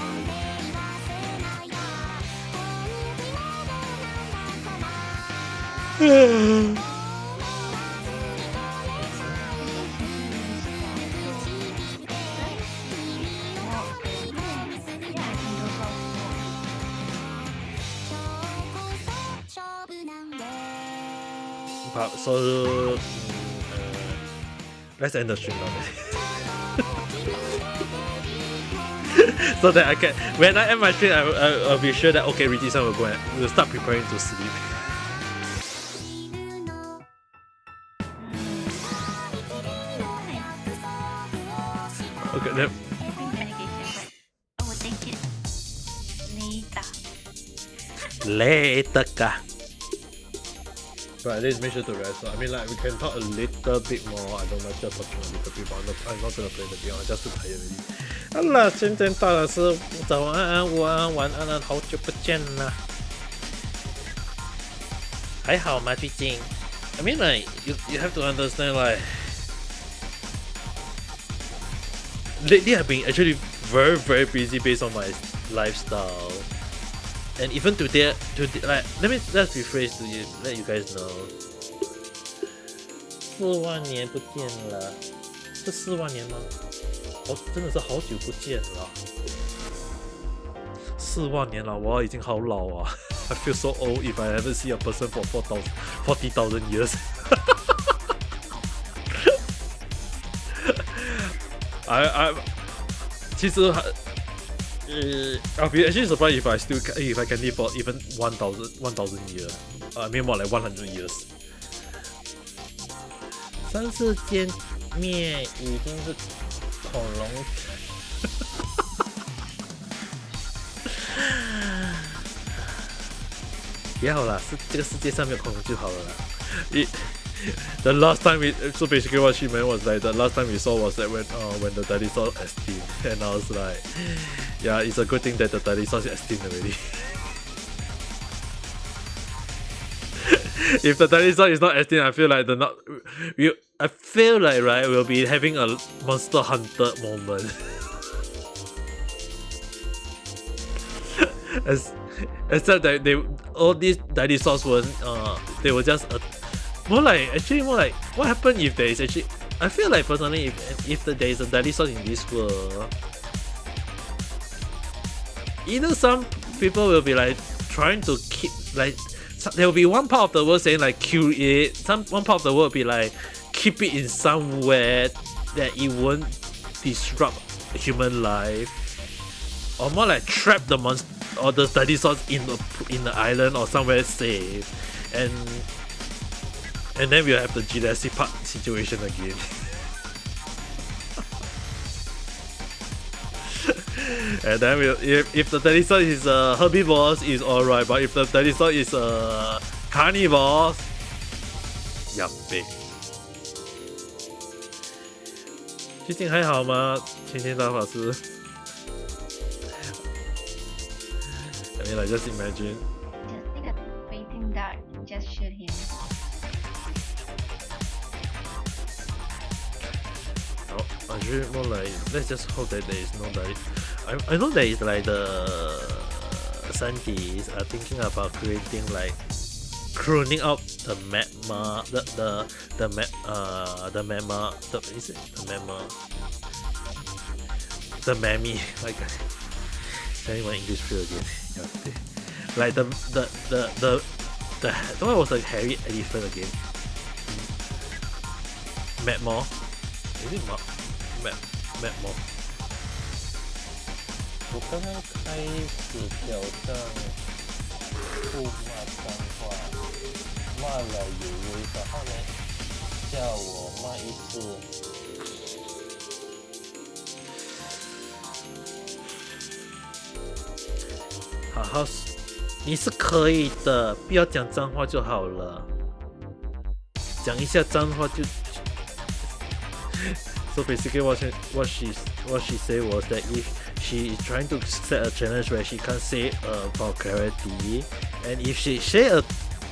So let's end the stream now. So that I can, when I end my stream, I'll be sure that okay, Richie-san will go and we'll start preparing to sleep. Okay, then. I will take it Later ka. But at least make sure to rest. I mean, like, we can talk a little bit more. I don't mind just talking a little bit, but I'm not gonna play the game. I'm just too tired already. 好了，现在到的是早安、午安、晚安了，好久不见了。还好吗？最近 I mean, like, you have to understand, like, lately I've been actually very, very busy based on my lifestyle. And even today, like, let's rephrase to you, let you guys know. 4万年不见了，是4万年吗？哦，真的是好久不见了。4万年了，我已经好老啊。I feel so old if I ever see a person for 40,000 years. I'll be actually surprised if I can live for even 1,000 years. I mean more like 100 years. 3次歼灭已经是恐龙。别好了，这个世界上没有恐龙就好了啦。The last time so basically what she meant was like the last time we saw was that when the dinosaur extinct, and I was like, yeah, it's a good thing that the dinosaur is extinct already. If the dinosaur is not extinct, I feel like right, we'll be having a Monster Hunter moment. Except that they all these dinosaurs were they were just more like what happened if there is actually I feel like personally if there is a dinosaur in this world, either some people will be like trying to keep like there will be one part of the world saying like kill it, one part of the world will be like keep it in somewhere that it won't disrupt human life, or more like trap the monster or the dinosaurs in the island or somewhere safe, and then we'll have the Jurassic Park situation again. And then if the dinosaur is herbivores is alright, but if the dinosaur is carnivores, yappy. 最近还好吗？天天大法师。I mean, like, just imagine. Just think of waiting dark, just shoot him. Oh, I feel more like let's just hope that there is no dice. I know there is like the scientists are thinking about creating like cloning out the magma, is it the magma? The mammy, like saying my English feel again. Like the what was the hairy elephant again? Magma? Is it magma? 我刚刚开始挑战不骂脏话，骂了有违法，后来叫我骂一次。好好，你是可以的，不要讲脏话就好了。讲一下脏话就。So basically, what she said was that if she is trying to set a challenge where she can't say a vulgarity, and if she say a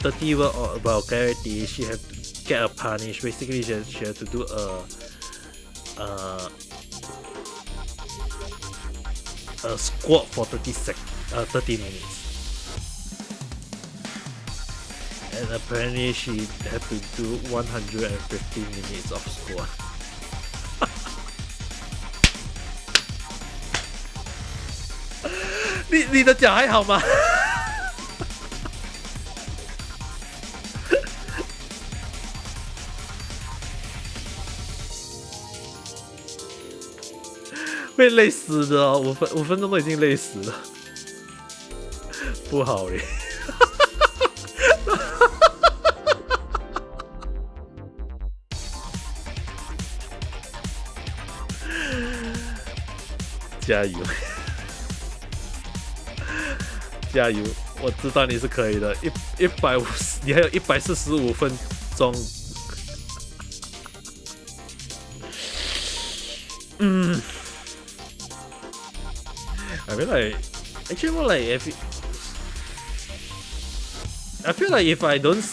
dirty word or a vulgarity, she have to get a punish. Basically, she have to do a squat for 30 minutes. And apparently, she had to do 150 minutes of squat. 你的脚还好吗？会累死的哦，5分钟都已经累死了，不好嘞。加油！加油！我知道你是可以的，150，你还有145分钟。I feel like actually more like I feel like if I don't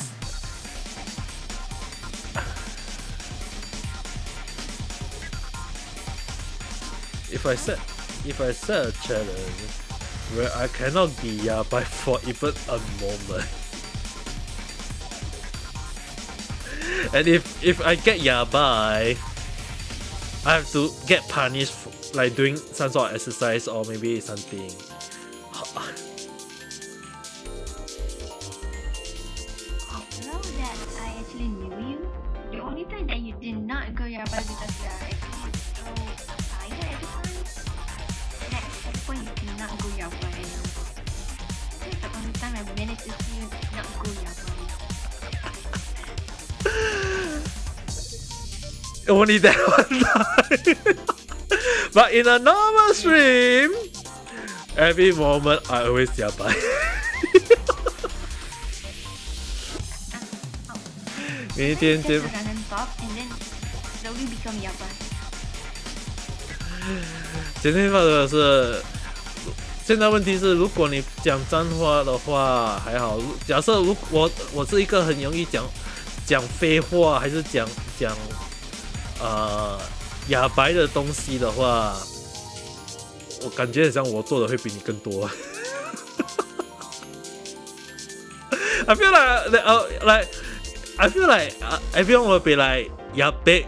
if I set a challenge where I cannot be yabai for even a moment, and if I get yabai, I have to get punished for, like doing some sort of exercise or maybe something. Now that I actually knew you, the only time that you did not go yabai because you are actually so tired at the time. At the point you cannot go yabai anymore. That's the only time I managed to see you not go yabai. Only that one time. But in a normal stream, every moment I always yabai. Just run and pop and then slowly become yabai. 今天发生的是，现在问题是，如果你讲脏话的话还好。假设我是一个很容易讲废话，还是讲哑白的东西的话，我感觉好像我做的会比你更多。I feel like I feel like everyone will be like yappe.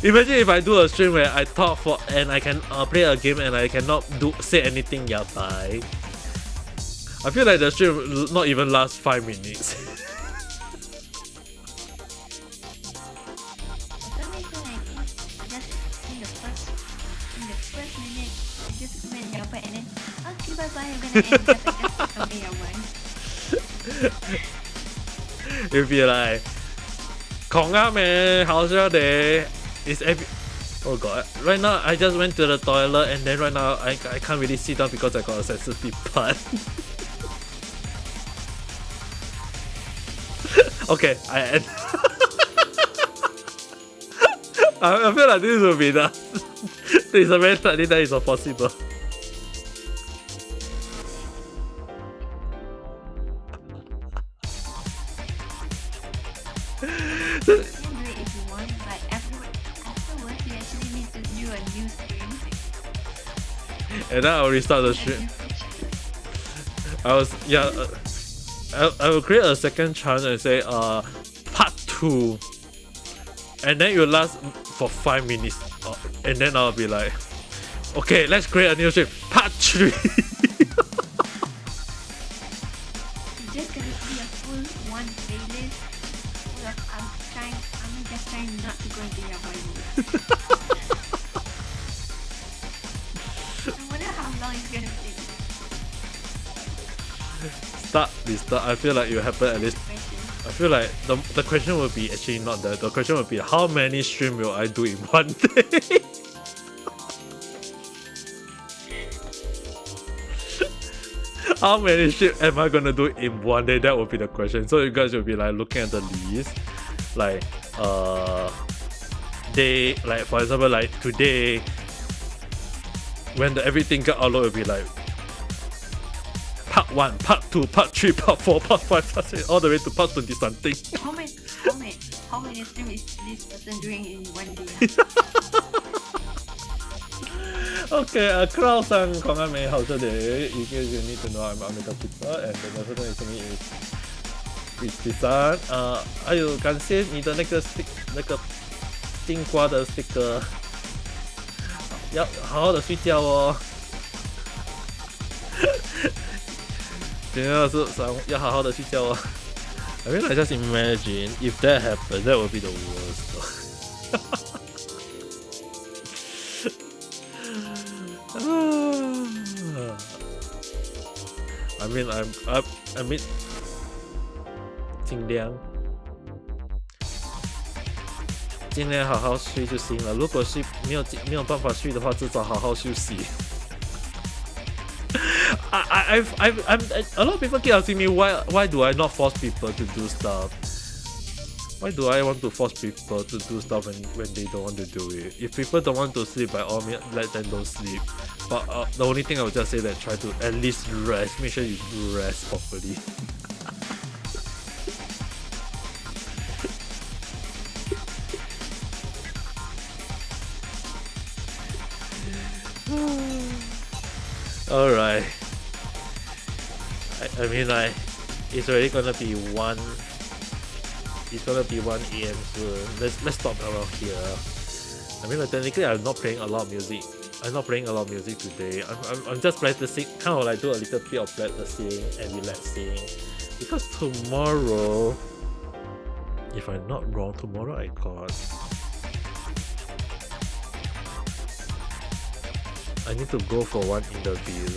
Imagine if I do a stream where I talk for and I can play a game and I cannot say anything yapai. I feel like the stream will not even last 5 minutes. You'll be like, 狂啊咩，好笑的。It's every. Oh god! Right now I just went to the toilet and then right now I can't really sit down because I got a sensitive part. Okay, I end. I feel like this will be the. This is a very likely that is possible. And then I'll restart the stream. I will create a second chance and say part 2, and then it will last for 5 minutes, and then I'll be like, okay, let's create a new stream, part 3. It's just gonna be a full one playlist full of I'm just trying not to go into your body. I wonder how long it's gonna take. Restart. I feel like it will happen at least. I feel like the question will be actually not that. The question will be how many streams will I do in one day? How many streams am I gonna do in one day? That will be the question. So you guys will be like looking at the list, like day, like for example, like today, when everything got uploaded, will be like part 1, part 2, part 3, part 4, part 5, part 6, all the way to part 20 something. How many streams is this person doing in one day? Okay, crowd 上狂阿美好笑的 in case you need to know I'm Ame Gakita and the person next to me is Pisan. 还有感谢你的那个金瓜的 sticker， 要好好的睡觉哦。今天是要好好的睡觉哦。I mean, I just imagine if that happens, that would be the worst. I mean, 尽量好好睡就行了。如果睡没有办法睡的话，至少好好休息。I'm a lot of people keep asking me why do I not force people to do stuff? Why do I want to force people to do stuff when they don't want to do it? If people don't want to sleep, by all means, let them don't sleep. But the only thing I would just say that try to at least rest. Make sure you rest properly. Alright. I mean, like, it's already gonna be 1 AM soon. Let's stop around here. I mean, like, technically I'm not playing a lot of music. I'm not playing a lot of music today. I'm just practicing, kind of like do a little bit of practicing and relaxing. Because tomorrow, if I'm not wrong, tomorrow I need to go for one interview.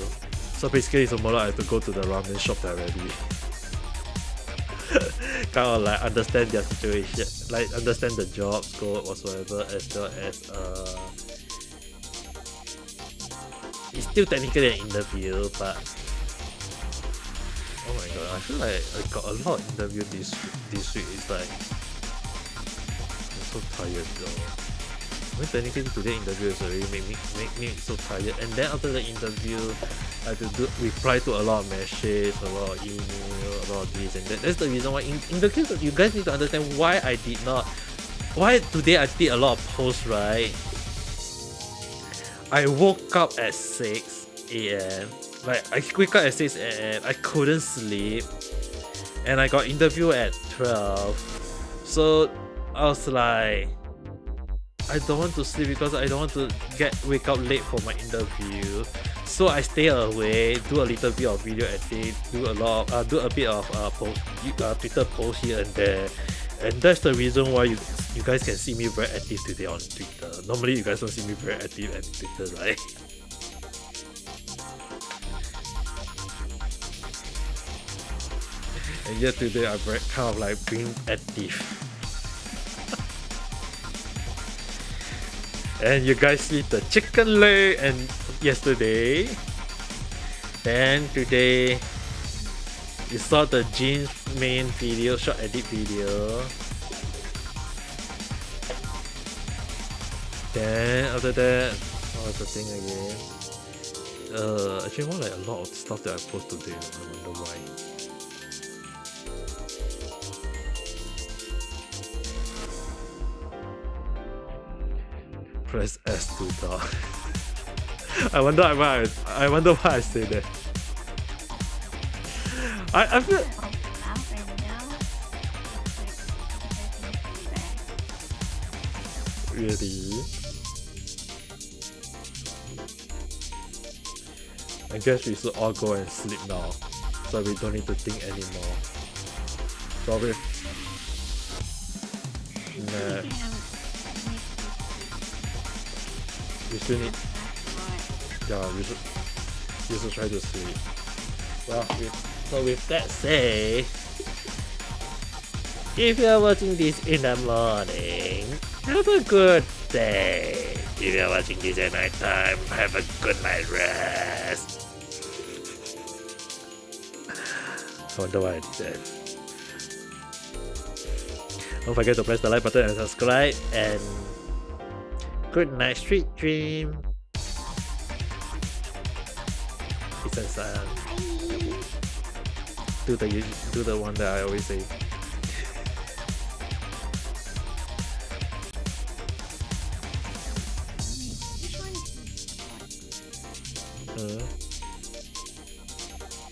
So basically tomorrow I have to go to the ramen shop directly. Kind of like understand their situation, like understand the job scope whatsoever, as well as it's still technically an interview, but oh my god, I feel like I got a lot of interview this week. It's like I'm so tired though. I mean, technically today interviews already make me so tired, and then after the interview I have to reply to a lot of messages, a lot of email, a lot of this and that. That's the reason why in the case you guys need to understand why today I did a lot of posts, right? I woke up at 6 a.m. Like I wake up at 6 a.m. I couldn't sleep, and I got interview at 12. So I was like, I don't want to sleep because I don't want to wake up late for my interview. So I stay away, do a little bit of video editing, do a bit of Twitter post here and there, and that's the reason why you guys can see me very active today on Twitter. Normally you guys don't see me very active on Twitter, right? And yet today I'm very kind of like being active. And you guys see the chicken leg and yesterday. Then today you saw the jeans main video, short edit video. Then after that, what was the thing again? Actually more like a lot of stuff that I post today. I wonder why. Press S to talk. I wonder why I say that. I feel really. I guess we should all go and sleep now, so we don't need to think anymore. Probably. Nah. You still need. Yeah, you should try to sleep. Well, so with that said, if you're watching this in the morning, have a good day. If you're watching this at night time, have a good night rest. I wonder why I did that. Don't forget to press the like button and subscribe, and good night, sweet dream. Peace and sun. Do the one that I always say.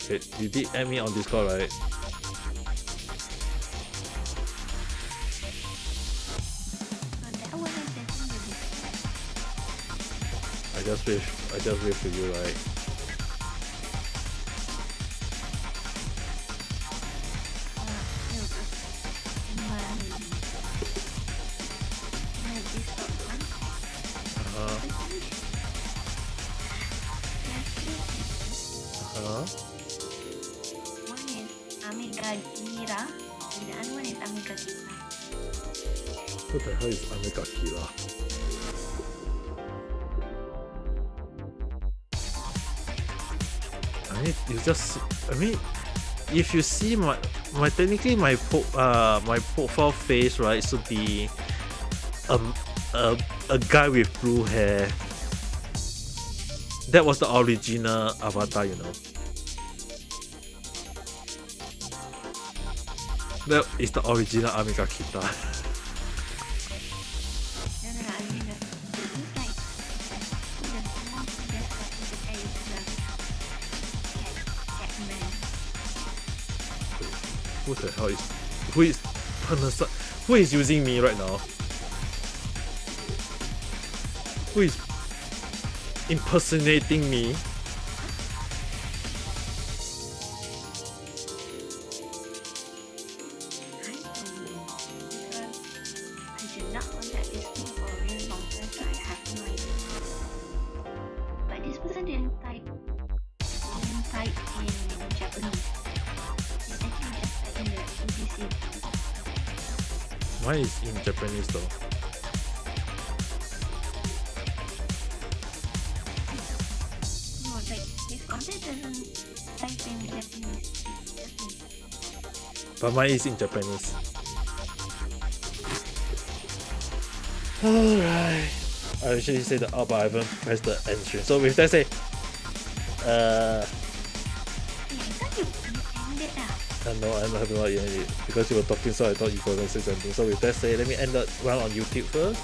Wait, you did add me on Discord, right? I just wave to you, right? One is Ame Gakita, and the other one is Ame Gakita. What the hell is Ame Gakita? If you see my technically my profile face, right, should be a guy with blue hair. That was the original avatar, you know. That is the original Ame Gakita. What the hell is who is using me right now? Who is impersonating me? I did not contact this person for a really long time, so I have no idea. But this person didn't type in Japanese. It's actually just like in the ABC. Mine is in Japanese though. No, like his content doesn't type in Japanese. It's just me. But mine is in Japanese. Alright. I actually said the out, but I haven't pressed the end string. So with that said, Yeah, I thought you ended up. no, I have not ended it because you were talking, so I thought you were going to say something. So with that said, let me end that round on YouTube first.